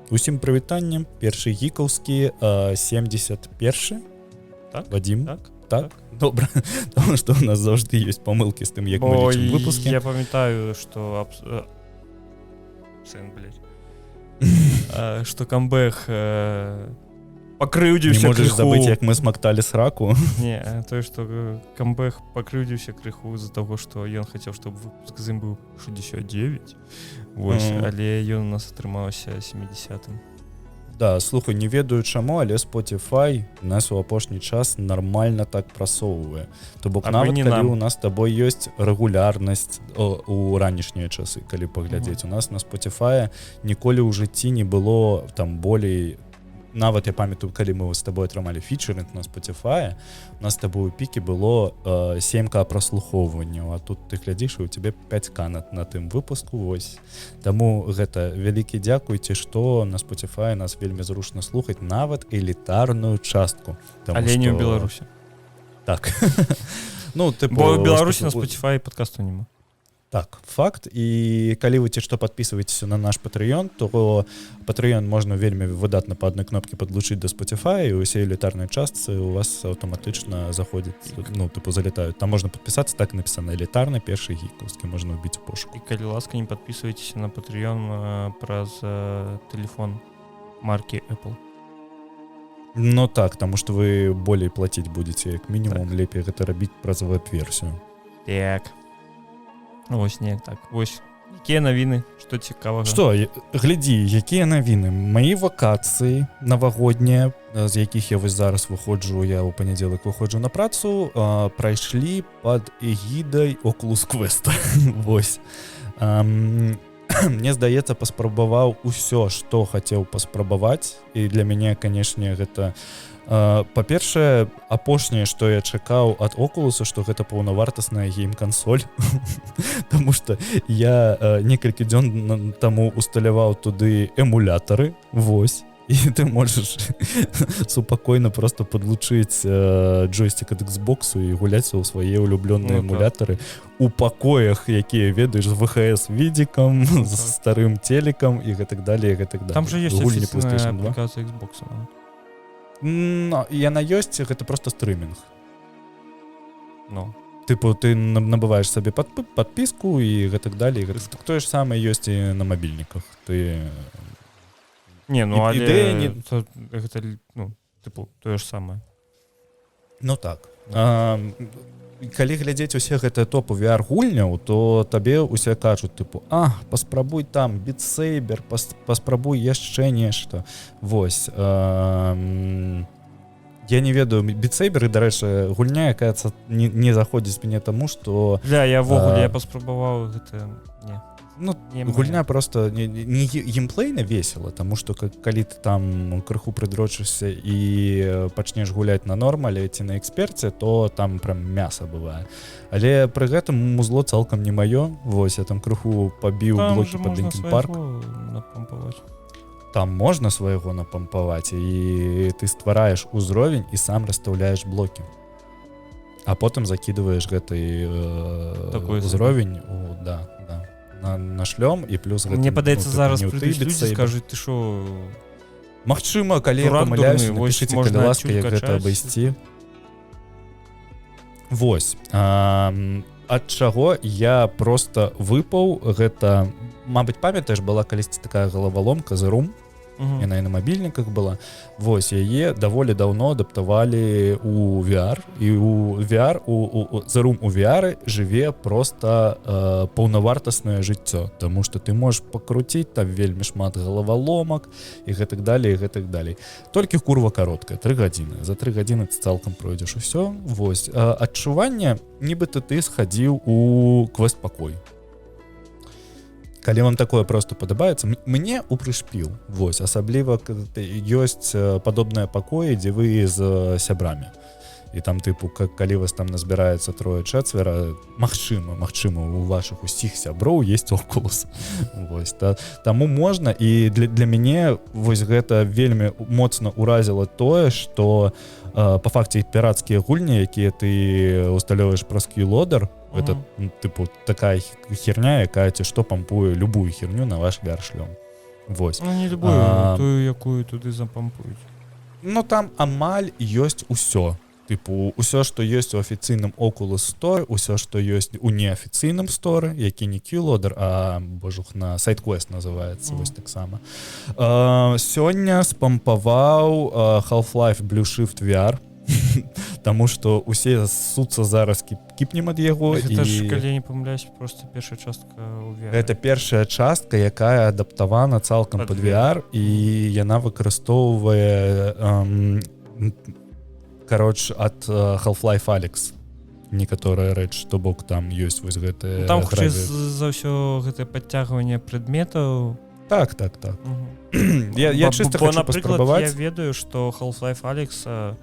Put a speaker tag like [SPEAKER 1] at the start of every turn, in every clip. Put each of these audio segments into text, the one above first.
[SPEAKER 1] Усім прывітанне, першы гікаўскі 71.
[SPEAKER 2] Так?
[SPEAKER 1] Вадим?
[SPEAKER 2] Так.
[SPEAKER 1] Добра, потому что у нас заўжды ёсць памылкі з тым, як мы лічым выпускі.
[SPEAKER 2] Я памятаю, что что камбэх пакрыўдзіўся
[SPEAKER 1] крыху. Не можаш
[SPEAKER 2] крыху.
[SPEAKER 1] забыць, як мы смакталі сраку.
[SPEAKER 2] Не, то, что камбэх пакрыўдзіўся крыху з-за таго, што ён хацеў, чтобы выпуск з ім быў 69. Вось, але ён у нас атрымаўся 70-м.
[SPEAKER 1] Да, слухай, не ведаю чаму, але Spotify нас у апошні час нармальна так прасоўвае. То бок нават калі у нас з табой ёсць рэгулярнасць у ранішнія часы, калі паглядзець. У нас на Spotify ніколі ў жыцці не было там болей. Нават я памятаю, калі мы з табой атрымалі фічеринг на Spotify, у нас з табой у піке было 7к праслухоўванняў, а тут ты глядзіш, і у цябе 5к на тым выпуску. Вось. Таму гэта вялікі дзякуйце, што на Spotify нас вельмі зручна слухаць нават элітарную частку.
[SPEAKER 2] Але не ў Беларусі.
[SPEAKER 1] Так. Ну, типу,
[SPEAKER 2] бо ў Беларусі на Spotify падкасту няма.
[SPEAKER 1] Так, факт. І калі вы ці што падпісваецеся на наш Patreon, то Patreon можна вельмі выдатна па адной кнопкі падлучыць да Spotify, і ўсе элітарныя частцы у вас аўтаматычна заходзяць, ну, типу, залетаюць. Там можна падпісацца, так напісана, элітарны першы гікаўскі, можна ўбіць у пошуку.
[SPEAKER 2] І калі ласка, не падпісвайцеся на Patreon праз тэлефон маркі Apple.
[SPEAKER 1] Ну так, таму што вы болей плаціць будзеце, як мінімум, так. Лепей гэта рабіць праз веб-версію.
[SPEAKER 2] Так. Вось неяк так. Вось, якія навіны, што цікавага?
[SPEAKER 1] Што, глядзі, якія навіны? Маі вакацыі навагоднія, з якіх я вось зараз выходжу, я ў панядзелак выходжу на працу, прайшлі пад эгідай Oculus Quest. Вось. Мне здаецца, паспрабаваў усё, што хацеў паспрабаваць, і для мяне, канешне, гэта па-першае, апошняе, што я чакаў ад Oculus, што гэта паўнавартасная гейм-кансоль. Таму што я некалькі дзён таму усталяваў туды эмулятары, вось, і ты можаш супакойна просто падлучыць джойстик ад Xbox і гуляць у свае улюблёныя эмулятары у пакоях, якія ведаеш, з VHS-відзікам, з старым телекам і гэтак далее, і гэтак далее.
[SPEAKER 2] Там жа ёсць афіцыйная аплікацыя Xbox.
[SPEAKER 1] No, яна ёсць, гэта просто стрымінг.
[SPEAKER 2] Ну.
[SPEAKER 1] Тыпу, ты набываеш сабе падпіску і гэтак далей. Тое ж самае ёсць і на мабільніках. Ты...
[SPEAKER 2] Не, ну, але... Гэта, ну, тыпу, тое ж самае.
[SPEAKER 1] Ну, так. Калі глядзець усе гэтыя топы VR-гульняў, то табе усе кажуць, тыпу, паспрабуй там Beat Saber, паспрабуй яшчэ нешта. Вось. Я не ведаю, Beat Saber, і, дарэчы, гульня, якая не заходзіць мяне таму, што...
[SPEAKER 2] Я ввогуле, я паспрабаваў гэта... Не.
[SPEAKER 1] Ну, гульня просто не геймплейна весела, таму што калі ты там крыху прыдрочышся і пачнеш гуляць на нормале ці на эксперце, то там прям мяса бывае. Але пры гэтым музло цалкам не маё. Вось, я там крыху пабіў блокі пад Linkin Park. Там можна свайго напампаваць, і ты ствараеш узровень і сам расстаўляеш блокі. А потым закідваеш гэты узровень у... Да. На шлём і плюс гэта...
[SPEAKER 2] Мне падаецца, зараз прыйдуць людзі, скажуць, ты шо...
[SPEAKER 1] Магчыма, калі я памыляюсь, напішыце, калі ласка, як гэта абайсці. Вось. Ад чаго я просто выпаў, гэта... Мабыць, памятаеш, была калісьці такая галаваломка The Room, яна і на мабільніках была. Вось, яе даволі даўно адаптавалі у VR, і у VR, The Room у VR жыве просто паўнавартаснае жыццё, таму што ты можаш пакруціць там вельмі шмат галаваломак і гэтак далей, і гэтак далей. Толькі курва кароткая, 3 гадзіны. За 3 гадзіны ты цалкам пройдзеш усё. Вось. Адчуванне, нібыта ты схадзіў у квест-пакой. Калі вам такое просто падабаецца, мне упрышпіў. Вось, асабліва ёсць падобныя пакоі, дзе вы з сябрамі. І там, тыпу, калі вас там назбіраецца 3-4, магчыма, у вашых усіх сяброў ёсць Oculus. Вось, таму можна, і для мяне вось гэта вельмі моцна ўразіла тое, што па факце пірацкія гульні, якія ты усталёваеш праз Keylogger, это, тыпу, такая херня, якая ці што пампуе любую херню на ваш VR-шлём. Вось.
[SPEAKER 2] Ну, не любую, тую, якую туды запампуюць.
[SPEAKER 1] Ну, там амаль ёсць усё. Тыпу, усё, што ёсць у афіцыйным Oculus Store, усё, што ёсць у неафіцыйным Store, які не Keylodder, а, божух, на SideQuest называецца, вось таксама. Сёння спампаваў Half-Life Blue Shift VR, таму што усе ссуцца зараз кіпнем ад яго.
[SPEAKER 2] Гэта ж, калі я не памыляюсь, просто першая частка ў VR.
[SPEAKER 1] Гэта першая частка, якая адаптавана цалкам пад VR, і яна выкарыстоўвае ад Half-Life Alyx некаторая рэч, то бок там ёсць вось гэтыя...
[SPEAKER 2] Там хутчэй за ўсё гэтае падцягванне прадметаў.
[SPEAKER 1] Так. Я чыста хочу паспрабаваць.
[SPEAKER 2] Я ведаю, што Half-Life Alyx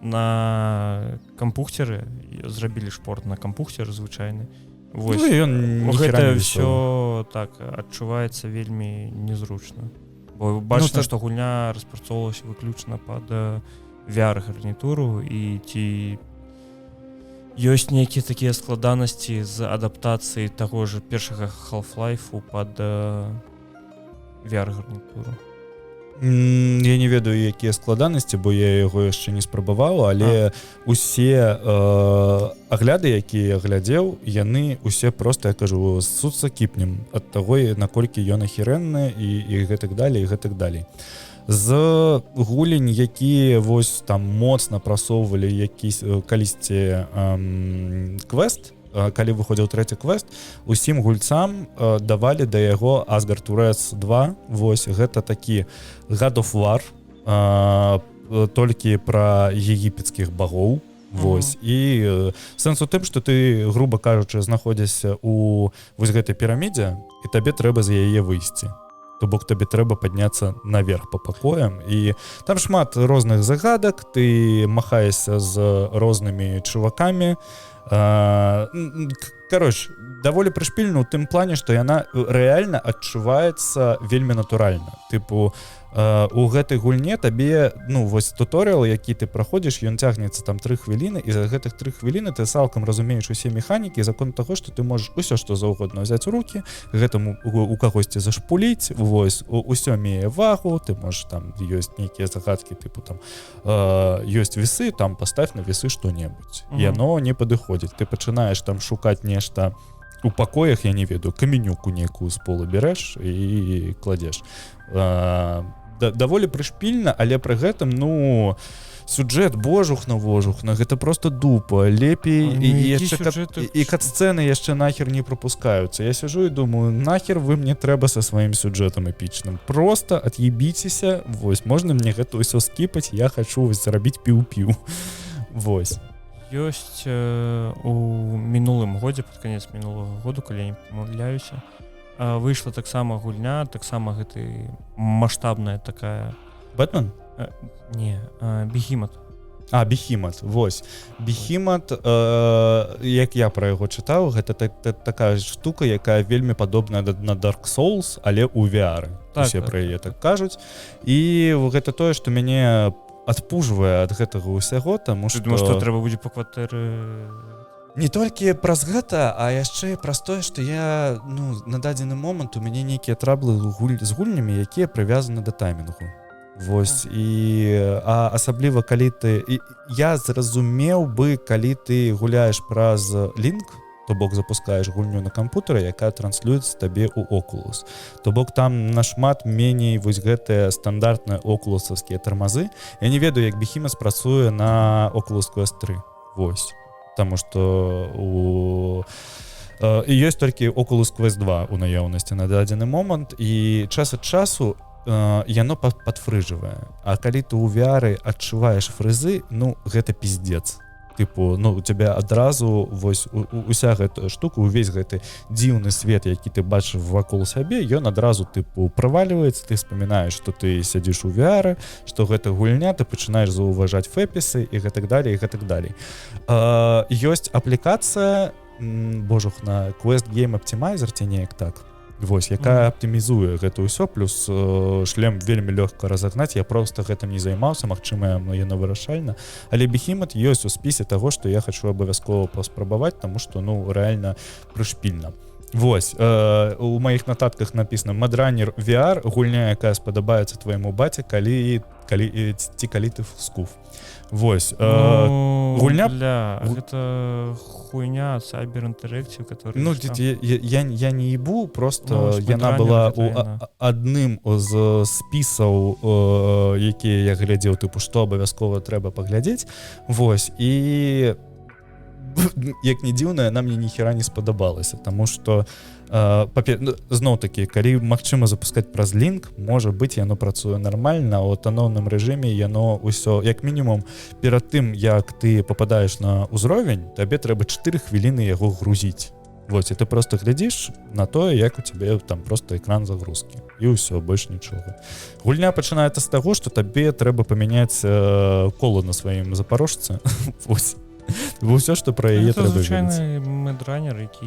[SPEAKER 2] на кампухтеры зрабілі шпорт на кампухтер звычайны. Вось. Гэта ўсё так адчуваецца вельмі незручна. Бо бачна, што гульня распрацоўвалася выключна пад VR-гарнітуру, і ці ёсць нейкія такія складанасці з адаптацыяй таго ж першага Half-Life пад VR-гарнітуру.
[SPEAKER 1] Я не ведаю, якія складанасці, бо я яго яшчэ не спрабаваў, але усе агляды, якія я глядзеў, яны усе проста, я кажу, ссуцца кіпнем ад таго, наколькі ён ахірэнны і гэтак далей, і гэтак далей. З гулень, якія вось там моцна прасоўвалі калісьці квест, калі выходзіў трэці квест, усім гульцам давалі да яго Asgard Warriors 2. Вось гэта такі God of War, толькі пра егіпецкіх багоў. Вось. І сэнс у тым, што ты, груба кажучы, знаходзішся у вось гэтай пірамідзе, і табе трэба з яе выйсці. То бок табе трэба падняцца наверх па пакоям, і там шмат розных загадак, ты махаешся з рознымі чувакамі. Кароч, даволі прышпільна ў тым плане, што яна рэальна адчуваецца вельмі натуральна. Тыпу, у гэтай гульне табе, ну, вось туторыял, які ты праходзіш, ён цягнецца там 3 хвіліны, і за гэтых 3 хвіліны ты цалкам разумееш усе механікі, закон таго, што ты можаш усё, што заўгодна ўзяць у рукі, гэтаму у кагосьці зашпуліць, вось, усё мее вагу, ты можаш там, ёсць нейкія загадкі, тыпу там, ёсць весы, там паставь на весы што-небудзь. Яно не падыходзіць. Ты пачынаеш там шукаць нешта у пакоях, я не ведаю, каменюку нейкую з пола береш і кладзеш. Даволі прышпільна, але пры гэтым, ну, сюжэт божухна, гэта просто дупа. Лепей, і кат-сцэны яшчэ нахер не пропускаюцца. Я сижу і думаю, нахер вы мне трэба са сваім сюжэтам эпічным. Просто ад'ебіцеся, вось, можна мне гэта ўсё скіпаць, я хачу вось зарабіць піў-піў. Вось.
[SPEAKER 2] Ёсць у мінулым годзе, пад канец мінулага году, калі я не памыляюся, выйшла таксама гульня, таксама гэты маштабная такая...
[SPEAKER 1] Бэтмен?
[SPEAKER 2] Не, Бехімат.
[SPEAKER 1] Бехімат, вось. Бехімат, як я пра яго чытаў, гэта такая штука, якая вельмі падобная на Dark Souls, але ў VR. Усе пра яе так кажуць. І гэта тое, што мяне адпужвае ад гэтага ўсяго, таму што...
[SPEAKER 2] Ты думаеш, што трэба будзе па кватэры...
[SPEAKER 1] Не толькі праз гэта, а яшчэ праз тое, што я, ну, на дадзены момант у мяне нейкія траблы з гульнямі, якія прывязаны да таймінгу. Вось, асабліва калі ты... Я зразумеў бы, калі ты гуляеш праз лінк, то бок запускаеш гульню на кампутары, якая транслюецца табе ў Oculus. То бок там нашмат меней вось гэтыя стандартныя окулусаўскія тармазы. Я не ведаю, як Бехімат працуе на Oculus Quest 3. Вось. Таму што ёсць толькі Oculus Quest 2 у наяўнасці на дадзены момант, і час ад часу яно падфрыжвае. А калі ты ў VR адчуваеш фрызы, ну, гэта пиздец. Тыпу, ну, у тебя адразу вось уся гэтая штука, увесь гэты дзіўны свет, які ты бачыш вакол сябе, ён адразу тыпу правальваецца, ты вспоминаеш, што ты сядзіш у VR, што гэта гульня, ты пачынаеш заўважаць фэпісы і гэтак далей, і гэтак далей. Ёсць аплікацыя, божух, на Quest Game Optimizer, ці неяк так. Вось, якая аптымізуе гэта ўсё, плюс шлем вельмі лёгка разагнаць, я проста гэтым не займаўся, магчыма, яно вырашальна, але Бехімат ёсць у спісе таго, што я хачу абавязкова паспрабаваць, таму што, ну, рэальна прышпільна. Вось у маіх нататках написано Madrunner VR, гульня, якая спадабаецца твайму баце, калі ты скуф. Вось гульня
[SPEAKER 2] гэта хуйня Cyber Interactive, который
[SPEAKER 1] я не ебу, просто яна была адным з спісаў, якія я глядзеў, тыпу што абавязкова трэба паглядзець. Вось і як не дзіўна, яна мне ніхера не спадабалася, таму што зноў-такі, калі магчыма запускаць праз лінк, можа быць, яно працуе нармальна, у аўтаномным рэжыме яно ўсё, як мінімум, перад тым, як ты попадаеш на ўзровень, табе трэба 4 хвіліны яго грузіць. Вот, і ты просто глядзіш на тое, як у цябе там просто экран загрузкі. І ўсё, больш нічога. Гульня пачынаецца з таго, што табе трэба памяняць колу на сваім запарожцы. Вось. Ўсё, што пра яе трэба ведаць.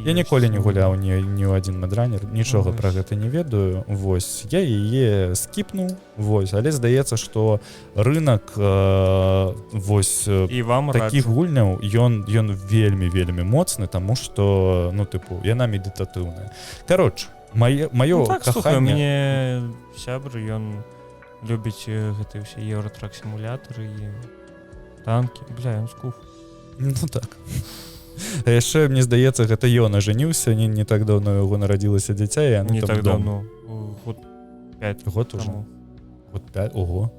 [SPEAKER 1] Я ніколі не гуляў ні ў адзін Madrunner, нічога пра гэта не ведаю. Вось, я яе скіпнуў, вось, але здаецца, што рынок вось такіх гульняў, ён вельмі моцны, таму што, ну, тыпу, яна медытатыўная. Кароче, маё каханне...
[SPEAKER 2] Мне сябр, ён любіць гэты ўсе еўратрак-сімулятары і танкі. Бля, ён скуф.
[SPEAKER 1] Ну так. А яшчэ, мне здаецца, гэта ён ажаніўся, не так даўно яго нарадзілася дзіця, і яны там
[SPEAKER 2] так даўно. Год 5.
[SPEAKER 1] Год уже? Год 5? Ого.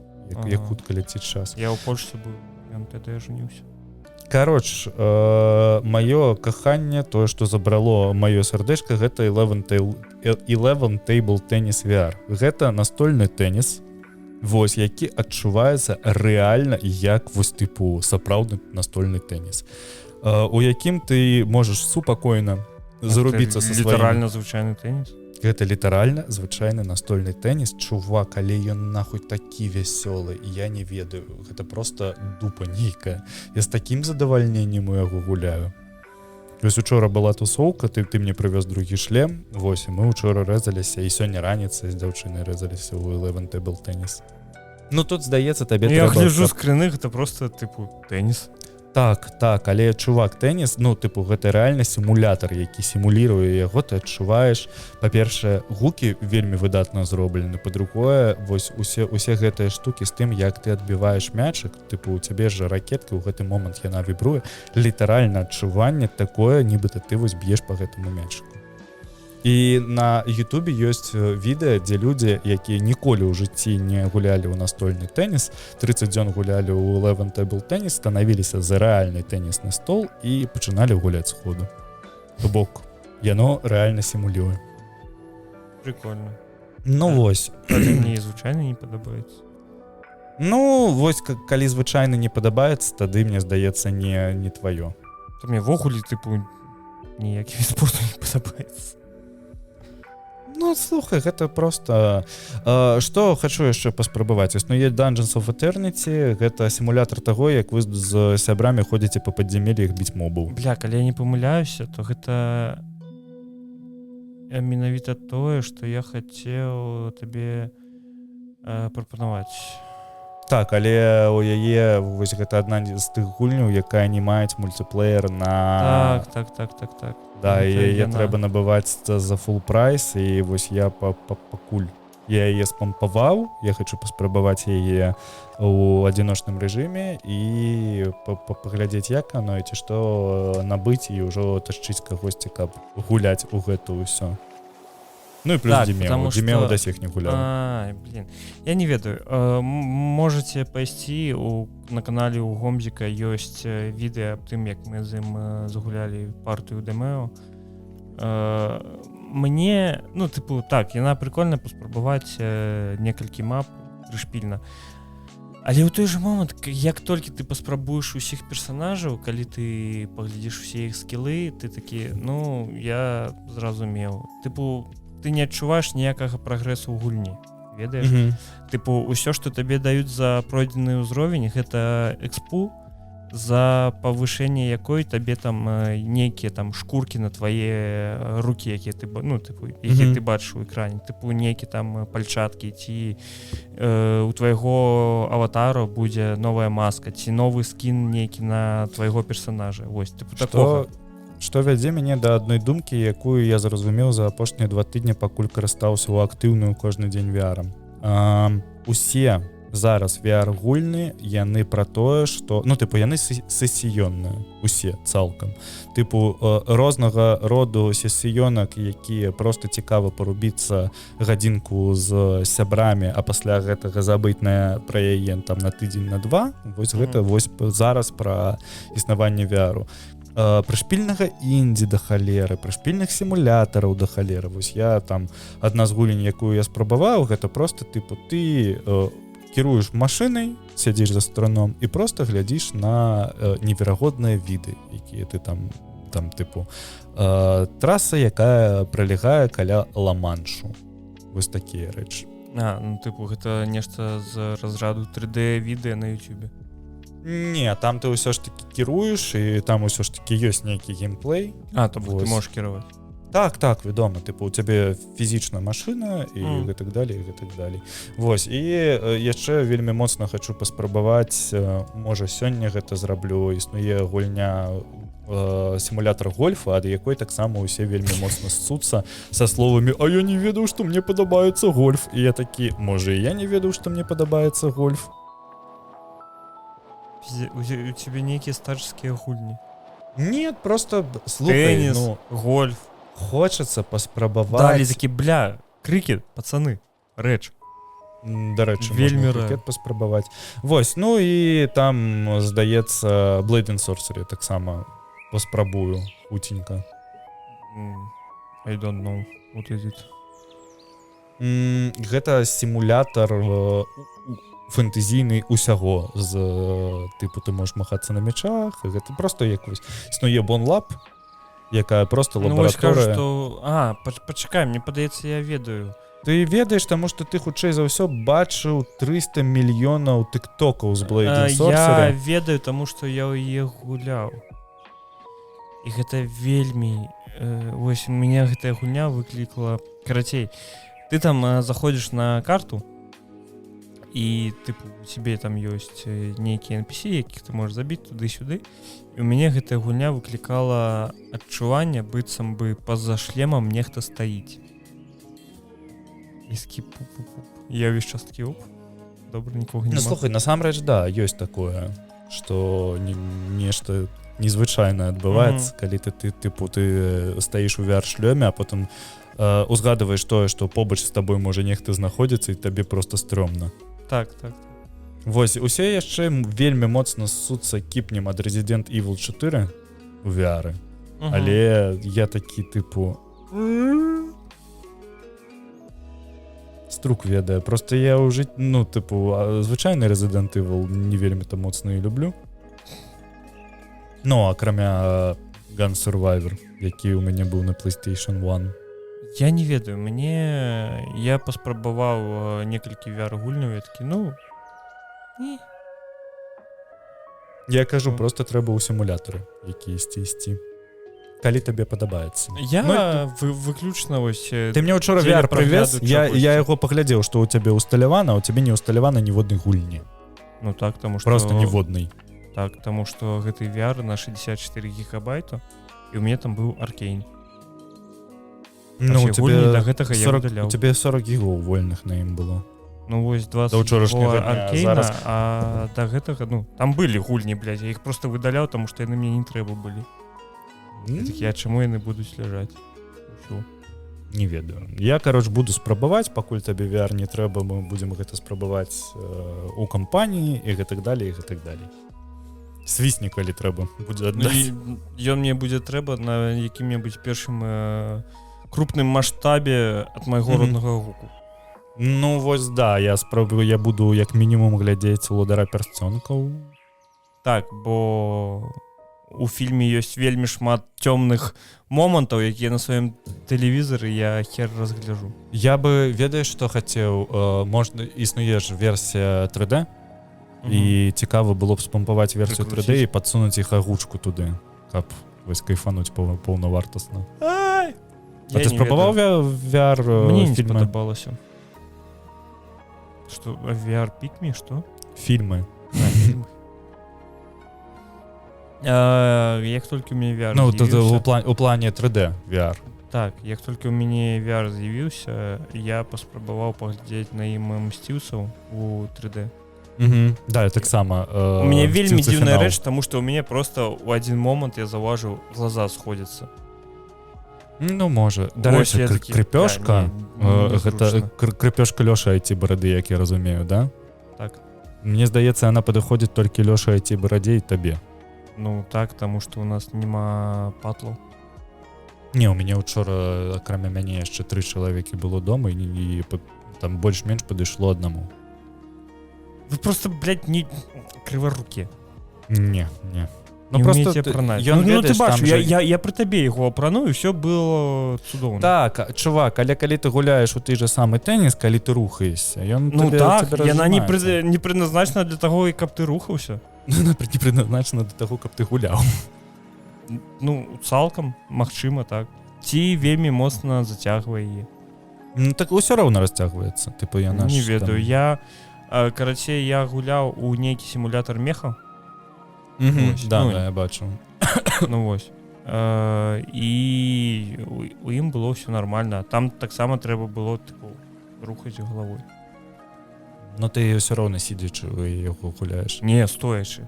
[SPEAKER 1] Як хутка ляціць час.
[SPEAKER 2] Я ў Польшцы быў, ён тады ажаніўся.
[SPEAKER 1] Кароч, маё каханне, тое, што забрало маё сардэчка, гэта 11 Table Tennis VR. Гэта настольны тэніс, вось, які адчуваецца рэальна як вось тыпу сапраўдны настольны тэніс, у якім ты можаш супакойна зарубіцца са сваім...
[SPEAKER 2] Літаральна звычайны тэніс?
[SPEAKER 1] Гэта літаральна звычайны настольны тэніс. Чувак, але ён нахуй такі вясёлы, я не ведаю, гэта просто дупа нейкая. Я з такім задавальненнем у яго гуляю. Вось учора была тусоўка, ты мне прывёз другі шлем, вось, і мы учора рэзаліся, і сёння раніцай з дзяўчынай рэзаліся ў 11 Table Tennis. Ну тут, здаецца, табе
[SPEAKER 2] трэба... Я гляджу скрыны, гэта просто, тыпу, тэніс.
[SPEAKER 1] Так, але, чувак, тэніс, ну, тыпу, гэта рэальна сімулятар, які сімуліруе яго, ты адчуваеш, па-першае, гукі вельмі выдатна зроблены, па-другое, вось, усе гэтыя штукі з тым, як ты адбіваеш мячык, тыпу, у цябе ж ракетка, ў гэты момант яна вібруе, літаральна адчуванне такое, нібыта ты вось б'еш па гэтаму мячыку. І на Ютубе ёсць відэа, дзе людзі, якія ніколі ў жыцці не гулялі ў настольны тэніс, 30 дзён гулялі ў 11 Table Tennis, станавіліся за рэальны тэнісны стол і пачыналі гуляць сходу. То бок, яно рэальна сімулюе.
[SPEAKER 2] Прикольно.
[SPEAKER 1] Ну вось.
[SPEAKER 2] Але мне звычайна не падабаецца.
[SPEAKER 1] Ну, вось, калі звычайна не падабаецца, тады, мне здаецца, не тваё.
[SPEAKER 2] То мне вогуле, тыпу, ніякі від спорту не падабаецца.
[SPEAKER 1] Ну, слухай, гэта просто... Што хачу яшчэ паспрабаваць? Існуе Dungeons of Eternity, гэта сімулятар таго, як вы з сябрамі ходзіце па падзямеллях біць мобаў.
[SPEAKER 2] Бля, калі я не памыляюся, то гэта менавіта тое, што я хацеў табе прапанаваць.
[SPEAKER 1] Так, але у яе вось гэта адна з тых гульняў, якая не маюць мультиплеер на...
[SPEAKER 2] Так.
[SPEAKER 1] Да, і яе трэба набываць за фул прайс, і вось я пакуль я яе спампаваў, я хочу паспрабаваць яе ў адзіночным рэжыме і паглядзець, як оно, і ці што набыць і ўжо ташчыць кагосьці, каб гуляць у гэту ўсё. Ну і плюс так, Димео да сіх не гуляў.
[SPEAKER 2] Блин, я не ведаю. Можаце пайсці на канале у Гомзіка ёсць відэа аб тым, як мы з ім загулялі партыю Димео. Мне, ну, тыпу, так, яна прикольна паспрабаваць некалькі мап прышпільна. Але ў той жа момант, як толькі ты паспрабуеш усіх персанажаў, калі ты паглядзіш усе іх скілы, ты такі, ну, я зразумеў. Тыпу, ты не адчуваеш ніякага прагрэсу ў гульні, ведаеш? Тыпу, ўсё, што табе даюць за пройдзены ўзровень, гэта экспу, за павышэнне якой табе там нейкія там шкуркі на твае рукі, якія ты, ну, тыпу, які ты бачыш у экране, тыпу нейкі там пальчаткі, ці у твайго аватару будзе новая маска, ці новы скін нейкі на твайго персонажа. Вось, тыпу, такога.
[SPEAKER 1] Што што вядзе мяне да адной думкі, якую я зразумеў за апошнія 2 тыдні, пакуль карыстаўся ў актыўную кожны дзень VR-ам. Усе зараз VR-гульні, яны пра тое, што... Ну, тыпу, яны сесіённыя, усе, цалкам. Тыпу, рознага роду сесіёнак, якія проста цікава парубіцца гадзінку з сябрамі, а пасля гэтага забыць пра яе там на тыдзень, на 2. Вось гэта вось зараз пра існаванне VR-у. Прышпільнага індзі да халеры, прышпільных сімулятараў да халеры. Вось я там, адна з гулень, якую я спрабаваў, гэта проста, тыпу, ты... кіруеш машынай, сядзіш за страном і просто глядзіш на неверагодныя віды, якія ты там тыпу траса, якая пралягае каля Ла-Маншу. Вось такія рэчы.
[SPEAKER 2] Ну тыпу гэта нешта з разраду 3D відэа на YouTube.
[SPEAKER 1] Не, там ты ўсё ж таки кіруеш і там ўсё ж таки ёсць нейкі геймплей.
[SPEAKER 2] То ты можаш кіраваць.
[SPEAKER 1] Так, вядома, тыпу, у цябе фізічная машына і гэтак далей, гэтак далей. Вось, і яшчэ вельмі моцна хачу паспрабаваць, можа, сёння гэта зраблю, існуе гульня сімулятор гольфа, ад якой таксама ўсе вельмі моцна ссуцца са словамі «А я не ведаў, што мне падабаецца гольф». І я такі, можа, і я не ведаў, што мне падабаецца гольф.
[SPEAKER 2] У цябе нейкія старческія гульні?
[SPEAKER 1] Нет, просто, слухай,
[SPEAKER 2] теннис, гольф.
[SPEAKER 1] Хочацца паспрабаваць.
[SPEAKER 2] Далі такі, бля, крыкет, пацаны, рэч.
[SPEAKER 1] Дарэчы,
[SPEAKER 2] вельмі
[SPEAKER 1] можна крыкет паспрабаваць. Вось, ну і там, здаецца, Blade and Sorcery таксама паспрабую хутенька.
[SPEAKER 2] I don't know, what is it?
[SPEAKER 1] Гэта сімулятар фэнтэзійны ўсяго з тыпу ты можаш махацца на мячах, гэта проста якось існуе Бонлаб, якая просто лабараторыя.
[SPEAKER 2] Пачакай, мне падаецца, я ведаю.
[SPEAKER 1] Ты ведаеш, таму што ты хутчэй за ўсё бачыў 300 мільёнаў тыктокаў з Blade and Sorcery.
[SPEAKER 2] Я ведаю, таму што я ў яе гуляў. І гэта вельмі... Вось, у мяне гэтая гульня выклікала... Карацей, ты там заходзіш на карту, і тыпу, у цябе там ёсць нейкія NPC, якіх ты можаш забіць туды-сюды. І у мяне гэтая гульня выклікала адчуванне, быццам бы па-за шлемам нехта стаіць. І скіп-пуп-пуп. Я ўвесь час такі оп. Добра, нікога няма.
[SPEAKER 1] Слухай, насамрэч, да, ёсць такое, што нешта незвычайнае адбываецца, калі ты стаіш у VR-шлёме, а потым узгадываеш тое, што побач з табой можа нехта знаходзіцца і табе проста стрёмна.
[SPEAKER 2] Так.
[SPEAKER 1] Вось, усе яшчэ вельмі моцна ссуцца кіпнем ад Resident Evil 4 у VR-ы. Але я такі, тыпу... Струк ведае. Просто я ўжо, ну, тыпу, звычайны Resident Evil не вельмі-то моцна і люблю. Ну, акрамя Gun Survivor, які ў мяне быў на PlayStation 1.
[SPEAKER 2] Я не ведаю, я паспрабаваў некалькі VR-гульняў, я такі, не.
[SPEAKER 1] Я кажу, просто трэба ў сімулятары, які ісці. Калі табе падабаецца.
[SPEAKER 2] Я выключна вось...
[SPEAKER 1] Ты мне ўчора VR прывез, я яго паглядзеў, што ў цябе ўсталявана, а ў цябе не ўсталявана ніводнай гульні.
[SPEAKER 2] Ну так, таму што...
[SPEAKER 1] Просто ніводнай.
[SPEAKER 2] Так, таму што гэты VR на 64 гігабайта, і ў мяне там быў Аркейн.
[SPEAKER 1] Ну, у цябе
[SPEAKER 2] 40
[SPEAKER 1] гігаў вольных на ім было.
[SPEAKER 2] Ну, вось 20 гігаў Аркейна, а да гэтага, там былі гульні, блядь, я іх просто выдаляў, таму што яны мне не трэба былі. Я чаму яны будуць ляжаць?
[SPEAKER 1] Не ведаю. Я, буду спрабаваць, пакуль табе VR не трэба, мы будзем гэта спрабаваць у кампаніі і гэтак далей, і гэтак далей. Свісні, калі трэба, будзе аддаць.
[SPEAKER 2] Ён мне будзе трэба на якім-небудзь першым крупным маштабе ад майго роднага гуку.
[SPEAKER 1] Ну, вось, да, я спрабую, я буду як мінімум глядзець «Владара пярсцёнкаў».
[SPEAKER 2] Так, бо у фільме ёсць вельмі шмат цёмных момантаў, якія на сваім тэлевізары я хер разгляжу.
[SPEAKER 1] Я бы, ведаеш, што хацеў, можна, існуе ж версія 3D, і цікава было б спампаваць версію 3D і падсунуць іх агучку туды, каб вось кайфануць паўнавартасна. А ты спрабаваў VR фільмы?
[SPEAKER 2] Мне не спадабалася. Што, VR Pikmin, што?
[SPEAKER 1] Фільмы.
[SPEAKER 2] Як толькі у мяне VR
[SPEAKER 1] у плане 3D VR.
[SPEAKER 2] Так, як толькі ў мяне VR з'явіўся, я паспрабаваў паглядзець на ім мсціўцаў у 3D.
[SPEAKER 1] Да, таксама
[SPEAKER 2] у мяне вельмі дзіўная рэч, таму што ў мяне просто ў адзін момант я заўважыў, глаза сходзяцца.
[SPEAKER 1] Ну, можа. Дарэчы, крыпёшка, гэта крыпёшка Лёша IT-барады, як я разумею, да?
[SPEAKER 2] Так.
[SPEAKER 1] Мне здаецца, яна падыходзіць толькі Лёша IT-барадзе і табе.
[SPEAKER 2] Ну, так, таму што ў нас няма патлаў.
[SPEAKER 1] Не, у мяне учора, акрамя мяне, яшчэ 3 чалавекі было дома, і там больш-менш падышло аднаму.
[SPEAKER 2] Вы просто, блядь, не крыварукі.
[SPEAKER 1] Не.
[SPEAKER 2] Ну, просто ты бачу, я пры табе яго апраную, все было цудоўна.
[SPEAKER 1] Так, чувак, але калі ты гуляеш у той же самы тэніс, калі ты рухаешся, ён
[SPEAKER 2] тебе разжимаецца. Яна не прызначана для таго, каб ты рухаўся.
[SPEAKER 1] Яна не прызначана для таго, каб ты гуляў.
[SPEAKER 2] Ну, цалкам, магчыма, так. Ці вельмі моцна зацягвае яе.
[SPEAKER 1] Ну, так усё роўна расцягваецца.
[SPEAKER 2] Не ведаю, карацей, я гуляў у нейкі сімулятар меха.
[SPEAKER 1] Да, я бачу.
[SPEAKER 2] Ну вось. І у ім было ўсё нормально. Там таксама трэба было рухаць галавой.
[SPEAKER 1] Но ты ўсё роўна сидзячы яго гуляеш.
[SPEAKER 2] Не, стоячы.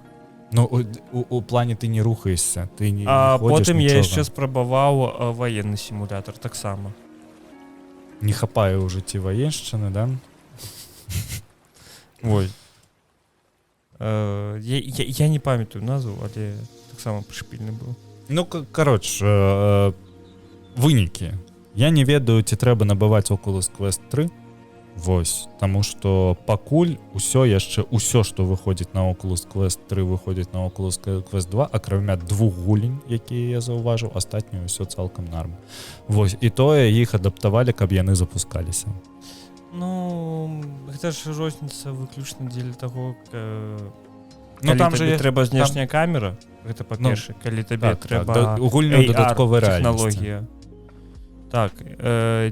[SPEAKER 1] Ну, у плане ты не рухаешься, ты не
[SPEAKER 2] потым я яшчэ спрабаваў ваенны сімулятар таксама.
[SPEAKER 1] Не хапае ў жыцці ваеншчыны, да?
[SPEAKER 2] Вось. Я не памятаю назву, але таксама прышпільны быў.
[SPEAKER 1] Ну, кароч, вынікі. Я не ведаю, ці трэба набываць Oculus Quest 3. Вось, таму што пакуль ўсё, што выходзіць на Oculus Quest 3, выходзіць на Oculus Quest 2, акрамя 2 гулень, якія я заўважыў, астатняе ўсё цалкам нарма. Вось, і тое іх адаптавалі, каб яны запускаліся.
[SPEAKER 2] Ну, гэта ж розніца выключна дзеля таго,
[SPEAKER 1] калі
[SPEAKER 2] табе трэба знешняя камера, гэта па-першае, калі табе трэба
[SPEAKER 1] гульню дадатковая
[SPEAKER 2] тэхналогія. Так,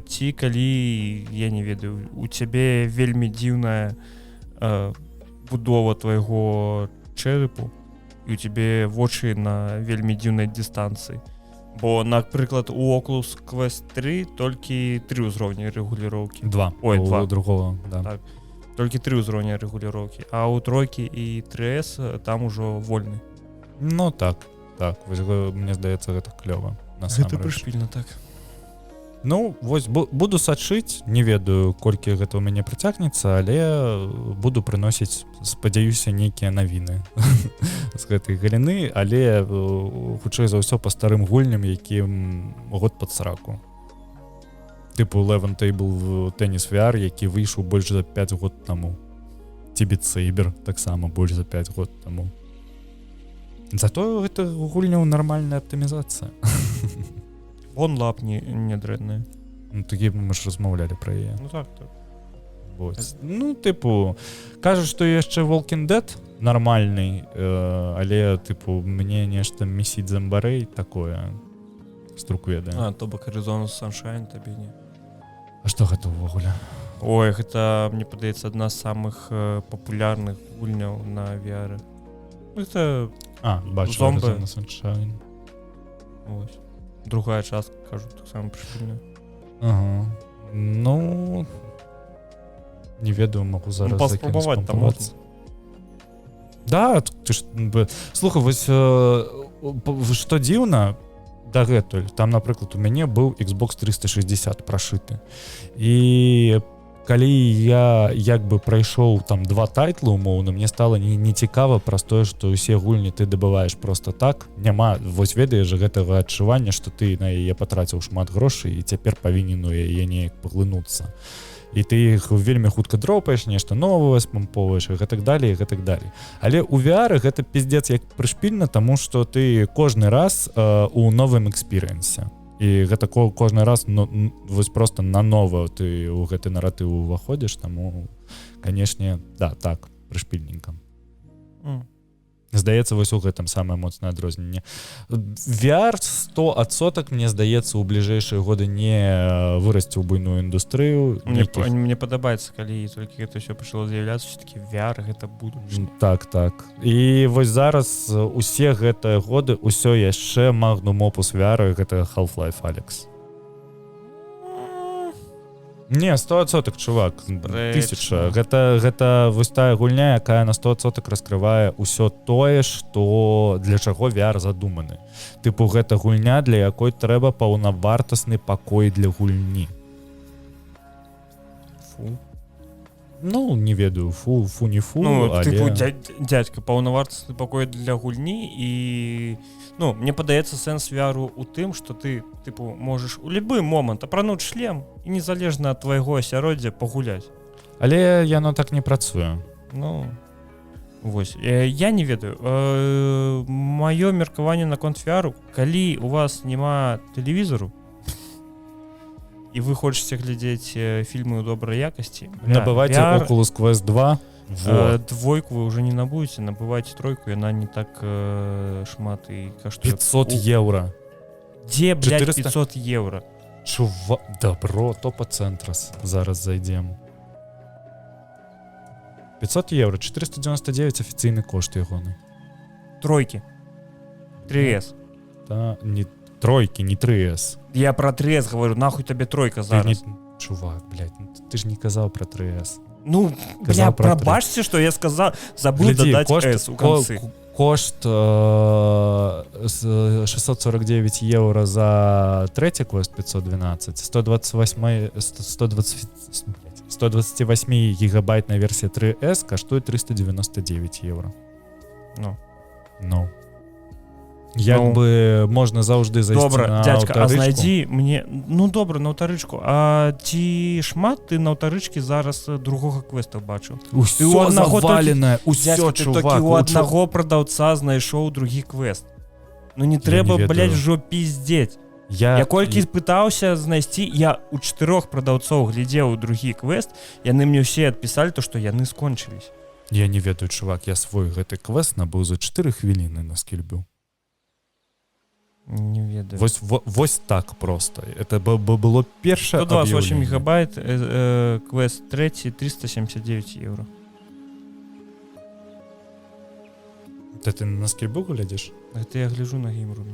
[SPEAKER 2] ці калі, я не ведаю, у цябе вельмі дзіўная будова твайго чэрапу, і у цябе вочы на вельмі дзіўнай дыстанцыі. Бо, напрыклад, у Oculus Quest 3 толькі 3 ўзроўні рэгуліроўкі.
[SPEAKER 1] 2.
[SPEAKER 2] Ой, 2.
[SPEAKER 1] У другого, да.
[SPEAKER 2] Так. Толькі 3 ўзроўні рэгуліроўкі. А ў тройкі і 3S там ужо вольны.
[SPEAKER 1] Ну, так. Мне здаецца, гэта клёва.
[SPEAKER 2] Гэта прышпільна, так.
[SPEAKER 1] Ну, вось, буду сачыць, не ведаю, колькі гэта ў мяне прыцягнецца, але буду прыносіць, спадзяюся, нейкія навіны з гэтай галіны, але хутчэй за ўсё па старым гульням, якім год пад сраку. Тыпу Eleven Table Tennis VR, які выйшаў больш за 5 год таму. Ці Beat Saber таксама больш за 5 год таму. Зато гэта гульня ў нармальная аптымізацыя.
[SPEAKER 2] Вон лап не дрэнная.
[SPEAKER 1] Ну, такі мы ж размаўлялі пра яе.
[SPEAKER 2] Ну, так.
[SPEAKER 1] Ну, тыпу, кажуць, што яшчэ Walking Dead нармальны, але, тыпу, мне нешта Месіць Замбарэй такое струк ведае.
[SPEAKER 2] То бок Arizona Sunshine табе не.
[SPEAKER 1] А што гэта ўвогуле?
[SPEAKER 2] Ой, гэта, мне падаецца, адна з самых папулярных гульняў на VR. Гэта
[SPEAKER 1] бачу, Arizona Sunshine.
[SPEAKER 2] Ось. Другая частка, кажу, так само прышпільная.
[SPEAKER 1] Ага. Ну, не ведаю, могу зараз
[SPEAKER 2] паспрабаваць там можна.
[SPEAKER 1] Да, ты ж, слухай, вось што дзіўна дагэтуль, там, напрыклад, у мяне быў Xbox 360 прашыты. І калі я як бы прайшоў там 2 тайтлы умоўна, мне стала не цікава праз тое, што ўсе гульні ты дабываеш просто так. Няма, вось ведаеш жа гэтага адчування, што ты на яе патраціў шмат грошай і цяпер павінен у яе неяк паглынуцца. І ты іх вельмі хутка дропаеш, нешта новае спамповаеш і гэтак далей, і гэтак далей. Але ў VR гэта пиздец як прышпільна, таму што ты кожны раз у новым экспірыенсе. І гэта кожны раз вось просто нанова ты ў гэты наратыў уваходзіш, таму, канешне, да, так, прышпільненька. Здаецца, вось у гэтым самае моцнае адрозненне. VR 100%, мне здаецца, у бліжэйшыя годы не вырасце ў буйную індустрыю.
[SPEAKER 2] Мне падабаецца, калі толькі гэта ўсё пачало з'яўляцца, все-таки VR гэта будучыня.
[SPEAKER 1] Так. І вось зараз усе гэтыя годы ўсё яшчэ магнум опус VR, гэта Half-Life Alyx. Не, 100%, чувак, 1000. Гэта вось тая гульня, якая на 100% раскрывае ўсё тое, што для чаго VR задуманы. Тыпу, гэта гульня, для якой трэба паўнавартасны пакой для гульні.
[SPEAKER 2] Фу.
[SPEAKER 1] Ну, не ведаю, не фу,
[SPEAKER 2] але... Тыпу, дядька, паўнавартасны пакой для гульні і... Ну, мне падаецца сэнс VR у тым, што ты, тыпу, можаш у любы момант апрануць шлем і незалежна ад твайго асяроддзя пагуляць.
[SPEAKER 1] Але яно так не працуе.
[SPEAKER 2] Ну, вось. Я не ведаю. Маё меркаванне наконт VR, калі у вас няма тэлевізору, і вы хочаце глядзець фільмы ў добрай якасці,
[SPEAKER 1] набывайце Oculus Quest 2.
[SPEAKER 2] Двойку вы уже не набудете, набывайте тройку, и она не так шмат и каштует.
[SPEAKER 1] 500 евро.
[SPEAKER 2] Где, блядь, 500 евро?
[SPEAKER 1] Чувак, добро, топа-центрас. Зараз зайдем. 500 евро, 499 офіційний кошт ягоны.
[SPEAKER 2] Тройки. 3S.
[SPEAKER 1] Да, не тройки, не 3S.
[SPEAKER 2] Я про 3S говорю, нахуй тебе тройка зараз.
[SPEAKER 1] Чувак, блядь, ты ж не казал про 3S.
[SPEAKER 2] Ну, бля, пробачьте, что я сказал, забыл додать S у концы.
[SPEAKER 1] Кошт 649 евро за третий квест 512, 128 гигабайтная версия 3S каштует 399 евро. Ну. Як бы можна заўжды зайсці на
[SPEAKER 2] дядька,
[SPEAKER 1] аўтарычку.
[SPEAKER 2] А знайдзі мне... Ну, добра, на аўтарычку. А ці шмат ты на аўтарычкі зараз другога квеста бачыў?
[SPEAKER 1] Усё заваленае, усё,
[SPEAKER 2] чувак. Ты толькі у аднаго прадаўца знайшоў другі квест. Ну, не трэба, блядь, жо пиздзець. Я колькі пытаўся знайсці, я у 4 прадаўцоў глядзеў другі квест, яны мне ўсе адпісалі то, што яны скончылись.
[SPEAKER 1] Я не ведаю, чувак, я свой гэты квест набыў за 4 хвіліны на скільбю.
[SPEAKER 2] Не ведаю.
[SPEAKER 1] Вось так просто. Это было першае
[SPEAKER 2] 128 мегабайт, квест 3, 379 евро.
[SPEAKER 1] Ты на скільбу глядзіш?
[SPEAKER 2] Это я гляжу на геймрумі.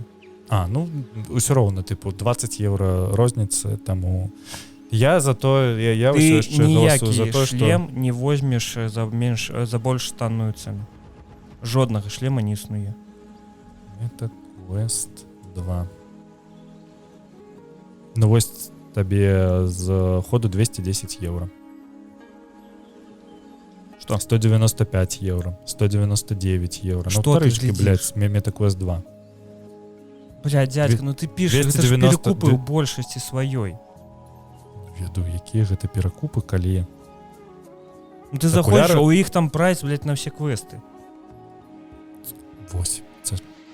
[SPEAKER 1] Ну, ўсё роўна, типу, 20 евро розніцы, таму... Я за то, я ўсё яшчэ голосую за то, што...
[SPEAKER 2] Ты ніякі шлем не возьмеш за больш танную цену. Жоднага шлема не існуе.
[SPEAKER 1] Это квест 2. Ну вось табе з ходу 210 евро.
[SPEAKER 2] Что?
[SPEAKER 1] 195 евро, 199 евро.
[SPEAKER 2] Что ты глядишь?
[SPEAKER 1] Блядь, MetaQuest 2.
[SPEAKER 2] Блядь, дядька, ну ты пишешь, это ж перекупы у большасці сваёй.
[SPEAKER 1] Веду, якія гэта перакупы, калі...
[SPEAKER 2] Ну ты заходишь, а у іх там прайс, блядь, на все квесты.
[SPEAKER 1] Вось,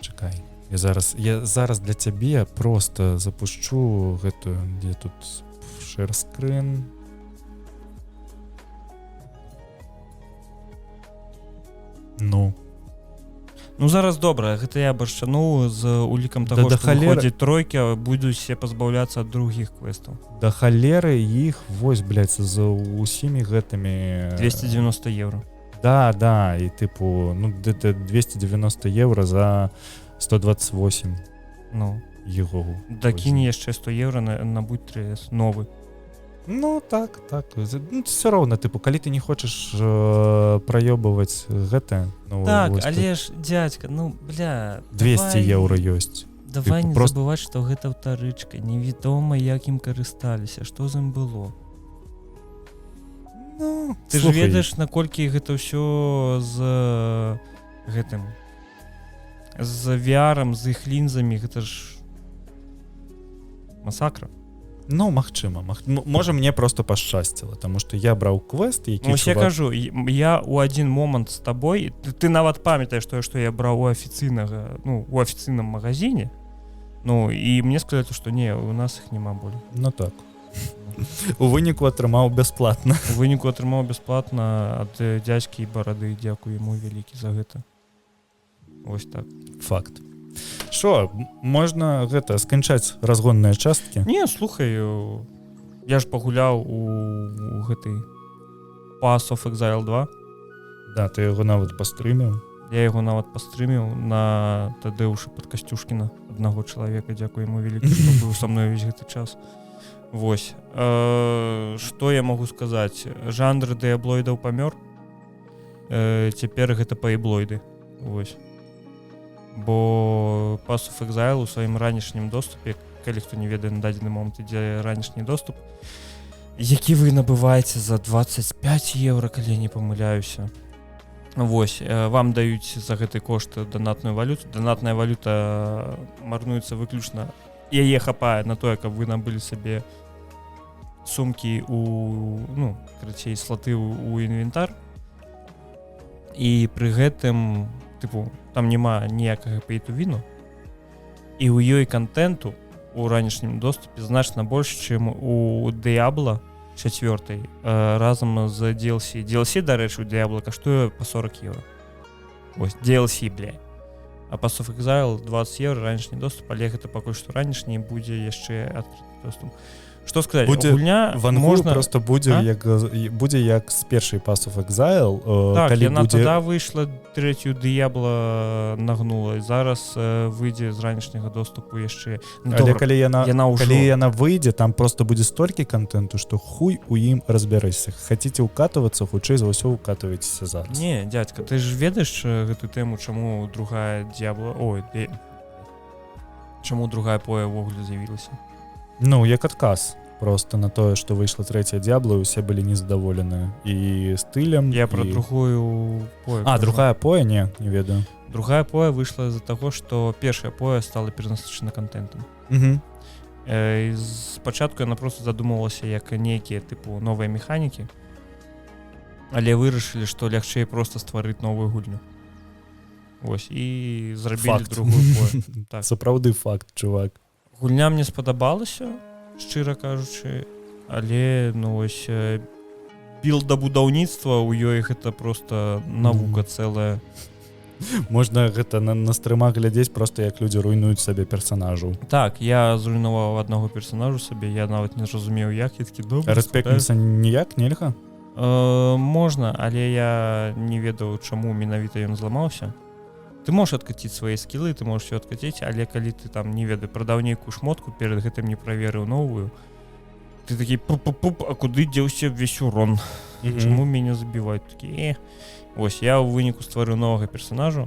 [SPEAKER 1] чакай. Я зараз для цябе просто запушчу гэтую, где тут share screen.
[SPEAKER 2] Ну зараз добра, гэта я баршчану з улікам таго, што выходзіць тройкі, будуць все пазбаўляцца ад другіх квестаў.
[SPEAKER 1] Да халеры іх, вось, блядь, з усімі гэтымі...
[SPEAKER 2] 290 евро.
[SPEAKER 1] Да, і тыпу, ну, гэта 290 евро за 128.
[SPEAKER 2] Ну.
[SPEAKER 1] Его.
[SPEAKER 2] Дакінь яшчэ 100 евро на будь 3S, новы.
[SPEAKER 1] Ну, так. Ну, все роўна, тыпу, калі ты не хочаш праёбаваць гэта... Ну,
[SPEAKER 2] так, але ж, дядька, ну, бля...
[SPEAKER 1] 200 евро ёсць.
[SPEAKER 2] Давай не забываць, што гэта аўтарычка, невядома, як ім карысталіся, што з ім было.
[SPEAKER 1] Ну,
[SPEAKER 2] ты ж ведаеш, наколькі гэта ўсё з гэтым... з VR-ам, з іх лінзамі, гэта ж... масакра.
[SPEAKER 1] Ну, магчыма. Можа, мне просто пашчасціла, таму што я браў квест, які...
[SPEAKER 2] Ну, я кажу, я у адзін момант з табой, ты нават памятаеш тое, што я браў у афіцыйнага, ну, у афіцыйным магазине, ну, і мне сказалі, што не, у нас іх няма болей.
[SPEAKER 1] Ну, так. У выніку атрымаў бясплатна.
[SPEAKER 2] У выніку атрымаў бясплатна ад дзядзькі і барады, дзякую яму вялікі за гэта. Вось так.
[SPEAKER 1] Факт. Що, можна гэта сканчаць разгонныя часткі?
[SPEAKER 2] Не, слухай, я ж пагуляў у гэтай Pass of Exile 2.
[SPEAKER 1] Да, ты яго нават пастрыміў.
[SPEAKER 2] Я яго нават пастрыміў на Тадеуша Падкасцюшкіна, аднаго чалавека, дзякуй яму вялікі, што быў са мной увесь гэты час. Вось. Што я магу сказаць? Жанр дыяблоідаў памёр. Цяпер гэта паэблоіды. Вось. Бо Pass of Exile у сваім ранішнім доступе, калі хто не ведае на дадзены момант, ідзе ранішні доступ, які вы набываеце за 25 евро, калі я не памыляюся. Вось, вам даюць за гэты кошт данатную валюту. Данатная валюта марнуецца выключна. Яе хапае на тое, каб вы набылі сабе сумкі карацей, слоты ў інвентар. І пры гэтым, там няма ніякага pay-to-win, і ў ёй контенту у ранішнім доступе значна больш, чым у Diablo 4 разам з DLC. DLC, дарэчы, у Diablo каштуе па 40 евро. Вось, DLC, блядь. А Pass of Exile 20 евро ранішні доступ, але гэта пакуль што ранішні, будзе яшчэ адкрыты доступ. Што сказаць, гульня
[SPEAKER 1] можна... просто будзе як з першай Pass of Exile.
[SPEAKER 2] Так, яна тада выйшла, трэцюю Diablo нагнула, і зараз выйдзе з ранішняга доступу яшчэ.
[SPEAKER 1] Але калі яна выйдзе, там просто будзе столькі контенту, што хуй у ім разбярэшся. Хацеце ўкатвацца, хутчэй за ўсё ўкатваецеся зараз.
[SPEAKER 2] Не, дядька, ты ж ведаеш гэту тэму, чаму другая Diablo... чаму другая поя ўвогуле з'явілася?
[SPEAKER 1] Ну, як адказ просто на тое, што выйшла трэцяя Diablo, усе былі незадаволеныя і стылем.
[SPEAKER 2] Я пра другую пою.
[SPEAKER 1] Другая поя? Не ведаю.
[SPEAKER 2] Другая поя выйшла з-за таго, што першая поя стала перанасычана контентам. Спачатку яна просто задумывалася як нейкія новыя механікі, але вырашылі, што лягчэй просто стварыць новую гульню. Вось, і зрабілі другую пою.
[SPEAKER 1] Так. Сапраўды факт, чувак.
[SPEAKER 2] Гульня мне спадабалася, шчыра кажучы, але білдабудаўніцтва ў ёй гэта просто навука цэлая.
[SPEAKER 1] Можна гэта на стрымах глядзець просто як людзі руйнуюць сабе персанажаў.
[SPEAKER 2] Так, я зруйнаваў аднаго персанажу сабе, я нават не зразумеў як, я такі добра.
[SPEAKER 1] Рэспектніца ніяк нельга?
[SPEAKER 2] Можна, але я не ведаў, чаму менавіта ён зламаўся. Ты можаш адкаціць свае скілы, ты можаш все адкаціць, але калі ты там, не ведаю, прадаў нейкую шмотку, перад гэтым не праверыў новую, ты такі пуп-пуп-пуп, а куды дзеўся ўвесь урон? Чаму мяне забіваюць? Такі, Вось, я ў выніку стварыў новага персанажу.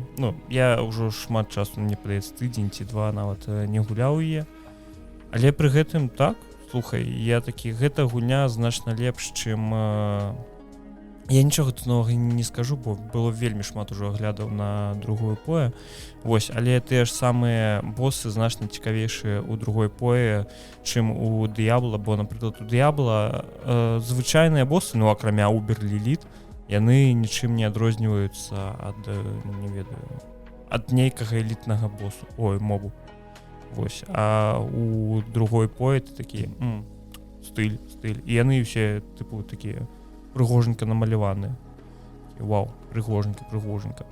[SPEAKER 2] Я ўжо шмат часу, мне падаецца, тыдзень ці два нават не гуляў яе. Але пры гэтым так, слухай, я такі, гэта гульня значна лепш, чым... Я нічога тут новага не скажу, бо было вельмі шмат ужо аглядаў на другую пою. Вось, але тыя ж самыя босы значна цікавейшыя ў другой пое, чым у Diablo, бо, напрыклад, у Diablo звычайныя босы, акрамя Uber Lilith, яны нічым не адрозніваюцца ад, не ведаю, ад нейкага элітнага босу, мобу. Вось, а у другой пое ты такі, стыль. І яны ўсе, такія прыгоженька намаляваныя. Вау, прыгоженька.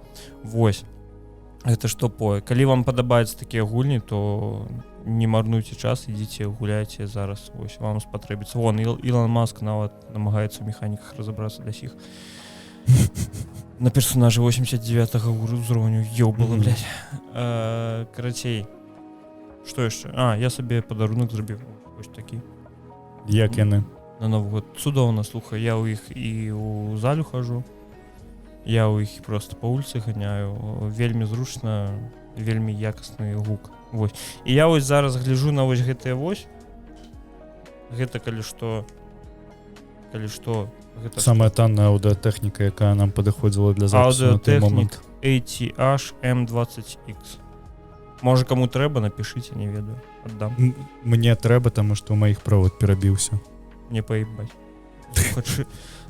[SPEAKER 2] Вось. Гэта што пое. Калі вам падабаюцца такія гульні, то не марнуйце час, ідзіце, гуляйце зараз. Вось, вам спатрэбіцца. Ілон Маск нават намагаецца ў механіках разабрацца да сіх. На персонажы 89-го ўзроўню ёбала, блядь. Карацей. Што яшчэ? Я сабе падарунак зрабіў. Вось такі.
[SPEAKER 1] Як яны?
[SPEAKER 2] На Новы год. Цудоўна, слухай, я ў іх і ў залю хожу, я ў іх просто па вуліцы ганяю, вельмі зручна, вельмі якасны гук. Вось. І я вось зараз гляжу на вось гэтыя вось, гэта калі што, гэта...
[SPEAKER 1] Самая танная аўдыатэхніка, якая нам падыходзіла для запісу на той момант.
[SPEAKER 2] Аўдыатэхнік ATH M20X. Можа, каму трэба, напішыце, не ведаю, аддам.
[SPEAKER 1] Мне трэба, таму што ў маіх правод перабіўся.
[SPEAKER 2] Не паебаць.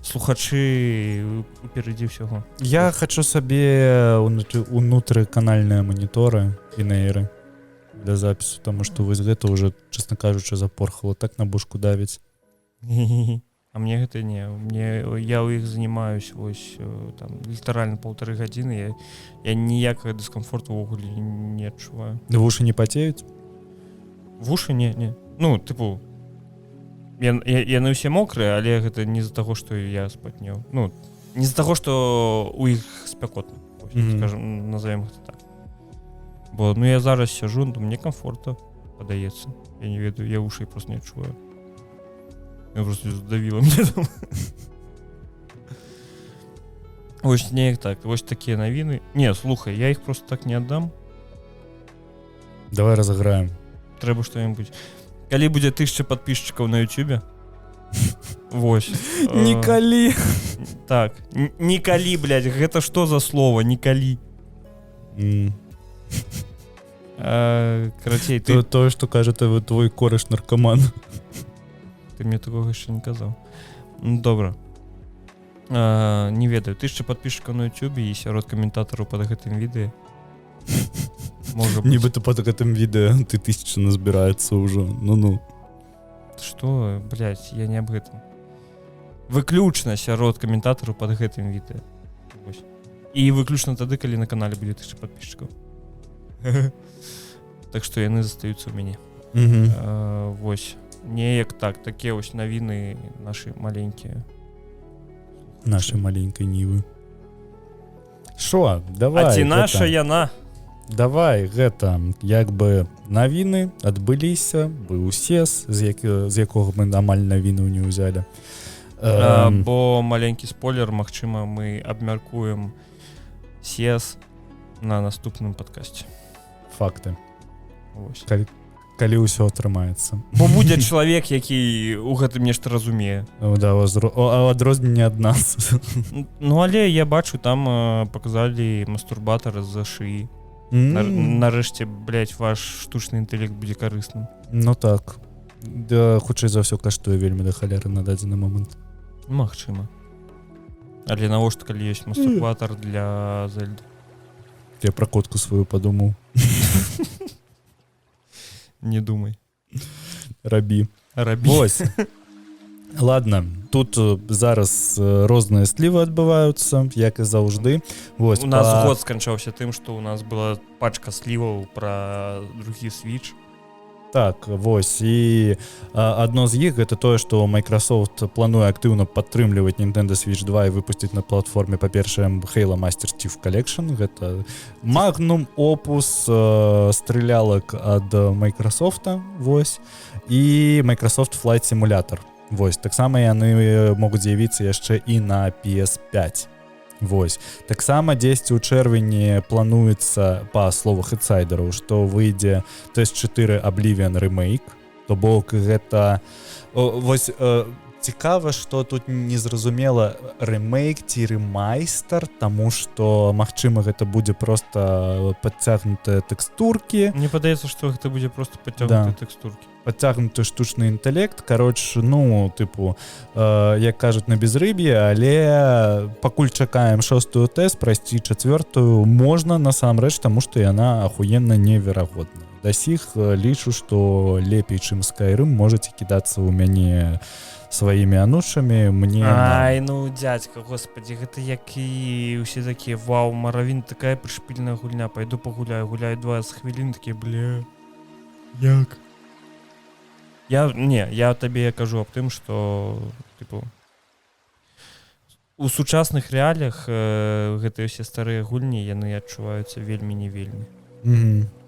[SPEAKER 2] Слухачы уперадзі ўсяго.
[SPEAKER 1] Я хачу сабе унутрыканальныя маніторы і нейры для запісу, таму што вось гэта ўжо, чесна кажучы, запорхала, так на бушку давіць.
[SPEAKER 2] А мне гэта не. Я ў іх занимаюсь вось там літаральна 1,5 гадзіны. Я ніякага дыскамфорту ўвогуле не адчуваю.
[SPEAKER 1] Вушы не пацеюць?
[SPEAKER 2] Вушы не. Ну, тыпу, яны ўсе мокрыя, але гэта не з-за таго, што я спатнеў. Ну, не з-за таго, што у іх спякотна, скажем, назовем гэта так. Бо ну я зараз сяжу, то мне комфортно падаецца. Я не ведаю, я ушай просто не адчуваю. Я просто здавіла мне там. Вось неяк так, вось такія навіны. Не, слухай, я іх просто так не аддам.
[SPEAKER 1] Давай разыграем.
[SPEAKER 2] Трэба што-небудзь. Калі будзе 1000 подписчикаў на YouTube, вось.
[SPEAKER 1] Николи.
[SPEAKER 2] Так, николи, блядь, гэта што за слово, николи? Карацей, ты...
[SPEAKER 1] Тое, што кажа твой кореш наркоман.
[SPEAKER 2] Ты мне такога яшчэ не казаў. Ну, добра. Не ведаю, 1000 подписчикаў на YouTube і сярод каментатараў пад гэтым відэо.
[SPEAKER 1] Нібыта пад гэтым відэо ты 1000 назбіраецца ўжо. Ну.
[SPEAKER 2] Што, блядь, я не аб гэтым. Выключна сярод каментатараў пад гэтым відэо. Вось. І выключна тады, калі на канале будзе 1000 подписчикаў. Так што яны застаюцца ў мяне. Вось. Неяк так, такія вось навіны нашы маленькія.
[SPEAKER 1] Нашай маленькай нівы. Шо, давай.
[SPEAKER 2] А ці наша яна?
[SPEAKER 1] Давай, гэта, як бы навіны адбыліся, быў сес, з якога мы амаль навіну не ўзялі.
[SPEAKER 2] Бо маленькі спойлер, магчыма, мы абмяркуем сес на наступным падкасці.
[SPEAKER 1] Факты.
[SPEAKER 2] Вось.
[SPEAKER 1] Калі ўсё атрымаецца.
[SPEAKER 2] Бо будзе чалавек, які ў гэтым нешта разумее.
[SPEAKER 1] Да, адрозненне ад нас.
[SPEAKER 2] Ну, але я бачу, там паказалі мастурбатары з-за шыі. Нарэшце, блядь, ваш штучны інтэлект будзе карысным.
[SPEAKER 1] Ну так. Да, хутчэй за ўсё каштуе вельмі да халеры на дадзены момант.
[SPEAKER 2] Магчыма. Але навошта, калі ёсць мастурбатар для Зельды?
[SPEAKER 1] Я пра котку сваю падумаў.
[SPEAKER 2] Не думай.
[SPEAKER 1] Рабі. Вось. Ладно, тут зараз розныя слівы адбываюцца, як і заўжды. Вось,
[SPEAKER 2] у нас год сканчаўся тым, што у нас была пачка сліваў пра другі Switch.
[SPEAKER 1] Так, вось, і адно з іх гэта тое, што Microsoft плануе актыўна падтрымліваць Nintendo Switch 2 і выпусціць на платформе, па-першае, Halo Master Chief Collection. Гэта Magnum Opus стрылялак ад Microsoft, вось, і Microsoft Flight Simulator. Вось, таксама яны могуць з'явіцца яшчэ і на PS5. Вось. Таксама дзесьці ў чэрвені плануецца, па словах інсайдераў, што выйдзе TS4 Oblivion Remake. То бок гэта... Вось цікава, што тут незразумела ремейк ці ремайстер, таму што, магчыма, гэта будзе проста падцягнутыя тэкстуркі.
[SPEAKER 2] Мне падаецца, што гэта будзе проста падцягнутыя тэкстуркі.
[SPEAKER 1] Падцягнуты штучны інтэлект, кароч, ну, тыпу, як кажуць, на безрыб'е, але пакуль чакаем 6-ю тэст, прайсці 4-ю можна насамрэч, таму што яна ахуенна неверагодная. Да сіх лічу, што лепей, чым Skyrim, можаце кідацца ў мяне сваімі анучамі, мне...
[SPEAKER 2] Ай, ну, дядька, господи, гэта як і ўсе такія, вау, Маравін, такая прышпільная гульня, пайду пагуляю, гуляю 20 хвілін, такія, бля, як? Я табе кажу аб тым, што, тыпу, у сучасных рэаліях гэтыя ўсе старыя гульні, яны адчуваюцца вельмі не вельмі.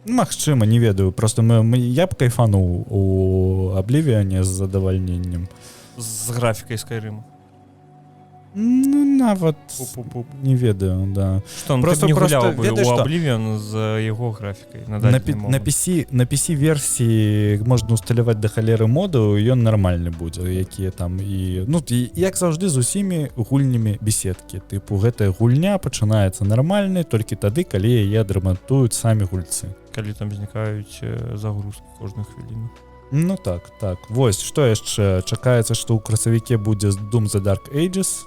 [SPEAKER 1] Магчыма, не ведаю, просто я б кайфануў у Oblivioне з задавальненнем.
[SPEAKER 2] З графікай Skyrim.
[SPEAKER 1] Ну, нават не ведаю, да.
[SPEAKER 2] Што, он так не гуляў бы у Oblivion з яго графікай на дадзены момант. На PC-версіі можна усталяваць да халеры моду, ён нармальны будзе, якія там і... Ну, як заўжды з усімі гульнямі беседкі. Тыпу, гэтая гульня пачынаецца нармальнай толькі тады, калі яе адрамантуюць самі гульцы. Калі там знікаюць загрузкі кожную хвіліну.
[SPEAKER 1] Ну так. Вось, што яшчэ? Чакаецца, што ў красавіке будзе Doom the Dark Ages.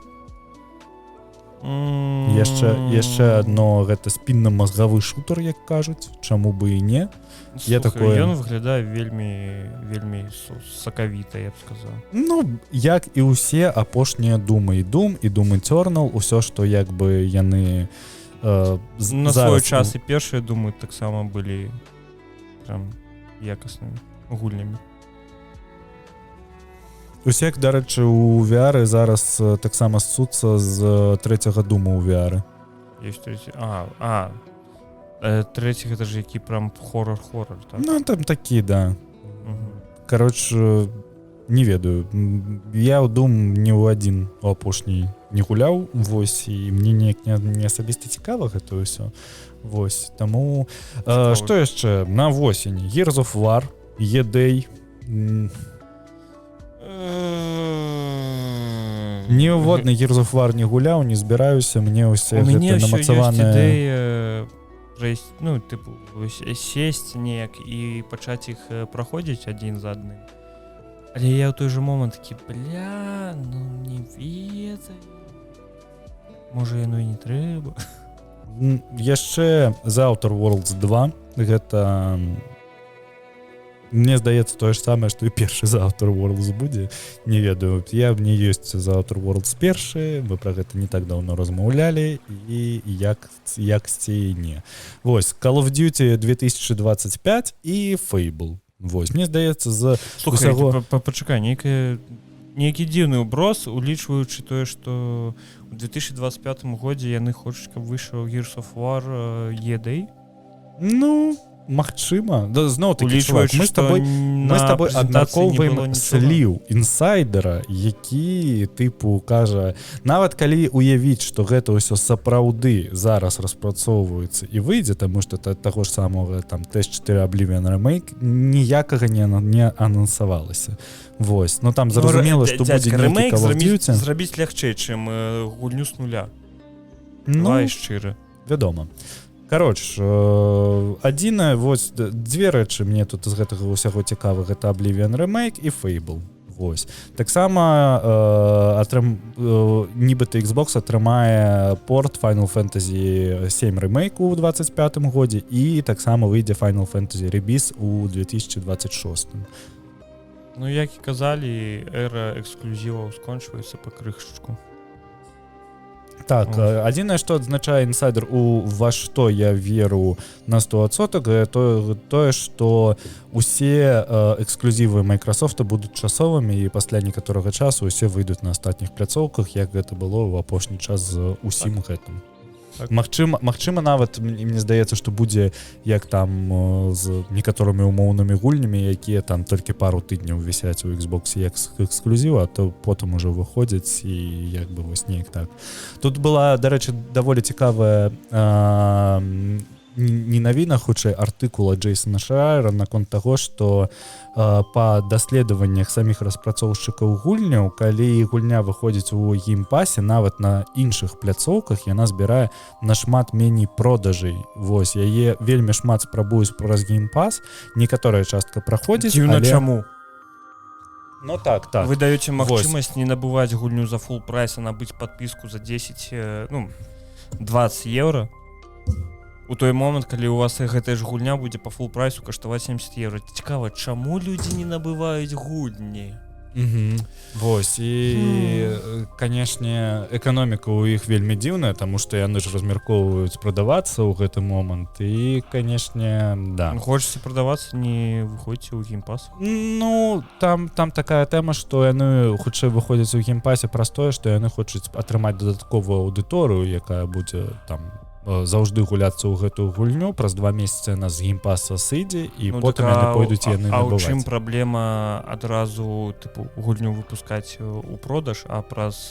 [SPEAKER 1] яшчэ адно гэта спінна-мазгавы шутер, як кажуць, чаму бы і не.
[SPEAKER 2] Ён выглядае вельмі сакавіта, я б сказаў.
[SPEAKER 1] Ну, як і ўсе апошнія Doom і Doom Eternal, усё, што як бы яны
[SPEAKER 2] на свой час і першыя Doom таксама былі прям якаснымі гульнямі.
[SPEAKER 1] Усе, дарэчы, у VR зараз таксама ссуцца з трэцяга Дума ў VR.
[SPEAKER 2] Ёсць трэці. Трэці гэта ж які прям хоррор, так?
[SPEAKER 1] Ну, там такі, да. Кароче, не ведаю. Я ў Doom ні ў адзін у апошні не гуляў, вось, і мне неяк не асабіста цікава гэта ўсё. Вось, таму... Што яшчэ? На восень. Gears of War, E-Day... Ніводны Gears of War не гуляў, не збіраюся, мне ўсе гэта намацаваныя...
[SPEAKER 2] Ну, типу, сесть неяк і пачаць іх праходзіць адзін за адным. Але я ў той жа момант такі, ну не ведаю. Можа, яно і не трэба.
[SPEAKER 1] Яшчэ The Outer Worlds 2, гэта... Мне здаецца тое ж самае, што і першы The Outer Worlds будзе. Не ведаю, мне ёсць The Outer Worlds першы, мы пра гэта не так даўно размаўлялі, і яксьці не. Вось, Call of Duty 2025 і Fable. Вось, мне здаецца, з
[SPEAKER 2] усяго... Пачакай, нейкі дзіўны ўброс, улічваючы тое, што ў 2025 годзе яны хочуць, каб выйшаў Gears of War E-Day?
[SPEAKER 1] Ну... Магчыма, да, зноў такі чувак, мы з табой абмяркоўваем сліў інсайдера, які тыпу кажа, нават калі уявіць, што гэта ўсё сапраўды зараз распрацоўваецца і выйдзе, таму што таго ж самага там TS4 Oblivion Remake ніякага не анансавалася. Вось, ну там зразумела, што будзе нейкі Call of Duty.
[SPEAKER 2] Зрабіць лягчэй, чым гульню з нуля. Давай шчыра.
[SPEAKER 1] Вядома. Кароч, адзінае, вось, дзве рэчы мне тут з гэтага ўсяго цікава, гэта Oblivion Remake і Fable. Вось. Таксама нібыта Xbox атрымае порт Final Fantasy 7 Remake у 25 годзе і таксама выйдзе Final Fantasy Rebirth у 2026.
[SPEAKER 2] Ну, як і казалі, эра эксклюзіваў скончваецца па крышачку.
[SPEAKER 1] Так, адзінае, што адзначае інсайдер ва што я веру на 100%, тое, што усе эксклюзівы Microsoft будуць часовымі і пасля некаторага часу усе выйдуць на астатніх пляцоўках, як гэта было ў апошні час з усім гэтым. Так. Магчыма, нават мне здаецца, што будзе як там з некаторымі умоўнымі гульнямі, якія там толькі пару тыдняў вісяць у Xbox як эксклюзіву, а то потым ужо выходзяць і як бы вось неяк так. Тут была, дарэчы, даволі цікавая не навіна, хутчэй артыкула Джейсона Шрайера наконт таго, што па даследаваннях саміх распрацоўшчыкаў гульняў, калі гульня выходзіць у геймпасе, нават на іншых пляцоўках яна збірае нашмат меней продажай. Вось, яе вельмі шмат спрабуюць праз геймпас, некаторая частка праходзіць,
[SPEAKER 2] але... Чаму?
[SPEAKER 1] Ну так.
[SPEAKER 2] Вы даёце магчымасць не набываць гульню за фул прайс, а набыць падпіску за 10, 20 евро. У той момант, калі у вас гэтая ж гульня будзе па фул прайсу каштаваць 70 евро. Цікава, чаму людзі не набываюць гульні?
[SPEAKER 1] Вось, і, канешне, эканоміка ў іх вельмі дзіўная, таму што яны ж размяркоўваюць прадавацца ў гэты момант, і, канешне, да.
[SPEAKER 2] Хочаце прадавацца, не выходзіце ў геймпас?
[SPEAKER 1] Ну, там такая тэма, што яны хутчэй выходзяць у геймпасе праз тое, што яны хочуць атрымаць дадатковую аўдыторыю, якая будзе там заўжды гуляцца ў гэтую гульню, праз 2 месяцы яна з геймпаса сыдзе і потым яны пойдуць яны набываць.
[SPEAKER 2] А ў чым праблема адразу тыпу гульню выпускаць у продаж, а праз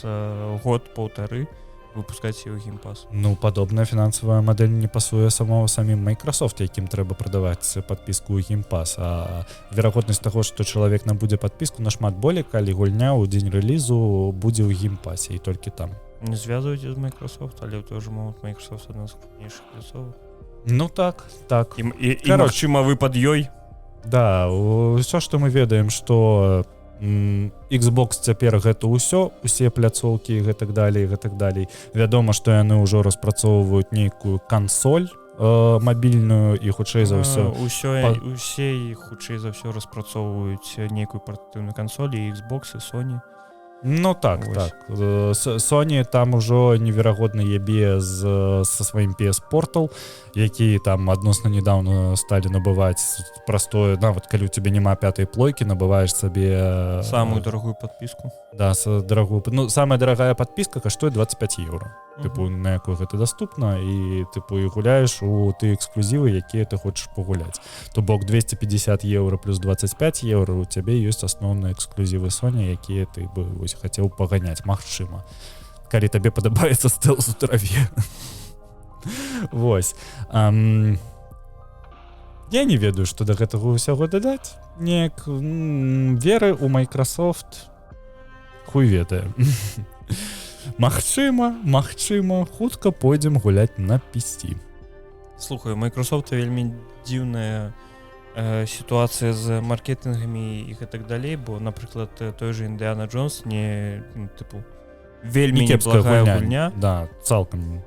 [SPEAKER 2] год-паўтары выпускаць яе ў геймпас?
[SPEAKER 1] Ну, падобная фінансавая мадэль не пасуе самім Microsoft, якім трэба прадаваць падпіску ў геймпас, а верагоднасць таго, што чалавек набудзе падпіску нашмат болей, калі гульня ў дзень рэлізу будзе ў геймпасе і толькі там.
[SPEAKER 2] Не звязваюце з Microsoft, але ў той жа момант Microsoft адна з крупнейшых пляцовак.
[SPEAKER 1] Ну так.
[SPEAKER 2] І магчыма, вы пад ёй?
[SPEAKER 1] Да, ўсё, што мы ведаем, што Xbox цяпер гэта ўсё, усе пляцоўкі і гэтак далей. Вядома, што яны ўжо распрацоўваюць нейкую кансоль мабільную і хутчэй за ўсё.
[SPEAKER 2] Усе хутчэй за ўсё распрацоўваюць нейкую партатыўную кансоль, і Xbox, і Sony.
[SPEAKER 1] Ну так. Sony там ужо неверагодна ебе са сваім PS Portal, які там адносна недавно сталі набываць простое, нават калі у тебе няма 5-й плойкі, набываеш сабе
[SPEAKER 2] самую дарагую подпіску.
[SPEAKER 1] Да, дарагую. Ну, самая дарагая подпіска каштуе 25 евро. Тыпу, на якую гэта даступна, і тыпу і гуляеш у ты эксклюзівы, якія ты хочаш пагуляць. То бок 250 евро плюс 25 евро у цябе ёсць асноўныя эксклюзівы Sony, якія ты бы вось хацеў паганяць, магчыма. Калі табе падабаецца стэлс у траве. Вось. Я не ведаю, што да гэтага ўсяго дадаць. Неяк веры ў Microsoft хуй ведае. Магчыма, хутка пойдзем гуляць на PC.
[SPEAKER 2] Слухай, Microsoft вельмі дзіўная сітуацыя з маркетынгамі і гэтак далей, бо, напрыклад, той же Indiana Jones вельмі неблагая гульня.
[SPEAKER 1] Да, цалкам.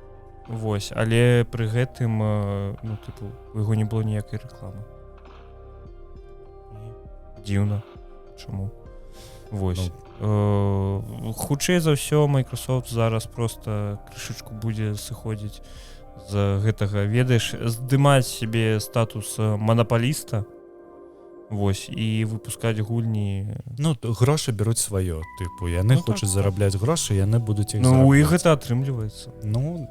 [SPEAKER 2] Вось, але пры гэтым, у яго не было ніякай рэкламы. Дзіўна. Чаму? Вось. Хутчэй за ўсё Microsoft зараз просто крышачку будзе сыходзіць з гэтага, ведаеш, здымаць себе статус манапаліста, вось, і выпускаць гульні.
[SPEAKER 1] Ну, грошы бяруць сваё, тыпу, яны хочуць зарабляць грошы, яны будуць іх
[SPEAKER 2] зарабляць. Ну, і гэта атрымліваецца.
[SPEAKER 1] Ну,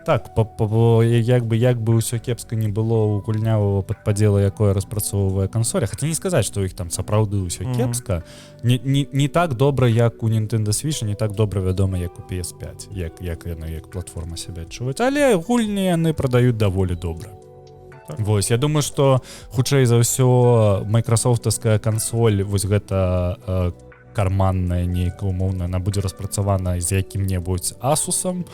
[SPEAKER 1] так, як бы ўсё кепска не было у гульнявого падпадзела, якое распрацоўвае кансоля, хаця не сказаць, што ў іх там сапраўды ўсё кепска, не так добра, як у Nintendo Switch, не так добра, вядома, як у PS5, як яны, як платформа сябе адчуваюць, але гульні яны прадаюць даволі добра. Вось, я думаю, што хутчэй за ўсё майкрасофтаўская кансоль, вось гэта карманная нейкая умоўная, она будзе распрацавана з якім-небудзь Asus'ам,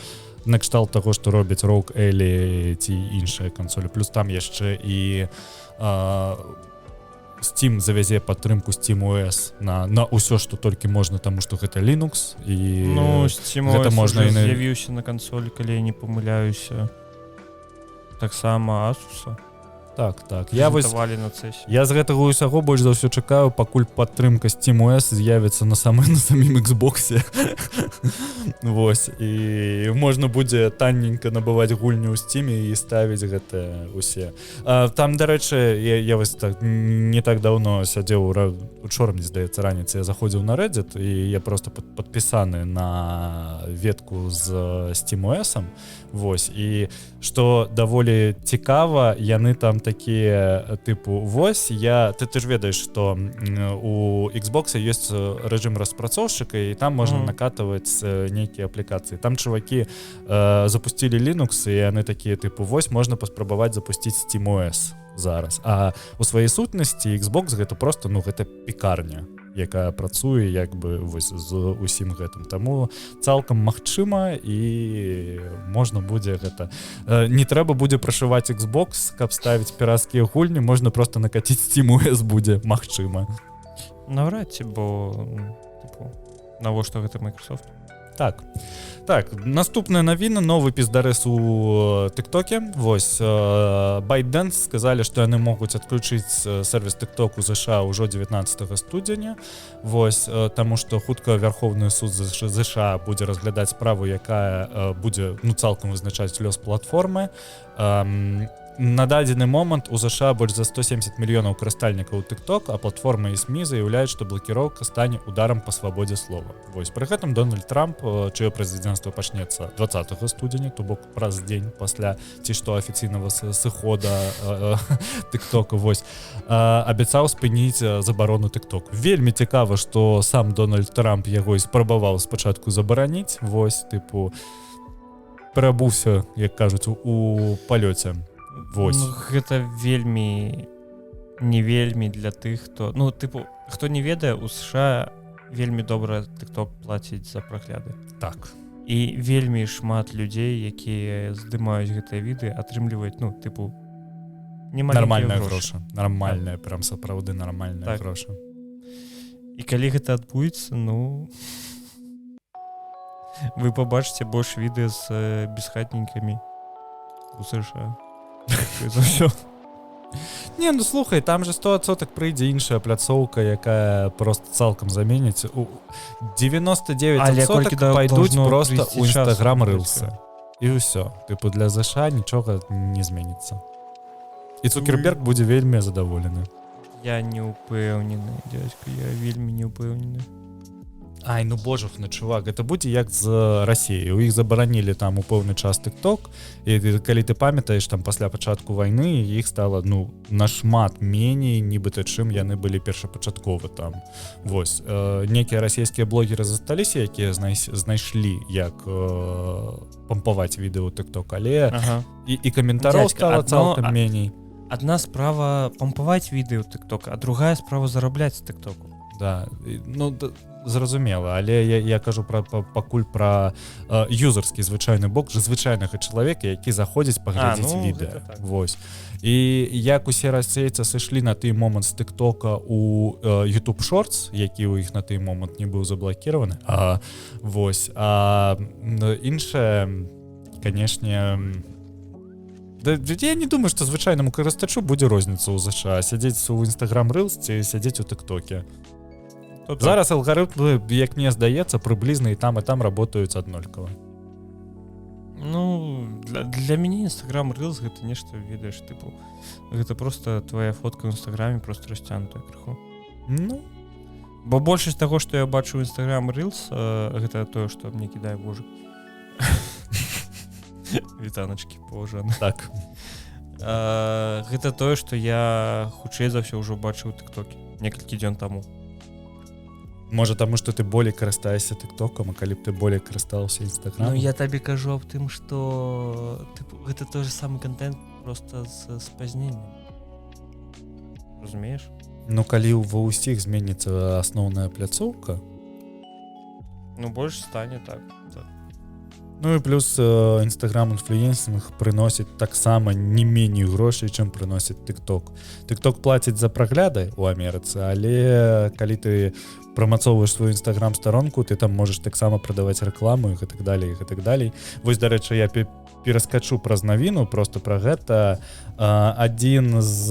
[SPEAKER 1] накшталт таго, што робяць ROG Ally ці іншыя кансолі. Плюс там яшчэ і Steam завязе падтрымку SteamOS на ўсё, што толькі можна, таму што гэта Linux, і
[SPEAKER 2] гэта можна і з'явіўся на кансолі, калі я не памыляюся. Таксама Asus'a.
[SPEAKER 1] Так. Я з гэтага ўсяго больш за ўсё чакаю, пакуль падтрымка SteamOS з'явіцца на самім Xbox'е. Вось, і можна будзе танненька набываць гульню ў Steam'е і ставіць гэта ўсе. Там, дарэчы, я вось так не так даўно сядзеў, учора, мне здаецца, раніцай я заходзіў на Reddit, і я просто падпісаны на ветку з SteamOS-ам. Вось, і што даволі цікава, яны там такія, тыпу, вось, ты ж ведаеш, што у Xbox ёсць рэжым распрацоўшчыка, і там можна накатаваць нейкія аплікацыі. Там чувакі запусцілі Linux, і яны такія, тыпу, вось, можна паспрабаваць запусціць SteamOS зараз. А у сваёй сутнасці Xbox гэта просто, гэта пекарня, якая працуе як бы вось з усім гэтым. Таму цалкам магчыма, і можна будзе гэта. Не трэба будзе прашываць Xbox, каб ставіць пірацкія гульні, можна просто накаціць SteamOS будзе, магчыма.
[SPEAKER 2] Наўрад ці, бо навошта гэта Microsoft?
[SPEAKER 1] Так, наступная навіна, новы піздарэс у TikTok. Вось, ByteDance сказалі, што яны могуць адключыць сервіс TikTok у США ўжо 19 студзеня. Вось, таму што хутка Верховны суд США будзе разглядаць справу, якая будзе цалкам вызначаць лёс платформы. На дадзены момант у США больш за 170 мільёнаў карыстальнікаў TikTok, а платформы і СМІ заяўляюць, што блакіроўка стане ударам па свабодзе слова. Вось, пры гэтым Дональд Трамп, чыё прэзідэнцтва пачнецца 20 студзеня, то бок праз дзень пасля ці што афіцыйнага сыхода TikTok, вось, абяцаў спыніць забарону TikTok. Вельмі цікава, што сам Дональд Трамп яго і спрабаваў спачатку забараніць, вось, тыпу, перабуўся, як кажуць, у палёце. Вось.
[SPEAKER 2] Гэта вельмі не вельмі для тых, хто хто не ведае, у США вельмі добра TikTok плаціць за прагляды.
[SPEAKER 1] Так.
[SPEAKER 2] І вельмі шмат людзей, якія здымаюць гэтыя відэа, атрымліваюць,
[SPEAKER 1] нармальныя грошы. Нармальныя, прям сапраўды нармальныя грошы.
[SPEAKER 2] І калі гэта адбудзецца, ну вы пабачыце больш відэа з бесхатненькамі у США. За ўсё.
[SPEAKER 1] Не, ну слухай, там же 100% прыйдзе іншая пляцоўка, якая просто цалкам заменіць. 99% пайдуць просто ў Instagram Reels. І ўсё. Тыпу для США нічога не зменіцца. І Цукерберг будзе вельмі задаволены.
[SPEAKER 2] Я не упэўнены, дядька, я вельмі не упэўнены.
[SPEAKER 1] Ай, ну божух, ну чувак, это будзе як з Расіяй. У іх забаранілі там у пэўны час TikTok, і калі ты памятаеш, там пасля пачатку вайны іх стала, ну, нашмат меней, нібыта чым яны былі першапачаткова там. Вось. Некія расійскія блогеры засталіся, якія знайшлі, як пампаваць відэо TikTok, але і каментароў стала цалкам меней.
[SPEAKER 2] Адна справа пампаваць відэо TikTok, а другая справа зарабляць з TikTok.
[SPEAKER 1] Да, ну, зразумела, але я кажу пакуль пра юзарскі звычайны бок звычайнага чалавека, які заходзіць паглядзець відэа. Вось. І як усе расейцы сышлі на той момант з TikTok у YouTube Shorts, які ў іх на той момант не быў заблакіраваны. Вось. Іншае, канешне, я не думаю, што звычайнаму карыстачу будзе розніца ў США. Сядзець у Instagram Reels ці сядзець у TikTok. Зараз алгарытмы, як мне здаецца, прыблізна і там работаюць аднолькава.
[SPEAKER 2] Ну, для мяне Instagram Reels гэта нешта, ведаеш, тыпу, гэта просто твоя фотка ў Інстаграме просто расцянутая крыху.
[SPEAKER 1] Ну,
[SPEAKER 2] бо большасць таго, што я бачу ў Instagram Reels, гэта тое, што мне кідае божак. Вітаначкі, паважаны.
[SPEAKER 1] Так.
[SPEAKER 2] Гэта тое, што я хутчэй за ўсё ўжо бачыў у TikTok некалькі дзён таму.
[SPEAKER 1] Можа, таму, што ты болей карыстаешся TikTokом, а калі б ты болей карыстаўся Instagram.
[SPEAKER 2] Ну, я табе кажу аб тым, што гэта той же самы контент, просто з спазненнем. Разумееш?
[SPEAKER 1] Ну, калі ва ўсіх зменіцца асноўная пляцоўка,
[SPEAKER 2] ну, больш стане так.
[SPEAKER 1] Ну і плюс Instagram-інфлюенсінг прыносіць таксама не меней грошай, чым прыносіць TikTok. TikTok плаціць за прагляды ў Амерыцы, але калі ты прамацоўваеш сваю Instagram-старонку, ты там можаш таксама прадаваць рэкламу і гэтак далей, і гэтак далей. Вось, дарэчы, я пераскачу праз навіну просто пра гэта. Адзін з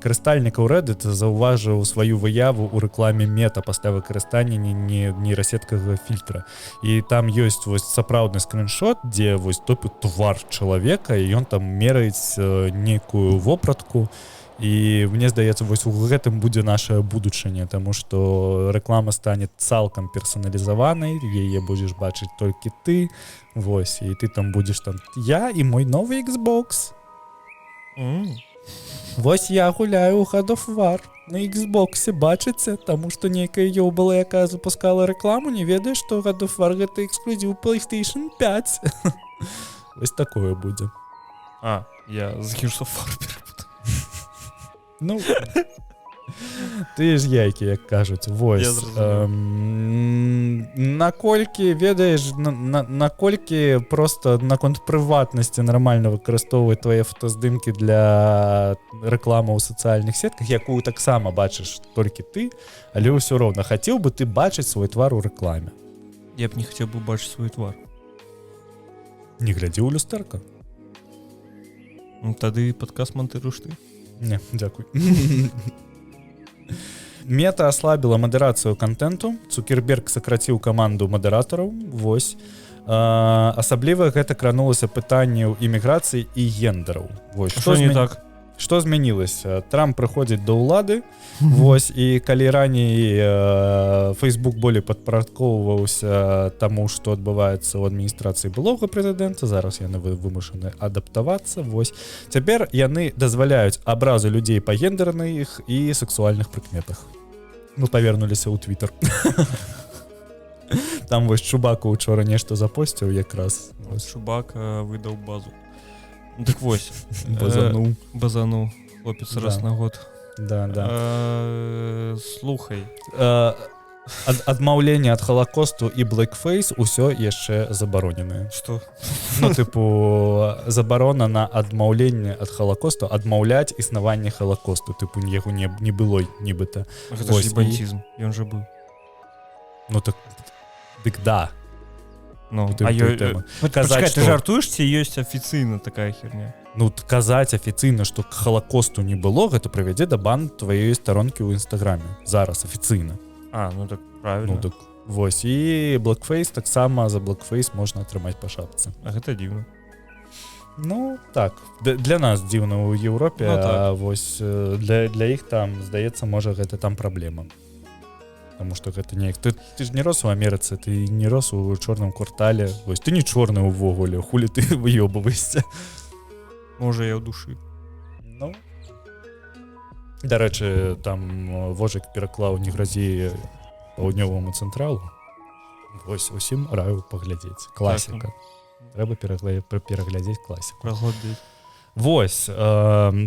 [SPEAKER 1] карыстальнікаў Reddit заўважыў сваю выяву ў рэкламе Мета пасля выкарыстання нейрасеткавага фільтра. І там ёсць вось сапраўдны скриншот, дзе вось топы твар чалавека, і ён там мераюць нейкую вопратку. І мне здаецца, вось у гэтым будзе наша будучыня, таму што рэклама стане цалкам персаналізаванай, яе будзеш бачыць толькі ты, вось, і ты там будзеш там я і мой новы Xbox. Вось я гуляю ў God of War на Xbox, бачыце, таму што нейкая ёбала, якая запускала рэкламу, не ведае, што God of War гэта эксклюзіў PlayStation 5. Вось такое будзе.
[SPEAKER 2] Я з Gears of War перепутаў.
[SPEAKER 1] Ну, ты ж яйкі, як кажуць. Вось. Наколькі, ведаеш, наколькі просто наконт прыватнасці нармальна выкарыстоўваць твае фотаздымкі для рэкламы ў сацыяльных сетках, якую таксама бачыш толькі ты, але ўсё роўна хацеў бы ты бачыць свой твар у рэкламе.
[SPEAKER 2] Я б не хацеў бы бачыць свой твар.
[SPEAKER 1] Не глядзі ў люстэрка.
[SPEAKER 2] Тады падкаст мантыруеш ты.
[SPEAKER 1] Не, дзякуй. Мета аслабіла мадэрацыю контенту. Цукерберг сакраціў каманду мадэратараў. Вось. Асабліва гэта кранулася пытанняў іміграцыі і гендераў. Вось.
[SPEAKER 2] Што не так?
[SPEAKER 1] Што змянілася? Трамп прыходзіць да ўлады. Вось, і калі раней Facebook болей падпарадкоўваўся таму, што адбываецца ў адміністрацыі былога прэзідэнта, зараз яны вымушаны адаптавацца. Вось. Цяпер яны дазваляюць абразы людзей па гендерных і сексуальных прыкметах. Мы павернуліся ў Twitter. Там вось Чубака учора нешта запосціў якраз.
[SPEAKER 2] Чубака выдаў базу. Так вось.
[SPEAKER 1] Базануў.
[SPEAKER 2] Хлопец раз на год.
[SPEAKER 1] Да.
[SPEAKER 2] Слухай.
[SPEAKER 1] адмаўленне ад халакосту і блэкфейс усё яшчэ забароненае.
[SPEAKER 2] Што?
[SPEAKER 1] Ну тыпу забарона на адмаўленне ад халакосту, адмаўляць існаванне халакосту, тыпу яго не было нібыта.
[SPEAKER 2] Гэта ж ебантізм, ён жа быў.
[SPEAKER 1] Ну так дык да.
[SPEAKER 2] Ну, пачакай, ты жартуеш, ці ёсць афіцыйна такая херня?
[SPEAKER 1] Ну, казаць афіцыйна, што халакосту не было, гэта прывядзе да бан тваёй старонкі ў інстаграме. Зараз афіцыйна.
[SPEAKER 2] Ну так правильно.
[SPEAKER 1] Ну так вось. І блэкфейс таксама за блэкфейс можна атрымаць па шапцы.
[SPEAKER 2] А гэта дзіўна.
[SPEAKER 1] Ну, так. Для нас дзіўна ў Еўропе, а вось для іх там, здаецца, можа, гэта там праблема. Таму што гэта неяк... Ты ж не рос у Амерыцы, ты не рос у чорным квартале. Вось, ты не чорны ўвогуле, хулі ты выёбваешся.
[SPEAKER 2] Можа, я ў душы.
[SPEAKER 1] Ну... Дарэчы, там Вожык пераклаў «Не гразі паўднёваму цэнтралу». Вось, усім раю паглядзець. Класіка. Трэба пераглядзець класіку. Вось,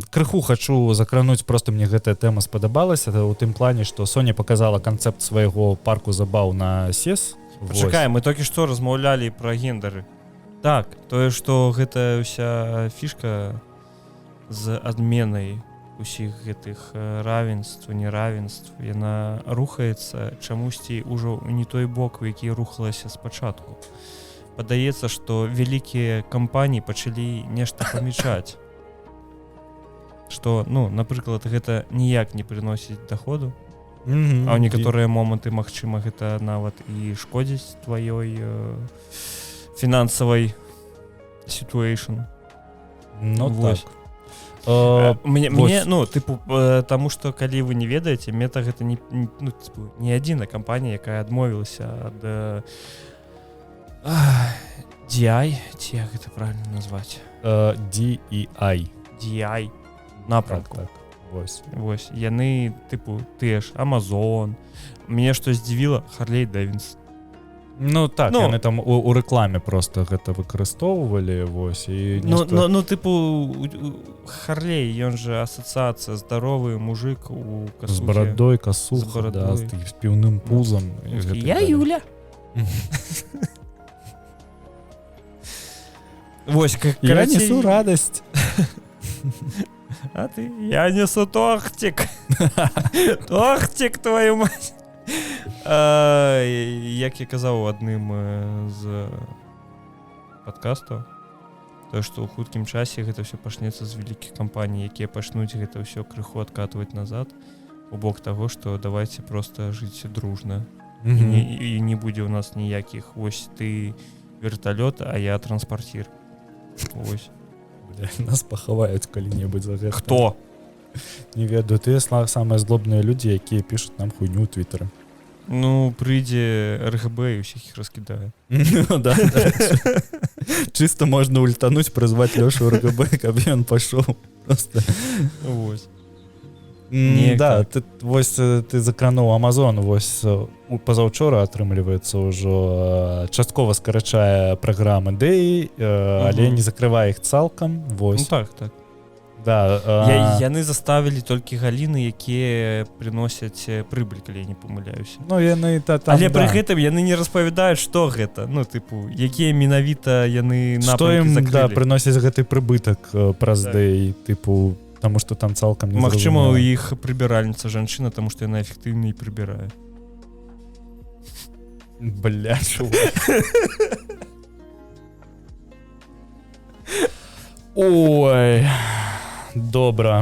[SPEAKER 1] крыху хачу закрануць, проста мне гэтая тэма спадабалася, у тым плане, што Sony паказала канцэпт свайго парку забаў на CES.
[SPEAKER 2] Пачакай, мы толькі што размаўлялі пра гендары. Так, тое, што гэта ўся фішка з адменай усіх гэтых равенств, неравенств, яна рухаецца чамусьці ўжо не той бок, у які рухалася спачатку. Падаецца, што вялікія кампаніі пачалі нешта памічаць. Што, ну, напрыклад, гэта ніяк не прыносіць даходу, а ў некаторыя моманты, магчыма, гэта нават і шкодзіць тваёй фінансавай сітуэйшн.
[SPEAKER 1] Ну, так.
[SPEAKER 2] Мне, ну, тыпу, таму што калі вы не ведаеце, Мета гэта не адзіна кампанія, якая адмовілася ад DI, ці як гэта правильно назваць?
[SPEAKER 1] DEI.
[SPEAKER 2] DEI напрамку.
[SPEAKER 1] Так,
[SPEAKER 2] вось. Яны, тыпу, тыя ж Amazon. Мне што здзівіла, Харлей Дэвідсон.
[SPEAKER 1] Ну так, яны там у рэкламе просто гэта выкарыстоўвалі, вось, і нешта...
[SPEAKER 2] Ну, тыпу, Харлей, ён жа асацыяцыя здаровы мужик у касухе.
[SPEAKER 1] З барадой, касуха, да, з піўным пузам.
[SPEAKER 2] Я Юля. Вось,
[SPEAKER 1] я несу радасць.
[SPEAKER 2] А ты? Я несу тортик. Тортик, твою мать. Як я казаў у адным з падкастаў, то што ў хуткім часе гэта ўсё пачнецца з вялікіх кампаній, якія пачнуць гэта ўсё крыху адкатваць назад у бок таго, што давайце проста жыць дружна. І не будзе ў нас ніякіх, вось ты верталёт, а я транспартір. Вось.
[SPEAKER 1] Нас пахаваюць калі-небудзь за гэта.
[SPEAKER 2] Хто?
[SPEAKER 1] Не ведаю, ты самыя злобныя людзі, якія пішуць нам хуйню ў твітары.
[SPEAKER 2] Ну, прыйдзе РГБ і ўсіх іх раскідае.
[SPEAKER 1] Ну, да. Чыста можна ультануць, прызваць Лёшу РГБ, каб ён пашоў. Просто.
[SPEAKER 2] Вось.
[SPEAKER 1] Да, вось ты закрануў Amazon, вось пазаўчора атрымліваецца ўжо часткова скарачае праграмы DEI, але не закрывае іх цалкам.
[SPEAKER 2] Ну так, так.
[SPEAKER 1] Да,
[SPEAKER 2] яны заставілі толькі галіны, якія прыносяць прыбыль, калі я не памыляюся.
[SPEAKER 1] Ну, яны там,
[SPEAKER 2] але пры гэтым яны не распавядаюць, што гэта. Ну, тыпу, якія менавіта яны напрямкі закрылі.
[SPEAKER 1] Што ім, прыносяць гэты прыбытак праз DEI, тыпу, таму што там цалкам не зразумела.
[SPEAKER 2] Магчыма, у іх прыбіральніца жанчына, таму што яна эфектыўна і прыбірае.
[SPEAKER 1] Бля, чувак. Ой... Добра.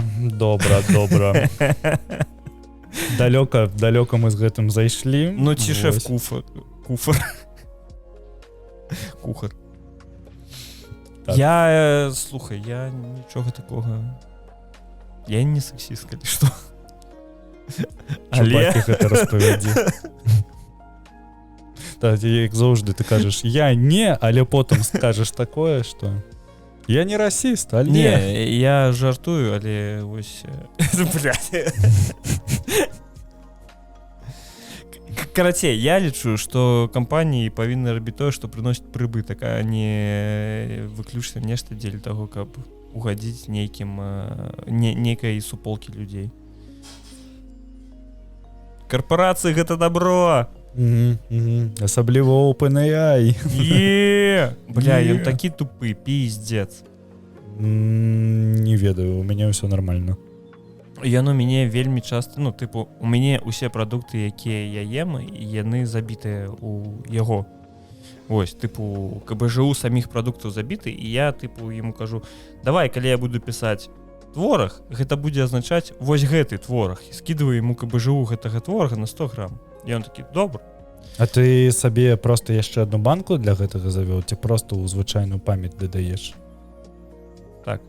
[SPEAKER 1] Далёка мы з гэтым зайшлі.
[SPEAKER 2] Ну, ці шеф кухар. Я, слухай, я нічога такога... Я не сексіст, калі што.
[SPEAKER 1] Чубакі гэта распавядзі. Так, як заўжды ты кажаш, я не, але потым скажаш такое, што... Я не расіст, але...
[SPEAKER 2] Не, я жартую, але вось... Блядь. Карацей, я лічу, што кампаніі павінны рабіць тое, што прыносіць прыбытак, а не выключна нешта дзеля таго, каб угадзіць нейкай суполкі людзей. Карпорацыі гэта добро.
[SPEAKER 1] Асабліва OpenAI.
[SPEAKER 2] Бля, ён такі тупы, пиздец.
[SPEAKER 1] Не ведаю, у мяне ўсё нормально.
[SPEAKER 2] Яно мяне вельмі часта, ну, тыпу, у мяне ўсе прадукты, якія я ем, яны забітыя у яго. Вось, тыпу, КБЖУ саміх прадуктаў забіты, і я, тыпу, яму кажу, давай, калі я буду пісаць творог, гэта будзе азначаць вось гэты творог. І скідываю яму КБЖУ гэтага творога на 100 грам. І ён такі, добр.
[SPEAKER 1] А ты сабе проста яшчэ адну банку для гэтага завёў, ці проста ў звычайную памяць дадаеш?
[SPEAKER 2] Так.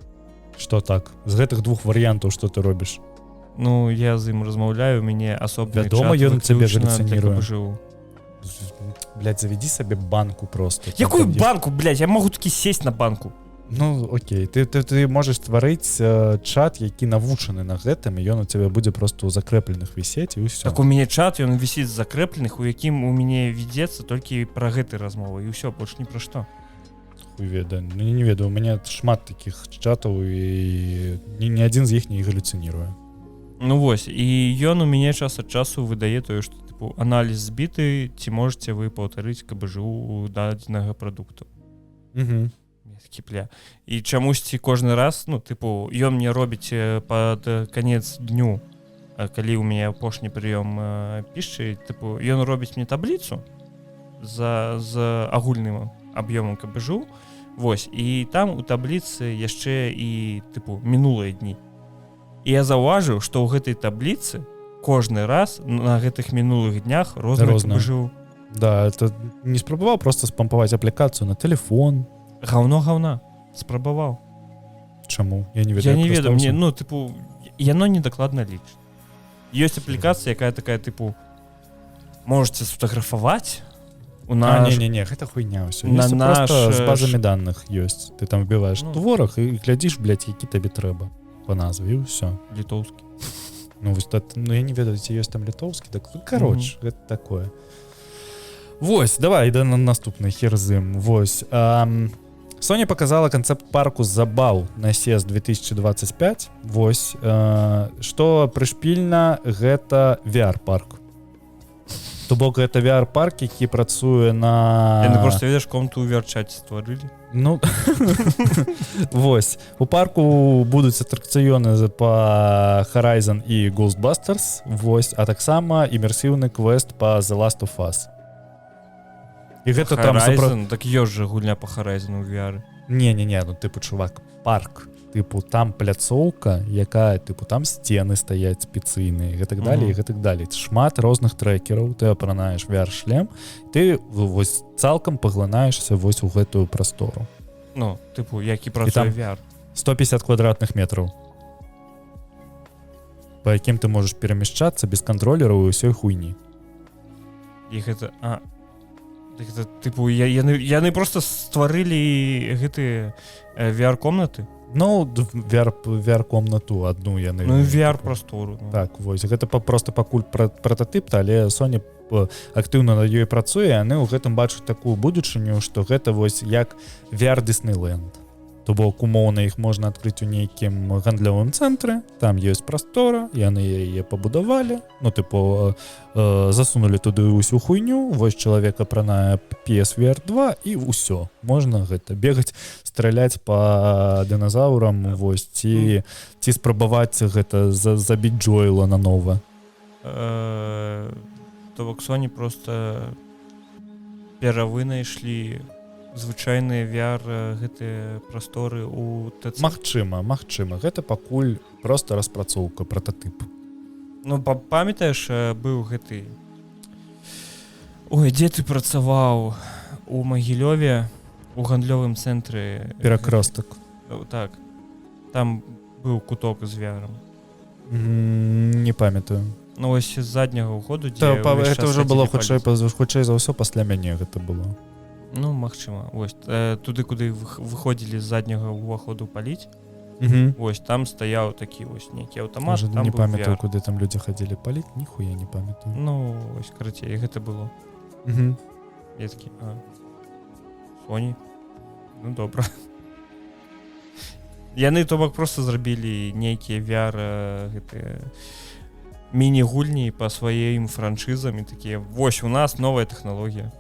[SPEAKER 1] Што так? З гэтых двух варыянтаў што ты робіш?
[SPEAKER 2] Ну, я з ім размаўляю, у мяне асобны
[SPEAKER 1] чат выключна
[SPEAKER 2] для КБЖУ.
[SPEAKER 1] Блядь, заведзі сабе банку просто.
[SPEAKER 2] Якую банку, блядь? Я могу такі сесть на банку.
[SPEAKER 1] Ну, окей. Ты можаш стварыць чат, які навучаны на гэтым, і ён у цябе будзе просто ў закрэпленых вісець, і ўсё.
[SPEAKER 2] Так у мяне чат, ён вісіць з закрэпленых, у якім у мяне ведзецца толькі пра гэты размовы, і ўсё, больш ні пра што.
[SPEAKER 1] Хуй ведаю. Ну, не ведаю, у мяне шмат такіх чатаў, і ні адзін з іх не галюцыніруе.
[SPEAKER 2] Ну вось, і ён у мяне час ад часу выдае тое, што типу аналіз збіты, ці можаце вы паўтарыць КБЖУ у дадзенага прадукту. Кіпля. І чамусьці кожны раз, ну, типу, ён мне робіць пад канец дню, калі ў мяне апошні прыём пішчы, типу, ён робіць мне табліцу з агульным аб'ёмам КБЖУ, вось, і там у табліцы яшчэ і, типу, мінулыя дні. І я заўважыў, што ў гэтай табліцы кожны раз на гэтых мінулых днях розныя КБЖУ.
[SPEAKER 1] Да, это не спрабаваў просто спампаваць аплікацыю на телефон.
[SPEAKER 2] Гаўно, спрабаваў.
[SPEAKER 1] Чаму? Я не ведаю.
[SPEAKER 2] Я не ведаю, мне, ну, типу, яно недакладна лічыць. Ёсць аплікацыя, якая такая, типу, можаце сфотаграфаваць у наш...
[SPEAKER 1] Не, гэта хуйня ўсё. На наш... Просто з базамі даных ёсць. Ты там вбіваеш творог і глядзіш, блядь, які табе трэба па назве, і ўсё.
[SPEAKER 2] Літоўскі.
[SPEAKER 1] Ну, я не ведаю, ці ёсць там літоўскі, так, короче, гэта такое. Вось, давай, да на наступны хер з ім. Вось. Sony показала канцэпт парку забаў на CES 2025. Вось, што прышпільна, гэта VR-парк. То бок гэта VR-парк, які працуе на...
[SPEAKER 2] Яны просто, ведаш, комнату ў VR-чаце стварылі.
[SPEAKER 1] Ну, вось. У парку будуць атракцыёны па Horizon і Ghostbusters. Вось, а таксама імерсіўны квест па The Last of Us. І гэта
[SPEAKER 2] Horizon, так ёсць жа гульня па Horizon у VR.
[SPEAKER 1] Не, ну типу, чувак, парк. Типу, там пляцоўка, якая, типу, там сцены стаяць спецыйныя, і гэтак далей, і гэтак далей. Шмат розных трекераў, ты апранаеш VR-шлем, ты вось цалкам паглынаешся вось у гэтую прастору.
[SPEAKER 2] Ну, типу, які працуе VR.
[SPEAKER 1] 150 квадратных метраў. Па якім ты можаш перамяшчацца без кантролераў і ўсёй хуйні.
[SPEAKER 2] І гэта... Гэта, типу, яны просто стварылі гэтыя VR-комнаты?
[SPEAKER 1] Ну, VR-комнату адну яны...
[SPEAKER 2] Ну, VR-прастору.
[SPEAKER 1] Так, вось. Гэта просто пакуль прататып, але Sony актыўна над ёй працуе, яны ў гэтым бачаць такую будучыню, што гэта вось як VR-Disneyland. То бок, умоўна, іх можна адкрыць у нейкім гандлёвым цэнтры, там ёсць прастора, яны яе пабудавалі, ну, тыпу, засунулі туды ўсю хуйню, вось чалавек апранае PSVR 2 і ўсё. Можна гэта бегаць, страляць па дыназаўрам, вось, ці спрабаваць гэта забіць Джоэла нанова.
[SPEAKER 2] То бок, Sony проста перавынайшлі звычайныя VR гэтыя прасторы у ТЦ.
[SPEAKER 1] Магчыма. Гэта пакуль проста распрацоўка, прататып.
[SPEAKER 2] Ну, памятаеш, быў гэты... Ой, дзе ты працаваў? У Магілёве, у гандлёвым цэнтры...
[SPEAKER 1] Перакростак.
[SPEAKER 2] Так. Там быў куток з VR-ом.
[SPEAKER 1] Не памятаю.
[SPEAKER 2] Ну, ось з задняга ўходу, дзе...
[SPEAKER 1] Гэта ўжо было хутчэй за ўсё пасля мяне гэта было.
[SPEAKER 2] Ну, магчыма. Вось, туды, куды выходзілі з задняга ўваходу паліць, вось, там стаяў такі вось нейкі аўтамат, там
[SPEAKER 1] не
[SPEAKER 2] быў
[SPEAKER 1] памятаю,
[SPEAKER 2] VR.
[SPEAKER 1] Куды там людзі хадзілі паліць, ніхуя не памятаю.
[SPEAKER 2] Ну, вось, карацей, гэта было. Я такі, Sony? Ну, добра. Яны, то бок, проста зрабілі нейкія VR гэтыя міні-гульні па сваім франшызам і такія, вось у нас новая тэхналогія.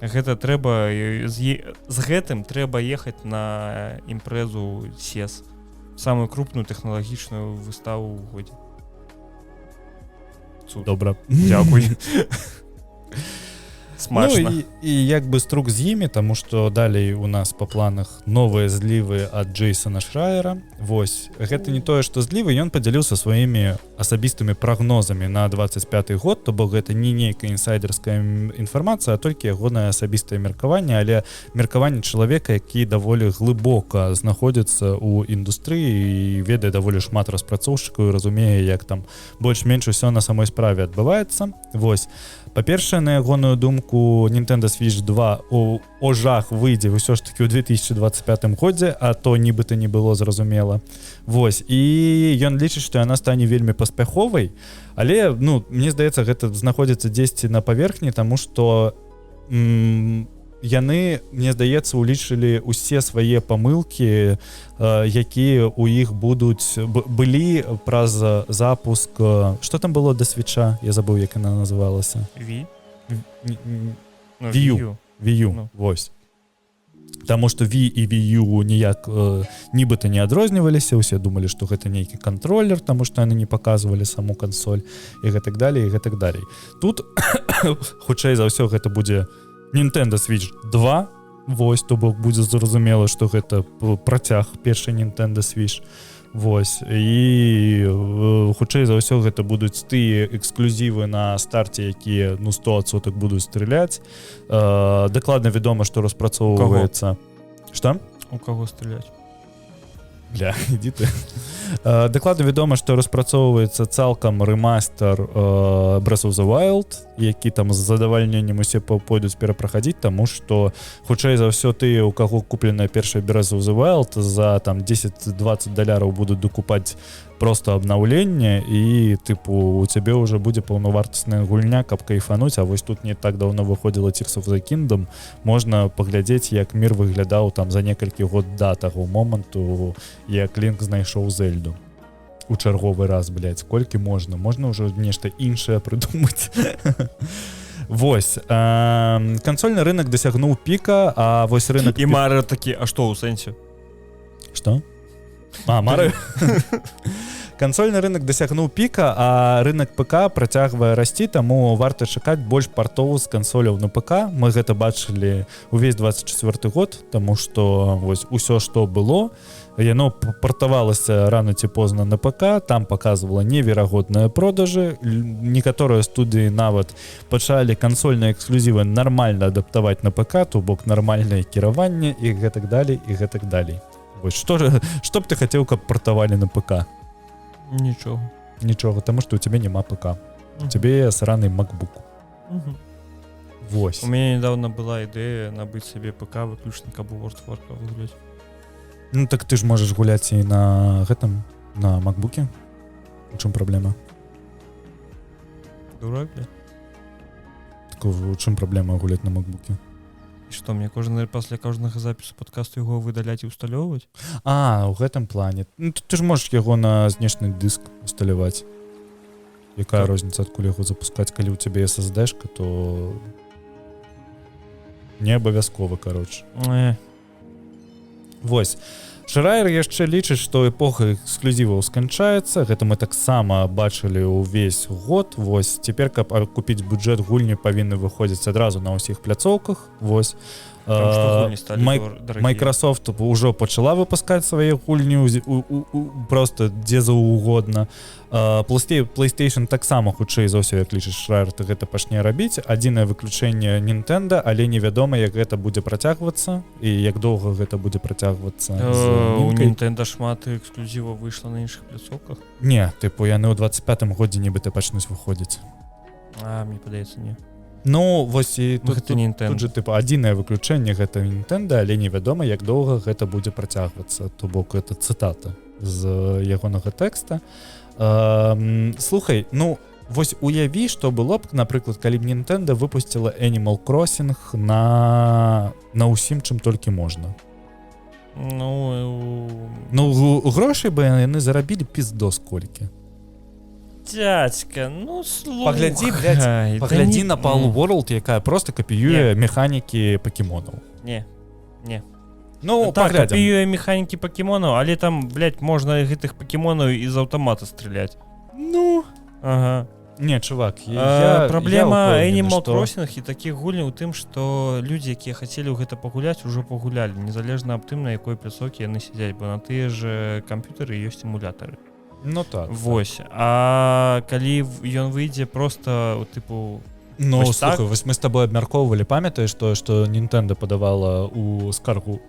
[SPEAKER 2] Гэта трэба, з гэтым трэба ехаць на імпрэзу CES, самую крупную тэхналагічную выставу ў годзе.
[SPEAKER 1] Добра.
[SPEAKER 2] Дзякуй. Смачна.
[SPEAKER 1] Ну, і як бы струк з імі, таму што далей у нас па планах новыя злівы ад Джейсона Шрайера. Вось, гэта не тое, што злівы, ён падзяліўся сваімі асабістымі прагнозамі на 25 год, то бок гэта не нейкая інсайдерская інфармацыя, а толькі ягонае асабістае меркаванне, але меркаванне чалавека, які даволі глыбока знаходзіцца ў індустрыі і ведае даволі шмат распрацоўшчыкаў і разумее, як там больш-менш усё на самой справе адбываецца. Вось. Па-першае, на ягоную думку, Nintendo Switch 2 о жах выйдзе ўсё ж такі ў 2025 годзе, а то нібыта не было зразумела. Вось. І ён лічыць, што яна стане вельмі паспяховай, але, ну, мне здаецца, гэта знаходзіцца дзесьці на паверхні, таму што яны, мне здаецца, улічылі ўсе свае памылкі, якія ў іх будуць былі праз запуск. Што там было да свіча? Я забыў, як яна называлася. Wii U. Вось. Таму што Wii і Wii U ніяк нібыта не адрозніваліся, усе думалі, што гэта нейкі кантролер, таму што яны не паказвалі саму кансоль і гэтак далей, і гэтак далей. Тут, хутчэй за ўсё, гэта будзе Nintendo Switch 2, вось, то бок будзе зразумела, што гэта працяг першай Nintendo Switch, вось, і хутчэй за ўсё гэта будуць тыя эксклюзівы на старце, якія, ну, 100% будуць страляць. Дакладна вядома, што распрацоўваецца. Што?
[SPEAKER 2] У каго страляць?
[SPEAKER 1] Бля, ідзі ты. Дакладна вядома, што распрацоўваецца цалкам рэмастер Breath of the Wild, які там з задавальненнем усе пойдуць перапраходзіць, таму што хутчэй за ўсё тыя, у каго купленая першая Breath of the Wild, за там $10-20 будуць докупаць просто абнаўленне, і тыпу у цябе ўжо будзе паўнавартасная гульня, каб кайфануць. А вось тут не так даўно выходзіла Tears of the Kingdom, можна паглядзець, як мір выглядаў там за некалькі год да таго моманту, як Лінк знайшоў Зельду у чарговы раз, блядь, колькі можна ўжо нешта іншае прыдумаць. Вось, кансольны рынок дасягнуў піка, а вось рынок...
[SPEAKER 2] І Марыо такі, а што ў сэнсе?
[SPEAKER 1] Што? Марыо? Кансольны рынок дасягнуў піка, а рынок ПК працягвае расці, таму варта чакаць больш партоў з кансоляў на ПК. Мы гэта бачылі увесь 24 год, таму што вось усё, што было, яно партавалася рана ці позна на ПК, там паказвала неверагодныя продажы. Некаторыя студыі нават пачалі кансольныя эксклюзівы нармальна адаптаваць на ПК, то бок нармальнае кіраванне і гэтак далей, і гэтак далей. Вось, што б ты хацеў, каб партавалі на ПК? Нічога, таму што ў цябе няма ПК. У цябе сраны MacBook. Вось.
[SPEAKER 2] У мяне недавно была ідэя набыць сабе ПК выключна, каб у World of Warcraft гуляць.
[SPEAKER 1] Ну так ты ж можаш гуляць і на гэтым, на MacBook'е. У чым праблема?
[SPEAKER 2] Дурак, бля.
[SPEAKER 1] Так у чым праблема гуляць на MacBook'е?
[SPEAKER 2] Што, мне пасля кожнага запісу падкасту яго выдаляць і ўсталёўваць?
[SPEAKER 1] У гэтым плане. Ну, ты ж можаш яго на знешні дыск усталяваць. Якая розніца, адкуль яго запускаць, калі ў цябе SSD-шка, то не абавязкова, кароче. Вось. Шрайер яшчэ лічыць, што эпоха эксклюзіваў сканчаецца. Гэта мы таксама бачылі ўвесь год. Вось, цяпер, каб купіць бюджэт, гульні павінны выходзіць адразу на ўсіх пляцоўках. Вось. Microsoft ўжо пачала выпускаць свае гульні просто дзе заўгодна. PlayStation таксама хутчэй за ўсё, як лічыць Шрайер, гэта пачне рабіць. Адзінае выключэнне Nintendo, але невядома, як гэта будзе працягвацца і як доўга гэта будзе працягвацца.
[SPEAKER 2] У Nintendo шмат эксклюзіваў выйшла на іншых пляцоўках?
[SPEAKER 1] Не, тыпу яны ў 25 годзе нібыта пачнуць выходзіць.
[SPEAKER 2] Мне падаецца, не.
[SPEAKER 1] Ну, вось і тут
[SPEAKER 2] же
[SPEAKER 1] тыпа адзінае выключэнне гэта Nintendo, але невядома, як доўга гэта будзе працягвацца. То бок это цытата з ягонага тэкста. Слухай, ну вось уяві, што было б, напрыклад, калі б Nintendo выпусціла Animal Crossing на ўсім, чым толькі можна.
[SPEAKER 2] Ну,
[SPEAKER 1] грошай бы яны зарабілі піздос колькі.
[SPEAKER 2] дядька, ну слухай.
[SPEAKER 1] Паглядзі на Pal World, якая просто капіюе механікі пакемонаў.
[SPEAKER 2] Не.
[SPEAKER 1] Ну,
[SPEAKER 2] так,
[SPEAKER 1] паглядзім.
[SPEAKER 2] капіюе механікі пакемонаў, але там, блядь, можна гэтых пакемонаў з аўтамата страляць.
[SPEAKER 1] Ну,
[SPEAKER 2] ага.
[SPEAKER 1] Не, чувак,
[SPEAKER 2] праблема Animal Crossing і такіх гульняў у тым, што людзі, якія хацелі ў гэта пагуляць, ужо пагулялі, незалежна аб тым, на якой пляцоўкі яны сядзяць, бо на тыя ж камп'ютары ёсць эмулятары.
[SPEAKER 1] Ну так.
[SPEAKER 2] Вось. А калі ён выйдзе проста, тыпу...
[SPEAKER 1] Ну, слухай, вось мы з табой абмяркоўвалі, памятаеш тое, што Nintendo падавала ў скаргу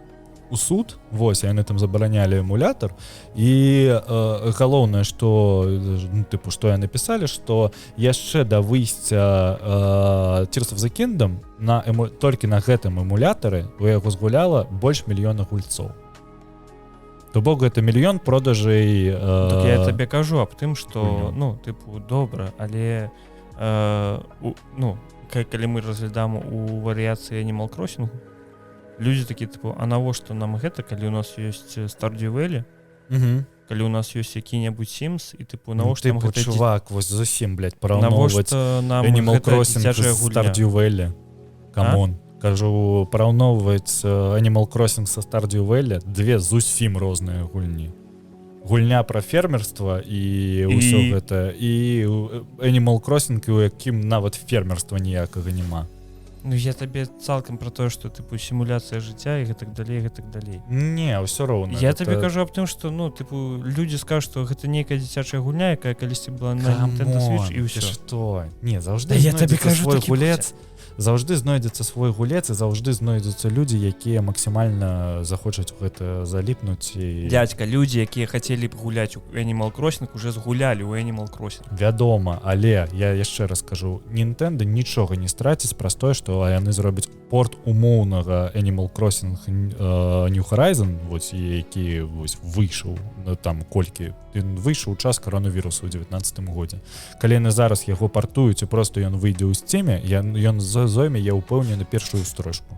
[SPEAKER 1] у суд, вось, яны там забаранялі эмулятар, і галоўнае, што што яны пісалі, што яшчэ да выйсця Tears of the Kingdom толькі на гэтым эмулятары у яго згуляла больш мільёна гульцоў. То бок гэта мільён продажэй...
[SPEAKER 2] Так я табе кажу аб тым, што, добра, але калі мы разглядаем у варыяцыі Animal Crossing, людзі такі, а навошта нам гэта, калі у нас ёсць Stardew Valley, калі у нас ёсць які-небудзь Sims, і навошта нам гэта...
[SPEAKER 1] Чувак, вось зусім, блядь, параўноўваць Animal Crossing з Stardew Valley. Камон. Кажу, параўноўваць Animal Crossing са Stardew Valley, две зусім розныя гульні. Гульня пра фермерства і ўсё гэта, і Animal Crossing, у якім нават фермерства ніякага няма.
[SPEAKER 2] Ну я табе цалкам пра тое, што сімуляцыя жыцця і гэтак далей.
[SPEAKER 1] Не, ўсё роўна.
[SPEAKER 2] Я табе кажу аб тым, што людзі скажуць, што гэта нейкая дзіцячая гульня, якая калісьці была на Nintendo Switch і ўсё.
[SPEAKER 1] Што? Не, заўжды знойдзецца свой гулец. Заўжды знойдзецца свой гулец і заўжды знойдуцца людзі, якія максімальна захочуць гэта заліпнуць.
[SPEAKER 2] Дядька, людзі, якія хацелі б гуляць у Animal Crossing, уже згулялі ў Animal Crossing.
[SPEAKER 1] Вядома, але я яшчэ раз кажу, Nintendo нічога не страціць праз тое, што яны зробяць порт умоўнага Animal Crossing New Horizon, які выйшаў там колькі выйшаў у час каронавірусу ў 19 годзе. Калі яны зараз яго партуюць і просто ён выйдзе ў Steam, ён зойме, я ўпэўнены, першую строчку.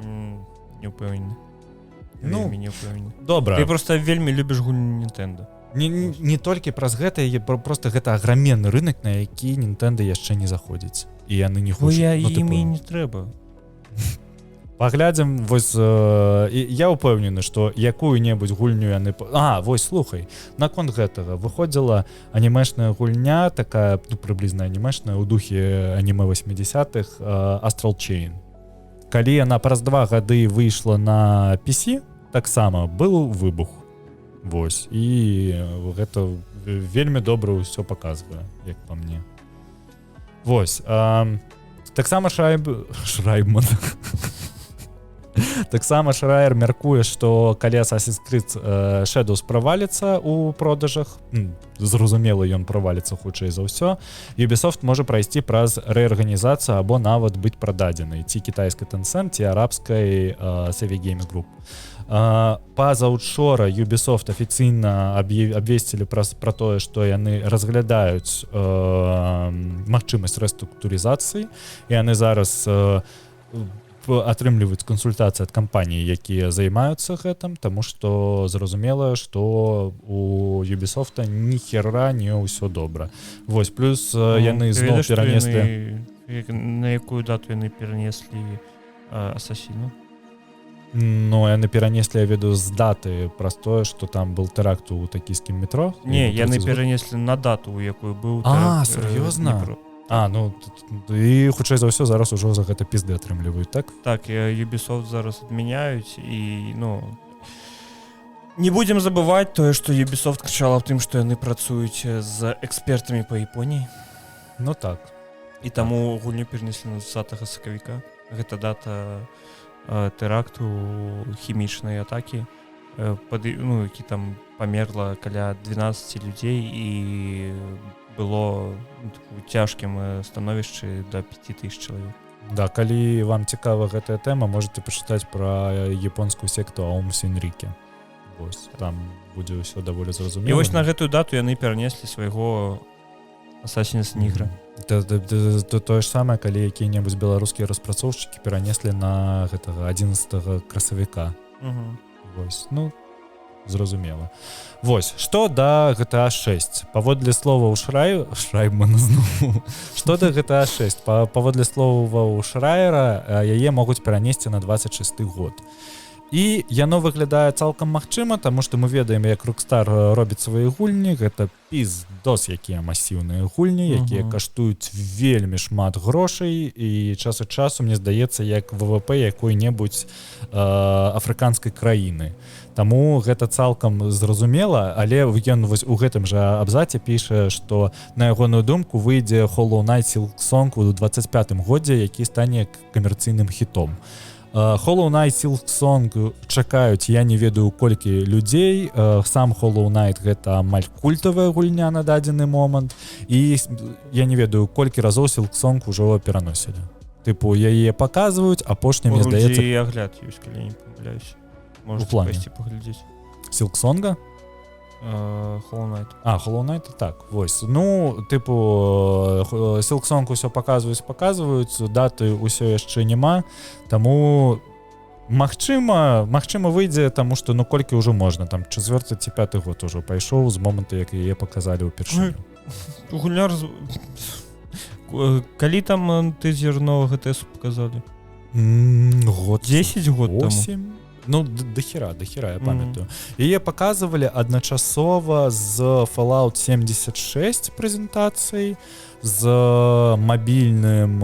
[SPEAKER 2] Не ўпэўнены. Не ўпэўнены.
[SPEAKER 1] Добра.
[SPEAKER 2] Ты просто вельмі любіш гульні Nintendo.
[SPEAKER 1] Не толькі праз гэта, просто гэта аграменны рынок, на які Nintendo яшчэ не заходзіць. І яны не хочуць.
[SPEAKER 2] Ім і не трэба.
[SPEAKER 1] Паглядзім, вось я ўпэўнены, што якую-небудзь гульню яны... Вось, слухай, наконт гэтага выходзіла анімешная гульня, такая, прыблізна анімешная, у духе анімэ 80-х, Astral Chain. Калі яна праз 2 гады выйшла на PC, таксама быў выбух. Вось, і гэта вельмі добра ўсё паказвае, як па мне. Вось, таксама Шрайбман. Таксама Шрайер мяркуе, што калі Assassin's Creed Shadows праваліцца ў продажах, зразумела, ён праваліцца хутчэй за ўсё, Ubisoft можа прайсці праз рэарганізацыю або нават быць прададзенай ці кітайскай Tencent, ці арабскай Savvy Games Group. Пазаўчора Ubisoft афіцыйна абвесцілі пра тое, што яны разглядаюць магчымасць рэструктурызацыі, і яны зараз атрымліваюць кансультацыі ад кампаній, якія займаюцца гэтым, таму што зразумела, што у Ubisoft ніхера не ўсё добра. Вось, плюс яны зноў перанеслі...
[SPEAKER 2] На якую дату яны перанеслі Асасіну?
[SPEAKER 1] Ну, яны перанеслі, я ведаю, з даты праз тое, што там был тэракт у токійскім метро.
[SPEAKER 2] Не, яны перанеслі на дату, у якую быў
[SPEAKER 1] тэракт. Сур'ёзна? І хутчэй за ўсё зараз ужо за гэта пізды атрымліваюць, так?
[SPEAKER 2] Так, Ubisoft зараз адмяняюць, і, не будзем забываць тое, што Ubisoft крычала аб тым, што яны працуюць з экспертамі па Японіі.
[SPEAKER 1] Ну так.
[SPEAKER 2] І таму гульню перенеслі на 20 сакавіка. Гэта дата тэракту хімічнай атакі, які там памерла каля 12 людзей і было цяжкім становішчы да 5000 чалавек.
[SPEAKER 1] Да, калі вам цікава гэтая тэма, можете пачытаць пра японскую секту Аум Сенрике. Вось, там будзе ўсё даволі зразумела.
[SPEAKER 2] І вось на гэтую дату яны перанеслі свайго Assassin's Creed.
[SPEAKER 1] Тое ж самае, калі якія-небудзь беларускія распрацоўшчыкі перанеслі на гэтага 11 красавіка. Вось, зразумела. Вось, што да GTA 6? Паводле словаў Шрайбмана зноў. Што да GTA 6? Паводле словаў Шрайера, яе могуць перанесці на 26 год. І яно выглядае цалкам магчыма, таму што мы ведаем, як Rockstar робіць свае гульні. Гэта пиздос, якія масіўныя гульні, якія каштуюць вельмі шмат грошай, і час ад часу, мне здаецца, як ВВП якой-небудзь афрыканскай краіны. Таму гэта цалкам зразумела, але ён вось у гэтым жа абзаце піша, што на ягоную думку выйдзе Hollow Knight Silksong у 25-м годзе, які стане камерцыйным хітом. Hollow Knight Silksong чакаюць, я не ведаю колькі людзей. Сам Hollow Knight гэта амаль культавая гульня на дадзены момант, і я не ведаю колькі разоў Silksong ужо пераносілі. Тыпу яе паказваюць, апошні, мне здаецца,
[SPEAKER 2] і агляд ёсць, калі не памыляюсь. Можете пайсці паглядзець.
[SPEAKER 1] Silksonga?
[SPEAKER 2] Hollow Knight.
[SPEAKER 1] Hollow Knight, так, вось. Ну, тыпу, Silksong усё паказваюць, даты ўсё яшчэ няма, таму магчыма выйдзе, таму што, ну, колькі ўжо можна, там, 4-й ці 5-й год ужо пайшоў з моманту, як яе паказалі ўпершыню.
[SPEAKER 2] Гульня... Калі там тызер новага ГТС паказалі?
[SPEAKER 1] Год.
[SPEAKER 2] 10 год таму.
[SPEAKER 1] Ну, дохера, я памятаю. Яе паказывалі адначасова з Fallout 76 прэзентацыяй, з мабільным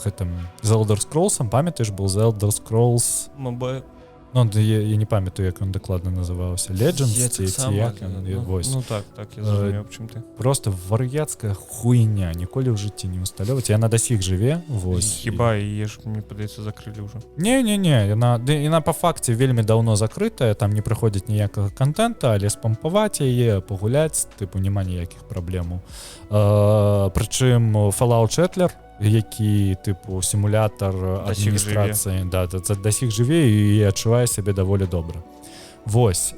[SPEAKER 1] гэтым з Elder Scrolls, памятаеш, быў з Elder Scrolls
[SPEAKER 2] Mobile.
[SPEAKER 1] Ну, я не памятаю, як ён дакладна называўся. Legends ці як ён, вось.
[SPEAKER 2] Ну так, я зразумеў, чым ты.
[SPEAKER 1] Просто вар'яцкая хуйня, ніколі ў жыцці не усталёваць. Яна да сіх жыве, вось.
[SPEAKER 2] Хіба яе ж, мне падаецца, закрылі ўжо.
[SPEAKER 1] Не, яна па факце вельмі даўно закрытая, там не прыходзіць ніякага контента, але спампаваць яе, пагуляць, тыпу, няма ніякіх праблемаў. Прычым Fallout Shelter, які тыпу сімулятар адміністрацыі, да, да сіх жыве і адчувае сябе даволі добра. Вось.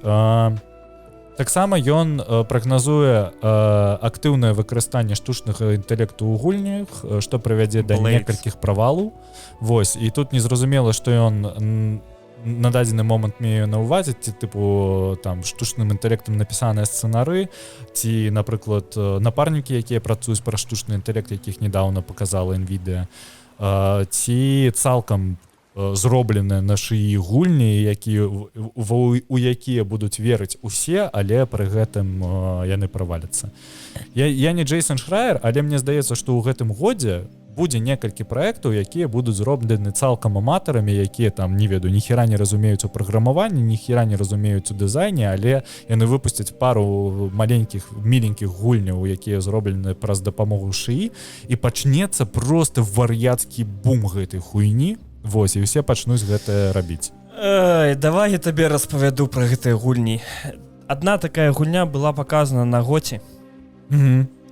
[SPEAKER 1] Таксама ён прагназуе актыўнае выкарыстанне штучнага інтэлекту ў гульнях, што прывядзе да некалькіх правалаў. Вось. І тут незразумела, што ён на дадзены момант мею на ўвазе, ці тыпу там штучным інтэлектам напісаныя сцэнары, ці, напрыклад, напарнікі, якія працуюць пра штучны інтэлект, якіх недаўна паказала NVIDIA, ці цалкам зробленыя на шыі гульні, у якія будуць верыць усе, але пры гэтым яны праваляцца. Я не Джейсон Шрайер, але мне здаецца, што ў гэтым годзе будзе некалькі праектаў, якія будуць зроблены цалкам аматарамі, якія там, не ведаю, ніхера не разумеюць у праграмаванні, ніхера не разумеюць у дызайне, але яны выпусцяць пару маленькіх, міленькіх гульняў, якія зроблены праз дапамогу шыі, і пачнецца просто вар'яцкі бум гэтай хуйні. Вось, і ўсе пачнуць гэта рабіць.
[SPEAKER 2] Давай я табе распавяду пра гэтыя гульні. Адна такая гульня была паказана на Гоці.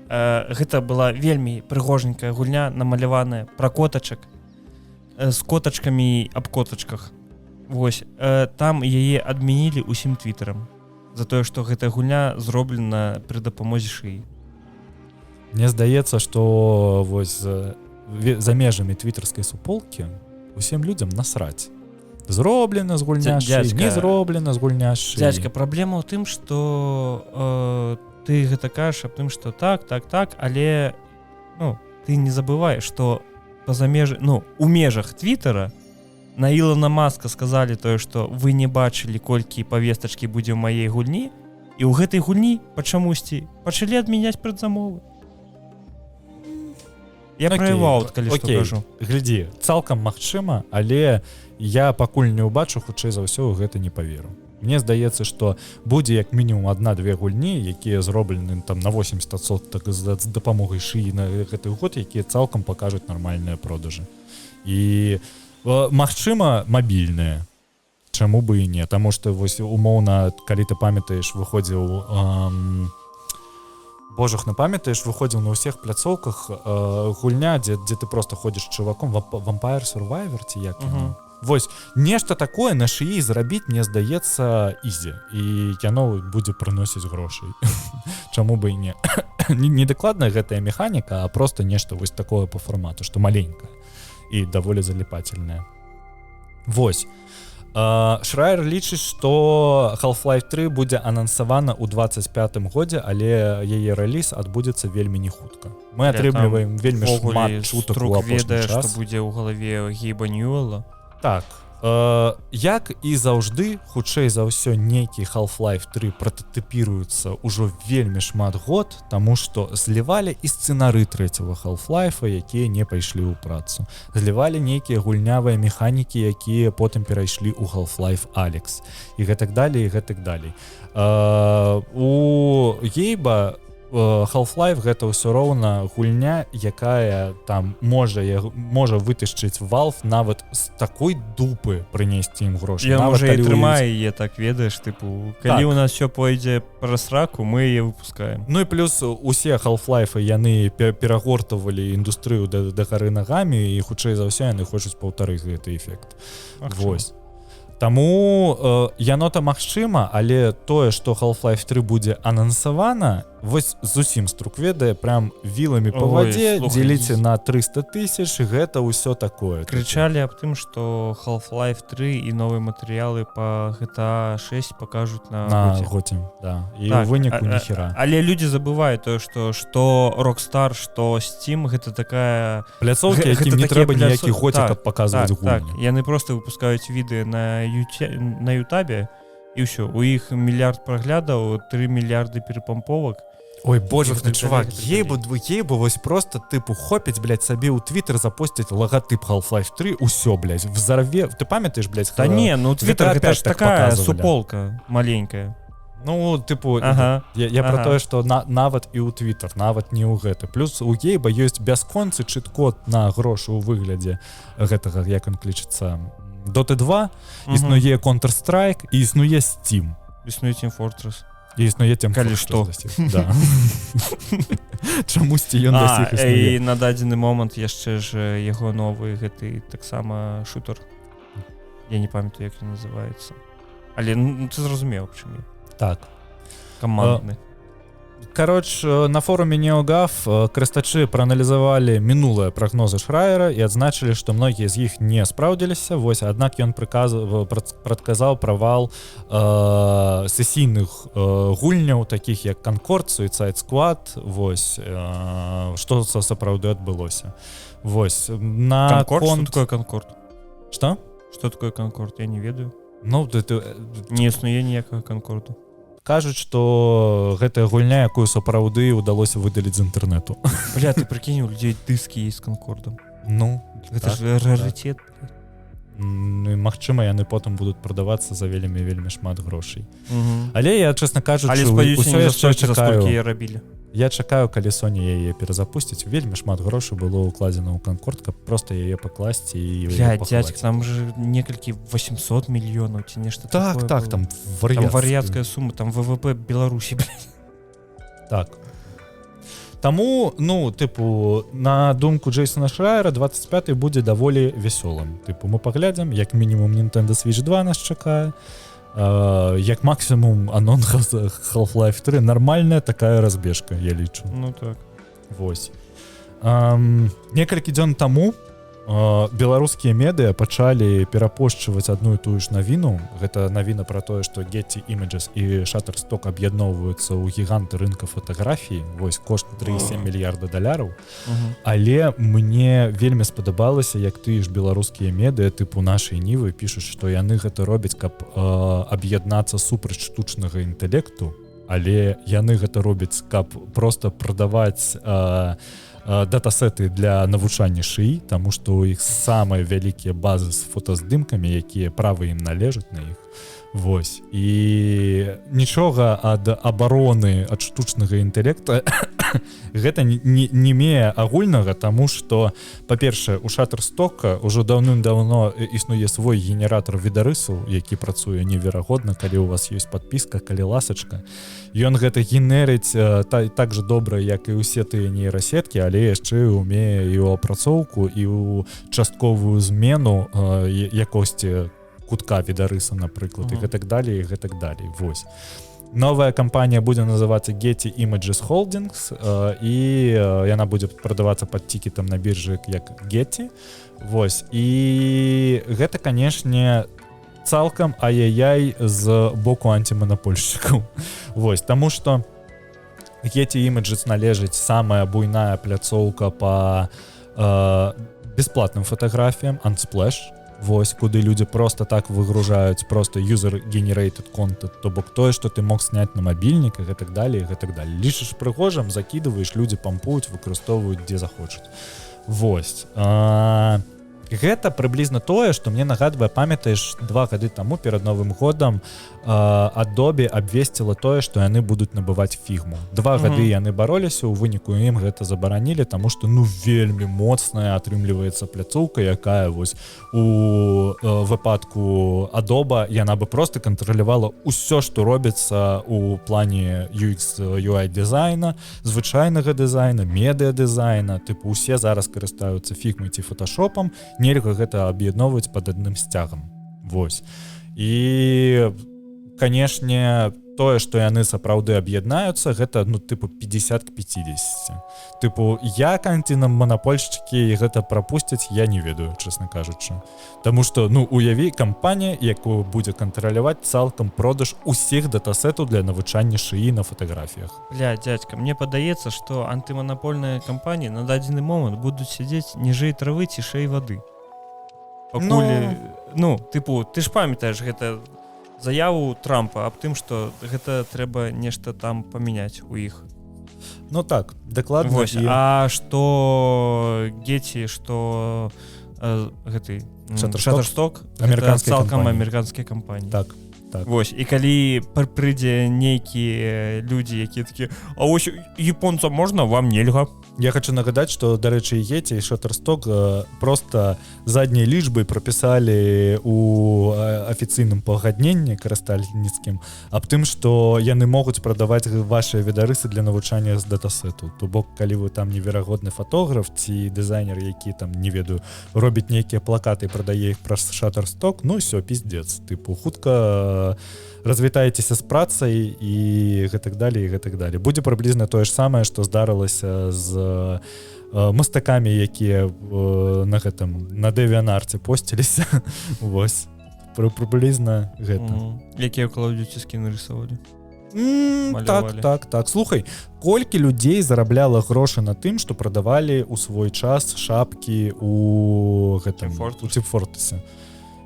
[SPEAKER 2] Гэта была вельмі прыгоженькая гульня, намаляваная пра котачак з котачкамі аб котачках. Вось, там яе адмянілі ўсім твітарам за тое, што гэтая гульня зроблена пры дапамозе шыі.
[SPEAKER 1] Мне здаецца, што вось за межамі твітарскай суполкі усім людзям насраць. Зроблена з гульня шыі, не зроблена з гульня шыі.
[SPEAKER 2] Дзядзька, праблема ў тым, што ты гэта кажаш аб тым, што так, але ты не забывай, што у межах твітара на Ілона Маска сказалі тое, што вы не бачылі, колькі павестачкі будзе ў маей гульні, і ў гэтай гульні пачамусьці пачалі адмяняць прадзамовы. Я праяваў, калі што кажу.
[SPEAKER 1] Глядзі, цалкам магчыма, але я пакуль не ўбачу, хутчэй за ўсё гэта не паверу. Мне здаецца, што будзе як мінімум 1-2 гульні, якія зроблены там на 80% з дапамогай шыі на гэты год, якія цалкам пакажуць нармальныя продажы. І магчыма, мабільныя. Чаму бы і не? Таму што вось умоўна, калі ты памятаеш, выходзіў памятаеш, выходзіў на ўсіх пляцоўках гульня, дзе ты просто ходзіш чуваком, Vampire Survivor ці як яно. Вось, нешта такое на шыі зрабіць, мне здаецца, ізі. І яно будзе прыносіць грошай. Чаму бы і не? Не дакладная гэтая механіка, а просто нешта вось такое па фармату, што маленькае і даволі заліпательнае. Вось. Шрайер лічыць, што Half-Life 3 будзе анансавана ў 25 годзе, але яе рэліз адбудзецца вельмі не хутка. Мы атрымліваем вельмі шмат чутак у апошні час.
[SPEAKER 2] Што будзе ў галаве Гейба Ньюэлла.
[SPEAKER 1] Так. Як і заўжды, хутчэй за ўсё, нейкі Half-Life 3 прататыпіруецца ўжо вельмі шмат год, таму што злівалі і сцэнары трэцяга Half-Life, якія не пайшлі ў працу. Злівалі нейкія гульнявыя механікі, якія потым перайшлі ў Half-Life Alyx. І гэтак далей, і гэтак далей. У Гейба Half-Life гэта ўсё роўна гульня, якая там можа вытышчыць Valve нават з такой дупы прынесці ім грошы.
[SPEAKER 2] Я уже і трымаю яе, так ведаеш, тыпу, калі у нас все пойдзе праз раку, мы яе выпускаем.
[SPEAKER 1] Ну і плюс усе Half-Life яны перагортавалі індустрыю да гары нагамі, і хутчэй за ўсё яны хочуць паўтарыць гэты эфект. Вось. Таму яно-то магчыма, але тое, што Half-Life 3 будзе анансавана, вось зусім струк ведае, прям віламі па вадзе, дзеліце на 300 000, гэта ўсё такое.
[SPEAKER 2] Крычалі аб тым, што Half-Life 3 і новыя матэрыялы па GTA 6 пакажуць на
[SPEAKER 1] гоце. Да. І так, у выніку ніхера.
[SPEAKER 2] Але людзі забываюць тое, што Rockstar, што Steam, гэта такая...
[SPEAKER 1] Пляцоўкі, якім не трэба ніякі гоце, каб паказваць гульні.
[SPEAKER 2] Так, яны проста выпускаюць відэа на Ютабе, і ўсё, у іх мільярд праглядаў, 3 мільярды перапамповак.
[SPEAKER 1] Ой, боже, чувак, ейбу вось просто тыпу хопіць, блядь, сабе ў Твиттер запосціць лагатып Half-Life 3, усё, блядь, взорве. Ты памятаеш, блядь?
[SPEAKER 2] Да не, ну Твиттер гэта ж такая суполка маленькая.
[SPEAKER 1] Ну, тыпу, я про тое, што нават і ў Твиттер, нават не ў гэты. Плюс у Гейба ёсць бясконцы чыт-код на грошы ў выглядзе гэтага, як он клічыцца, Dota 2, існуе Counter-Strike і існуе Steam.
[SPEAKER 2] Існуе Team Fortress.
[SPEAKER 1] І існуе Team
[SPEAKER 2] Калі што.
[SPEAKER 1] Да. Чамусьці ён да сіх існуе.
[SPEAKER 2] І на дадзены момант яшчэ ж яго новы гэты таксама шутер. Я не памятаю, як ён называецца. Але ты зразумеў, чым я.
[SPEAKER 1] Так.
[SPEAKER 2] Камандны.
[SPEAKER 1] Кароч, на форуме NeoGAF карыстачы прааналізавалі мінулыя прагнозы Шрайера і адзначылі, што многія з іх не спраўдзіліся. Вось, аднак ён прадказаў правал сесійных гульняў, такіх як Concord, Suicide Squad. Вось, што сапраўды адбылося. Вось, на
[SPEAKER 2] Concord? Што такое Concord?
[SPEAKER 1] Што?
[SPEAKER 2] Што такое Concord? Я не ведаю.
[SPEAKER 1] Ну,
[SPEAKER 2] не існуе ніякага Конкорду.
[SPEAKER 1] Кажуць, што гэтая гульня, якую сапраўды ўдалося выдаліць з інтэрнэту.
[SPEAKER 2] Бля, ты прыкінь, у людзей дыскі есть з Конкордом.
[SPEAKER 1] Ну,
[SPEAKER 2] гэта ж раритет.
[SPEAKER 1] Магчыма, яны потым будуць прадавацца за вельмі шмат грошай. Але я, чэсна кажучы,
[SPEAKER 2] ўсё яшчэ чакаю. Я
[SPEAKER 1] чакаю, калі Sony яе перазапусціць. Вельмі шмат грошай было ўкладзена ў Конкорд, каб проста яе пакласці і
[SPEAKER 2] пахаваць. Дядька, там же некалькі 800 мільёнаў ці нешта такое.
[SPEAKER 1] Так, там
[SPEAKER 2] вар'яцкая сума, там ВВП Беларусі, блядь.
[SPEAKER 1] Так. Таму, ну, тыпу, на думку Джейсона Шрайера, 25-й будзе даволі вясёлым. Тыпу, мы паглядзім, як мінімум Nintendo Switch 2 нас чакае. Як максимум анонс Half-Life 3, нармальная такая разбежка, я лічу.
[SPEAKER 2] Ну так.
[SPEAKER 1] Вось. Некалькі дзён таму беларускія медыа пачалі перапошчваць адну і тую ж навіну. Гэта навіна пра тое, што Getty Images і Shutterstock аб'ядноўваюцца ў гіганты рынка фатаграфіі. Вось, кошт 3,7 мільярда $. Але мне вельмі спадабалася, як тыя ж беларускія медыа тыпу нашай Нівы пішуць, што яны гэта робяць, каб аб'яднацца супраць штучнага інтэлекту, але яны гэта робяць, каб проста прадаваць датасеты для навучання шыі, таму што ў іх самыя вялікія базы з фотаздымкамі, якія правы ім належаць на іх. Вось. І нічога ад абароны ад штучнага інтэлекта гэта не мее агульнага, таму што, па-першае, у Shutterstock ўжо даўным-даўно існуе свой генератор відарысаў, які працуе неверагодна, калі у вас ёсць падпіска, калі ласачка. Ён гэта генерыць так жа добра, як і ўсе тыя нейрасеткі, але яшчэ умее і ў апрацоўку, і ў частковую змену якосці кутка відарыса, напрыклад, і гэтак далей, і гэтак далей. Вось. Новая кампанія будзе называцца Getty Images Holdings, і яна будзе прадавацца пад тікетам на біржы як Getty. Вось. І гэта, канешне, цалкам ай-яй з боку антиманапольшчыкаў. Вось, таму што Getty Images належыць самая буйная пляцоўка па бесплатным фатаграфіям Unsplash. Вось, куды людзі просто так выгружаюць просто user-generated content, то бок тое, што ты мог сняць на мабільнік і гэтак далее, гэтак далее. Лічыш прыгожым, закідываеш, людзі пампуюць, выкарыстоўваюць, дзе захочуць. Вось. Гэта прыблізна тое, што мне нагадвае, памятаеш, 2 гады таму перад Новым годам Adobe абвесціла тое, што яны будуць набываць фігму. 2 гады яны бароліся, у выніку ім гэта забаранілі, таму што вельмі моцная атрымліваецца пляцоўка, якая вось у выпадку Adobe яна бы просто кантралявала ўсё, што робіцца у плане UX UI дызайна, звычайнага дызайна, медыа-дызайна, тыпу усе зараз карыстаюцца фігмай ці фоташопам, нельга гэта аб'ядноўваць пад адным сцягам. Вось. І, канешне, тое, што яны сапраўды аб'яднаюцца, гэта, 50 к 50. Тыпу, як антиманапольшчыкі гэта прапусцяць, я не ведаю, чэсна кажучы. Таму што, уяві, кампанія, якую будзе кантраляваць цалкам продаж усіх датасетаў для навучання шыі на фатаграфіях.
[SPEAKER 2] Дядька, мне падаецца, што антыманапольныя кампаніі на дадзены момант будуць сядзець ніжэй травы, цішэй вады. Пакуль, ты ж памятаеш гэта заяву Трампа аб тым, што гэта трэба нешта там памяняць у іх.
[SPEAKER 1] Так, дакладна.
[SPEAKER 2] Вось, а што Getty, што гэты Shutterstock, цалкам амерыканскія кампаніі.
[SPEAKER 1] Так.
[SPEAKER 2] Вось, і калі прыйдзе нейкія людзі, якія такі, а вось японцам можна, вам нельга.
[SPEAKER 1] Я хочу нагадаць, што, дарэчы, Getty і Shutterstock просто задняй лічбай прапісалі у афіцыйным пагадненні карыстальніцкім аб тым, што яны могуць прадаваць вашыя відарысы для навучання з датасету. То бок, калі вы там неверагодны фотограф ці дызайнер, які там, не ведаю, робіць нейкія плакаты і прадае іх праз Shutterstock, ўсё, пиздец. Тыпу, хутка развітаецеся з працай і гэтак далее, і гэтак далее. Будзе прыблізна тое ж самае, што здарылася з мастакамі, якія на DeviantArt посціліся. Вось. Прыблізна гэта.
[SPEAKER 2] Якія ў Call of Duty скіны рысавалі.
[SPEAKER 1] Так. Слухай, колькі людзей зарабляла грошы на тым, што прадавалі ў свой час шапкі у Team Fortress.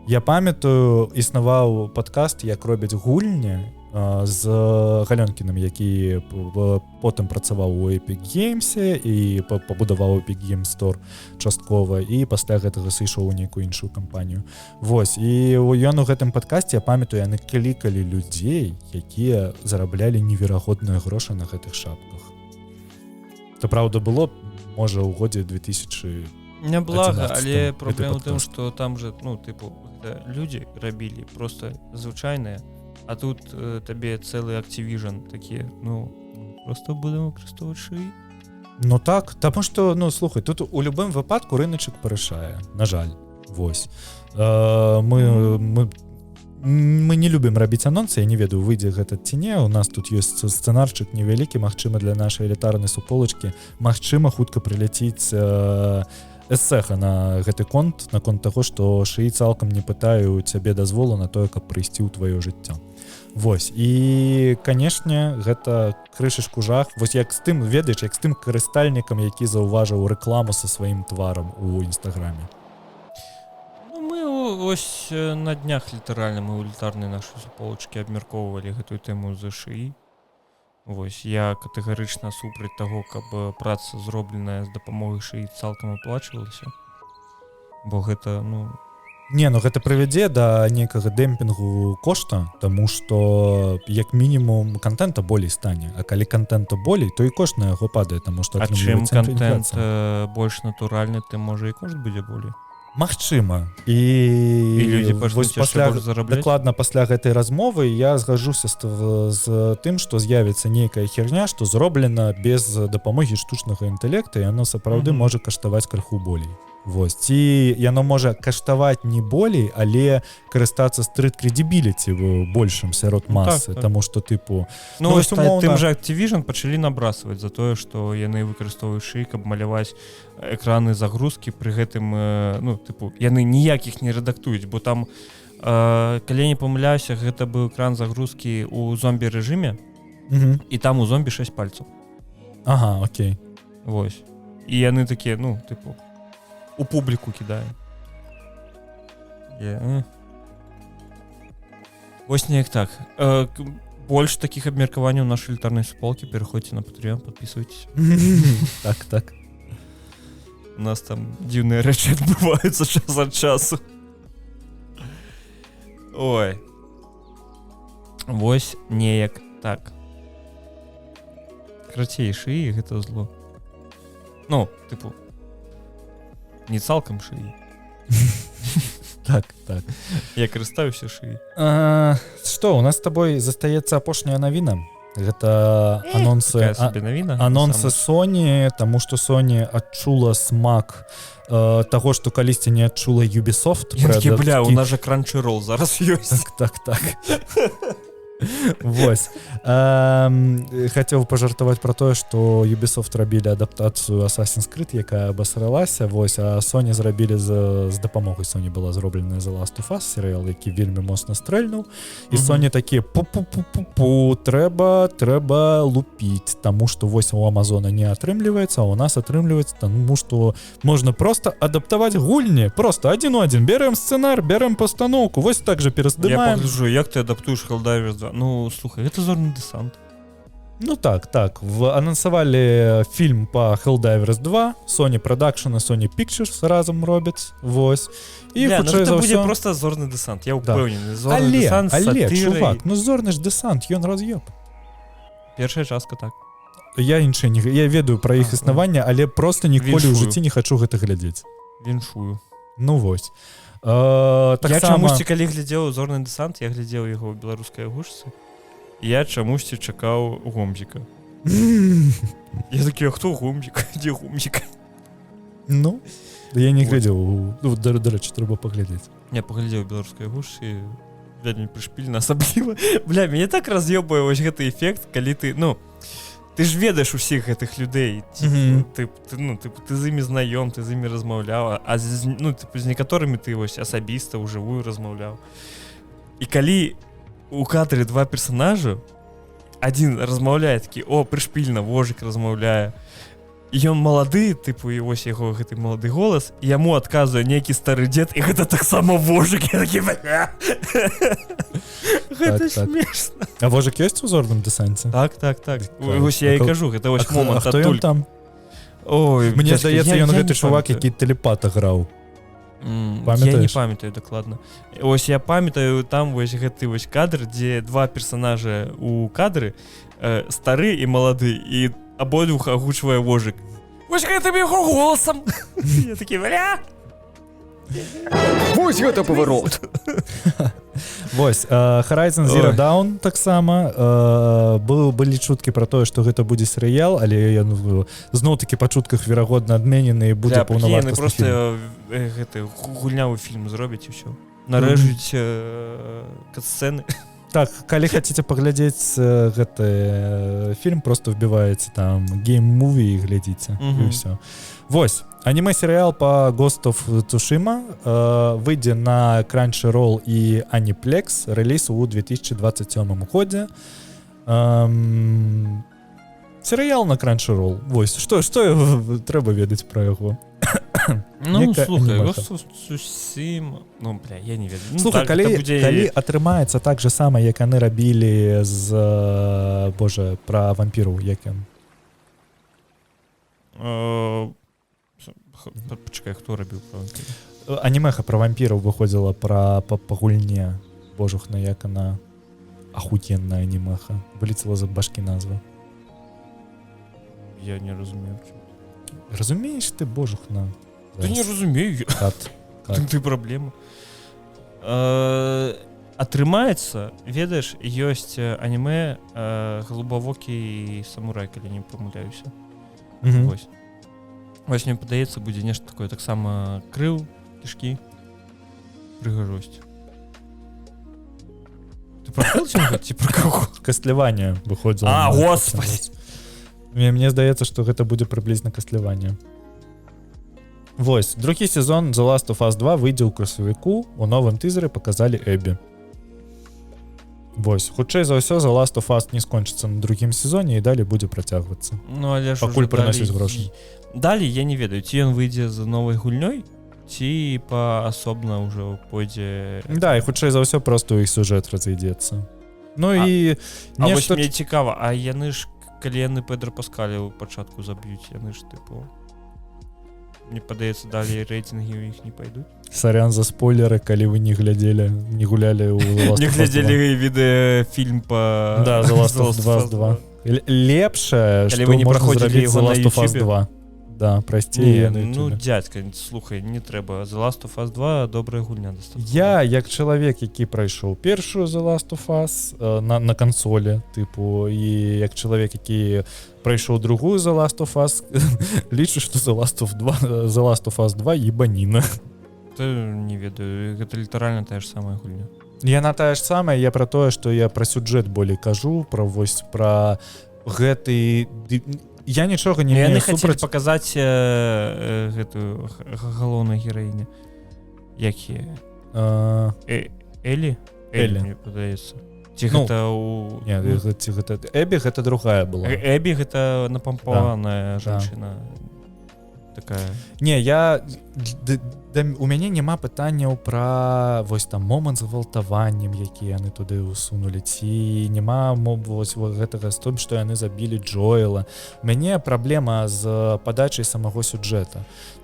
[SPEAKER 1] Я памятаю, існаваў падкаст, як робяць гульні з Галёнкіным, які потым працаваў у Epic Games і пабудаваў Epic Games Store часткова, і пасля гэтага сышоў у нейкую іншую кампанію. Вось, і ён у гэтым падкасці, я памятаю, яны клікалі людзей, якія зараблялі неверагодныя грошы на гэтых шапках. Это, праўда, было, можа, у годзе 2000...
[SPEAKER 2] Няблага, але праблема ў тым, што там же, людзі рабілі просто звычайныя, а тут табе цэлы Activision такія, просто будем выкарыстоўваць шыі.
[SPEAKER 1] Так, таму што, слухай, тут у любым выпадку рыначак парашае, на жаль. Вось. Мы не любім рабіць анонсы, я не ведаю, выйдзе гэта ці не. У нас тут ёсць сцэнарчык невялікі, магчыма, для нашай элітарнай суполачкі, магчыма, хутка прыляціць эсэха на гэты конт, наконт таго, што шыі цалкам не пытаю цябе дазволу на тое, каб прыйсці ў тваё жыццё. Вось, і, канешне, гэта крышачку жах. Вось як з тым, ведаеш, як з тым карыстальнікам, які заўважыў рэкламу са сваім тварам у Інстаграме.
[SPEAKER 2] Мы ось на днях літаральна мы ў элітарнай нашай суполачкі абмяркоўвалі гэтую тэму за шыі. Вось, я катэгарычна супраць таго, каб праца зробленая з дапамогай шыі цалкам аплачвалася. Бо гэта,
[SPEAKER 1] гэта прывядзе да нейкага дэмпінгу кошта, таму што як мінімум контента болей стане. А калі контента болей, то і кошт на яго падае, таму што...
[SPEAKER 2] А чым контент больш натуральны, тым можа і кошт будзе болей.
[SPEAKER 1] Магчыма. І
[SPEAKER 2] людзі пачнуць яшчэ больш зарабляць.
[SPEAKER 1] Дакладна пасля гэтай размовы я згаджуся з тым, што з'явіцца нейкая херня, што зроблена без дапамогі штучнага інтэлекта, і яно сапраўды можа каштаваць крыху болей. Вось, ці яно можа каштаваць не болей, але карыстацца стрыт-кредибіліці большым сярод масы, таму што тыпу...
[SPEAKER 2] Тым жа Activision пачалі набрасваць за тое, што яны выкарыстоўваюць шыі, каб маляваць экраны загрузкі, пры гэтым, яны ніякіх не рэдактуюць, бо там Калі не памыляюся, гэта быў экран загрузкі ў зомбі-рэжыме, і там у зомбі 6 пальцаў.
[SPEAKER 1] Ага, окей.
[SPEAKER 2] Вось. І яны такія, ну, тыпу, у публіку кідаю. Вось неяк так. Больш такіх абмеркаванняў нашай літарнай суполкі, пераходзьце на Patreon, подписывайтесь.
[SPEAKER 1] Так.
[SPEAKER 2] У нас там дзіўныя рэчы адбываюцца час ад часу. Ой. Вось неяк так. Крацей, шыі гэта зло. Ну, тыпу, не цалкам шыі.
[SPEAKER 1] Так.
[SPEAKER 2] Я карыстаюся шыі.
[SPEAKER 1] Што, у нас з табой застаецца апошняя навіна. Гэта анонсы Sony, таму што Sony адчула смак таго, што калісьці не адчула Ubisoft.
[SPEAKER 2] Бля, у нас жа Crunchyroll зараз ёсць.
[SPEAKER 1] Так. Вось. Хацеў пажартаваць пра тое, што Ubisoft рабілі адаптацыю Assassin's Creed, якая абасралася, вось, а Sony зрабілі з дапамогай Sony была зробленая The Last of Us, серыял, які вельмі моцна стрэльнуў, і Sony такія пу-пу-пу-пу-пу, трэба лупіць, таму што вось у Амазона не атрымліваецца, а у нас атрымліваецца, таму што можна проста адаптаваць гульні, проста адзін у адзін, берем сцэнар, берем пастаноўку, вось так жа пераздымаем.
[SPEAKER 2] Я пагляджу, як ты адаптуеш Helldivers 2? Ну, слухай, гэта зорны дэсант.
[SPEAKER 1] Ну так. Анансавалі фільм па Helldivers 2, Sony Production і Sony Pictures разам робяць, вось. І хутчэй за ўсё...
[SPEAKER 2] будзе проста зорны дэсант, я ўпэўнены. Зорны дэсант з сатырай.
[SPEAKER 1] Але, чувак, ну зорны ж дэсант, ён раз'ёб.
[SPEAKER 2] Першая частка, так.
[SPEAKER 1] Я ведаю пра іх існаванне, але проста ніколі ў жыцці не хачу гэта глядзець.
[SPEAKER 2] Віншую.
[SPEAKER 1] Ну вось.
[SPEAKER 2] Я чамусьці, калі глядзеў зорны дэсант, я глядзеў яго ў беларускай агушцы, я чамусьці чакаў Гомзіка. Я такі, а хто Гомзік? Дзе Гомзік?
[SPEAKER 1] Ну, я не глядзеў. Дарэчы, трэба паглядзець.
[SPEAKER 2] Я паглядзеў беларускай агушцы, вельмі прышпільна асабліва. Бля, мяне так раз'ёбае вось гэты эфект, калі ты, ну, ты ж ведаеш усіх гэтых людзей, ты з імі знаём, ты з імі размаўляў, а з некаторымі ты вось асабіста ўжывую размаўляў. І калі у кадры два персонажа, адзін размаўляе такі, о, прышпільна, вожык размаўляе, і ён малады, тыпу, і вось яго гэты малады голас, і яму адказвае нейкі стары дзед, і гэта таксама вожык, я такі, бля. Гэта смешна.
[SPEAKER 1] А вожык ёсць у зорным дэсанце?
[SPEAKER 2] Так. Вось я і кажу, гэта вось момант
[SPEAKER 1] адтуль. А хто ён там?
[SPEAKER 2] Ой,
[SPEAKER 1] мне здаецца, ён гэты чувак, які тэлепата граў.
[SPEAKER 2] Я не памятаю дакладна. Вось я памятаю там вось гэты вось кадр, дзе два персонажа у кадры, стары і малады, і абодвух агучвае вожык. Вось гэтым яго голасам. Я такі, бля.
[SPEAKER 3] Вось гэта паварот.
[SPEAKER 1] Вось, Horizon Zero Dawn таксама былі чуткі пра тое, што гэта будзе серыял, але зноў-такі па чутках верагодна адменены і будзе паўнавартасны
[SPEAKER 2] фільм. Просто гульнявы фільм зробяць і ўсё. Нарэжуць кат-сцэны.
[SPEAKER 1] Так, калі хацеце паглядзець гэты фільм, просто вбіваеце там гейм-муві і глядзіце, і ўсё. Вось, аніме-серыял па Ghost of Tsushima выйдзе на Crunchyroll і Aniplex, рэліз у 2027 годзе. Серыял на Crunchyroll, вось, што трэба ведаць пра яго?
[SPEAKER 2] Ну, слухай, Ghost of Tsushima, ну, бля, я не ведаю.
[SPEAKER 1] Слухай, калі атрымаецца так же сама, як яны рабілі з, боже, пра вампіраў, як ён?
[SPEAKER 2] Пачакай, хто рабіў пра вампіраў?
[SPEAKER 1] Анімеха пра вампіраў выходзіла па гульне. Божухна, як она ахуенная анімеха. Вылецела за башкі назва.
[SPEAKER 2] Я не разумею.
[SPEAKER 1] Разумееш ты, божухна?
[SPEAKER 2] Да не разумею. Ты праблема. Атрымаецца, ведаеш, ёсць анімэ «Голубавокі самурай», калі не памыляюся. Вось мне падаецца, будзе нешта такое, таксама крыл, кішкі, прыгажосць. Ты пра Хелсінга ці пра каго?
[SPEAKER 1] Кастляванне выходзіла.
[SPEAKER 2] А, господи!
[SPEAKER 1] Мне здаецца, што гэта будзе прыблізна кастляванне. Вось, другі сезон The Last of Us 2 выйдзе ў красавіку, у новым тызеры паказалі Эбі. Вось, хутчэй за ўсё The Last of Us не скончыцца на другім сезоне і далей будзе працягвацца.
[SPEAKER 2] Ну, але
[SPEAKER 1] пакуль прыносіць грошы.
[SPEAKER 2] Далей я не ведаю, ці ён выйдзе з новай гульнёй, ці паасобна ўжо пойдзе...
[SPEAKER 1] Да, і хутчэй за ўсё просто іх сюжэт разыйдзецца. Ну і...
[SPEAKER 2] Вось мне цікава, а яны ж, калі яны Педро Паскаля ў пачатку заб'юць, яны ж, тыпу... Мне падаецца, далей рэйтынгі ў іх не пайдуць.
[SPEAKER 1] Сарян за спойлеры, калі вы не глядзелі, не гулялі ў The Last of Us 2.
[SPEAKER 2] Не глядзелі відэафільм па...
[SPEAKER 1] Да, The Last of Us 2. Лепшае, што можна зрабіць The Last of Us 2. Да, прасцей.
[SPEAKER 2] Ну, дядька, слухай, не трэба. The Last of Us 2 добрая гульня дастаткова.
[SPEAKER 1] Я, як чалавек, які прайшоў першую The Last of Us на кансолі, тыпу, і як чалавек, які прайшоў другую The Last of Us, лічу, што The Last of Us 2 ебаніна.
[SPEAKER 2] Ты не ведаю, гэта літаральна тая ж самая гульня.
[SPEAKER 1] Яна тая ж самая, я пра тое, што я пра сюжэт болей кажу, пра гэты... Я нічога не маю супраць...
[SPEAKER 2] Яны хацелі паказаць гэтую галоўную гераіню. Як є? Элі? Элі, мне падаецца. Ці гэта ў...
[SPEAKER 1] Не, гэта... Эбі гэта другая была.
[SPEAKER 2] Эбі гэта напампаваная жанчына. Такая...
[SPEAKER 1] Не, я... У мяне няма пытанняў пра вось там момант з гвалтаваннем, які яны туды ўсунулі, ці няма вось гэтага з тым, што яны забілі Джоэла. У мяне праблема з падачай самого сюжэта.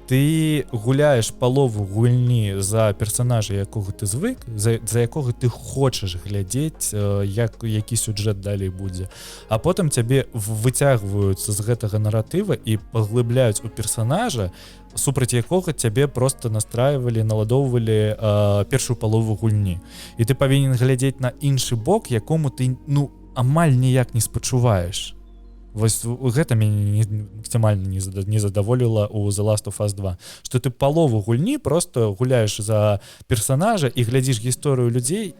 [SPEAKER 1] Ты гуляеш палову гульні за персанажа, якога ты звык, за якога ты хочаш глядзець, які сюжэт далей будзе. А потым цябе выцягваюцца з гэтага наратыва і паглыбляюць у персанажа, супраць якога цябе просто настраивалі, наладоўвалі першую палову гульні. І ты павінен глядзець на іншы бок, якому ты, ну, амаль ніяк не спачуваеш. Вось гэта мяне максімальна не задаволіла ў The Last of Us 2. Што ты палову гульні просто гуляеш за персанажа і глядзіш гісторыю людзей.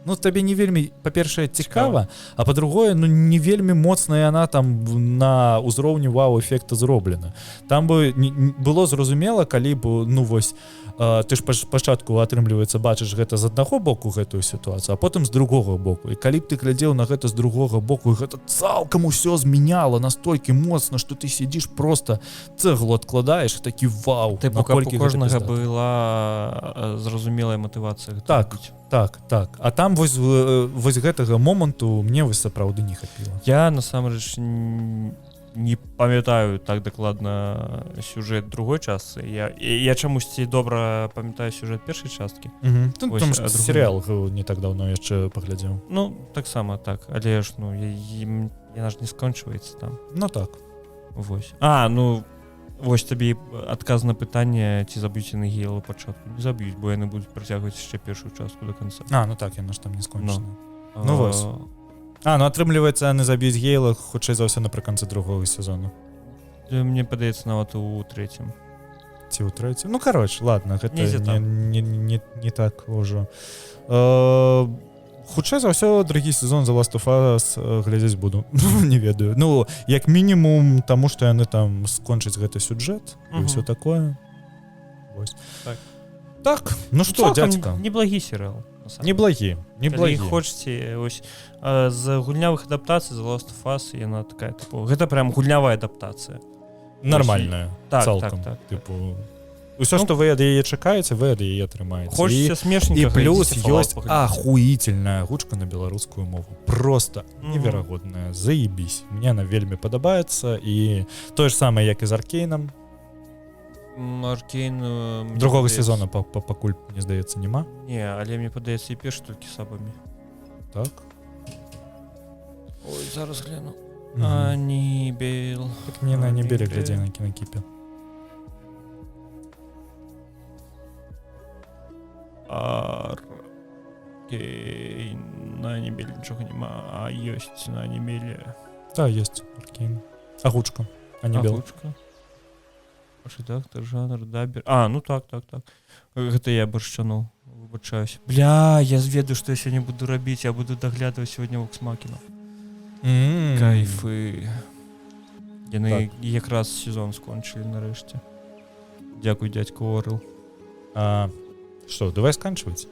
[SPEAKER 1] Ну, табе не вельмі, па-першае, цікава, а па-другое, ну, не вельмі моцна яна там на ўзроўні вау-эфекта зроблена. Там бы было зразумела, калі б, ну, вось, ты ж пачатку, атрымліваецца, бачыш гэта з аднаго боку гэтую сітуацыю, а потым з другога боку. І калі б ты глядзеў на гэта з другога боку, і гэта цалкам усё змяняла настолькі моцна, што ты сидзіш просто цэглу адкладаеш, такі вау.
[SPEAKER 2] Ты наколькі кожнага была зразумелая матывацыя.
[SPEAKER 1] Так. А там вось гэтага моманту мне вось сапраўды не хапіла.
[SPEAKER 2] Я насамрэч не памятаю так дакладна сюжэт другой частцы. Я чамусьці добра памятаю сюжэт першай часткі.
[SPEAKER 1] Там серыял не так даўно яшчэ паглядзеў.
[SPEAKER 2] Ну, таксама так, але ж, ну, яна ж не скончваецца там.
[SPEAKER 1] Ну так.
[SPEAKER 2] Вось. Вось табе адказ на пытанне, ці заб'юць яны Гейла пачатку. Не заб'юць, бо яны будуць працягваць яшчэ першую частку до канца.
[SPEAKER 1] Ну так, яна ж там не скончана. Ну вось. Атрымліваецца, яны заб'юць Гейла хутчэй за ўсё напрыканцы другога сезону.
[SPEAKER 2] Мне падаецца, нават у трэцім.
[SPEAKER 1] Ці ў трэцім? Ну, кароч, ладно, гэта не так ужо. Хутчэй за ўсё другі сезон The Last of Us глядзець буду. Не ведаю. Ну, як мінімум, таму, што яны там скончаць гэты сюжэт і ўсё такое. Вось. Так, ну што, дзядзька?
[SPEAKER 2] Неблагі серыал.
[SPEAKER 1] Неблагі.
[SPEAKER 2] Калі хочаце, ось, з гульнявых адаптацый The Last of Us, яна такая, типу, гэта прям гульнявая адаптацыя.
[SPEAKER 1] Нормальная, цалкам.
[SPEAKER 2] Так.
[SPEAKER 1] Типу, усё, што вы ад яе чакаеце, вы ад яе атрымаеце.
[SPEAKER 2] Хочаце смешненькага.
[SPEAKER 1] І плюс ёсць ахуительная гучка на беларускую мову. Просто неверагодная. Заебісь. Мне она вельмі падабаецца. І тое ж самае, як і з Аркейнам.
[SPEAKER 2] Аркейн...
[SPEAKER 1] Другога сезона пакуль, мне здаецца, няма.
[SPEAKER 2] Не, але мне падаецца і першы толькі сабамі.
[SPEAKER 1] Так.
[SPEAKER 2] Ой, зараз гляну. Анібел.
[SPEAKER 1] Так не на Анібеле глядзі на Кінакіпе.
[SPEAKER 2] Аркейн. На Анібеле нічога няма, а ёсць на Анібеле.
[SPEAKER 1] Так, ёсць Аркейн. Агучка. Анібел.
[SPEAKER 2] Агучка. Редактор, жанр, дабер. Ну так. Гэта я баршчануў. Выбачаюсь. Бля, я ведаю, што я сёння буду рабіць. Я буду даглядваць сёння Vox Machina. Кайфы. Яны якраз сезон скончылі нарэшце. Дякую, дядько Орел.
[SPEAKER 1] Что, давай сканчивать?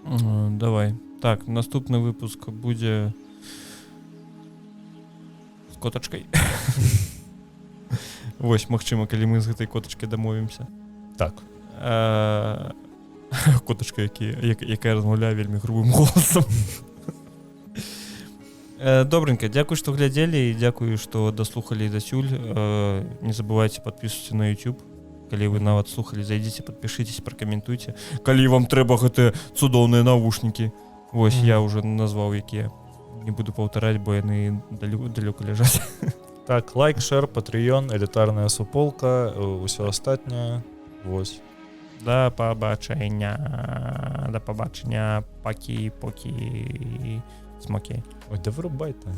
[SPEAKER 2] Давай. Так, наступны выпуск будзе з котачкай. Вось, магчыма, калі мы з гэтай котачкай дамовімся.
[SPEAKER 1] Так.
[SPEAKER 2] Котачка, якая размаўляе вельмі грубым голасам. Добренько, дзякуй, што глядзелі, і дзякую, што даслухалі дасюль. Не забывайце подписываться на YouTube. Калі вы нават слухалі, зайдзіце, падпішыцеся, пракаментуйце. Калі вам трэба гэтыя цудоўныя навушнікі. Вось, я уже назваў, якія. Не буду паўтараць, бо яны далёка ляжаць.
[SPEAKER 1] Так, лайк, шэр, Patreon, элітарная суполка, усё астатняе. Вось.
[SPEAKER 2] Да побачення, пакі, покі, смакі.
[SPEAKER 1] Ой, да вырубай-то.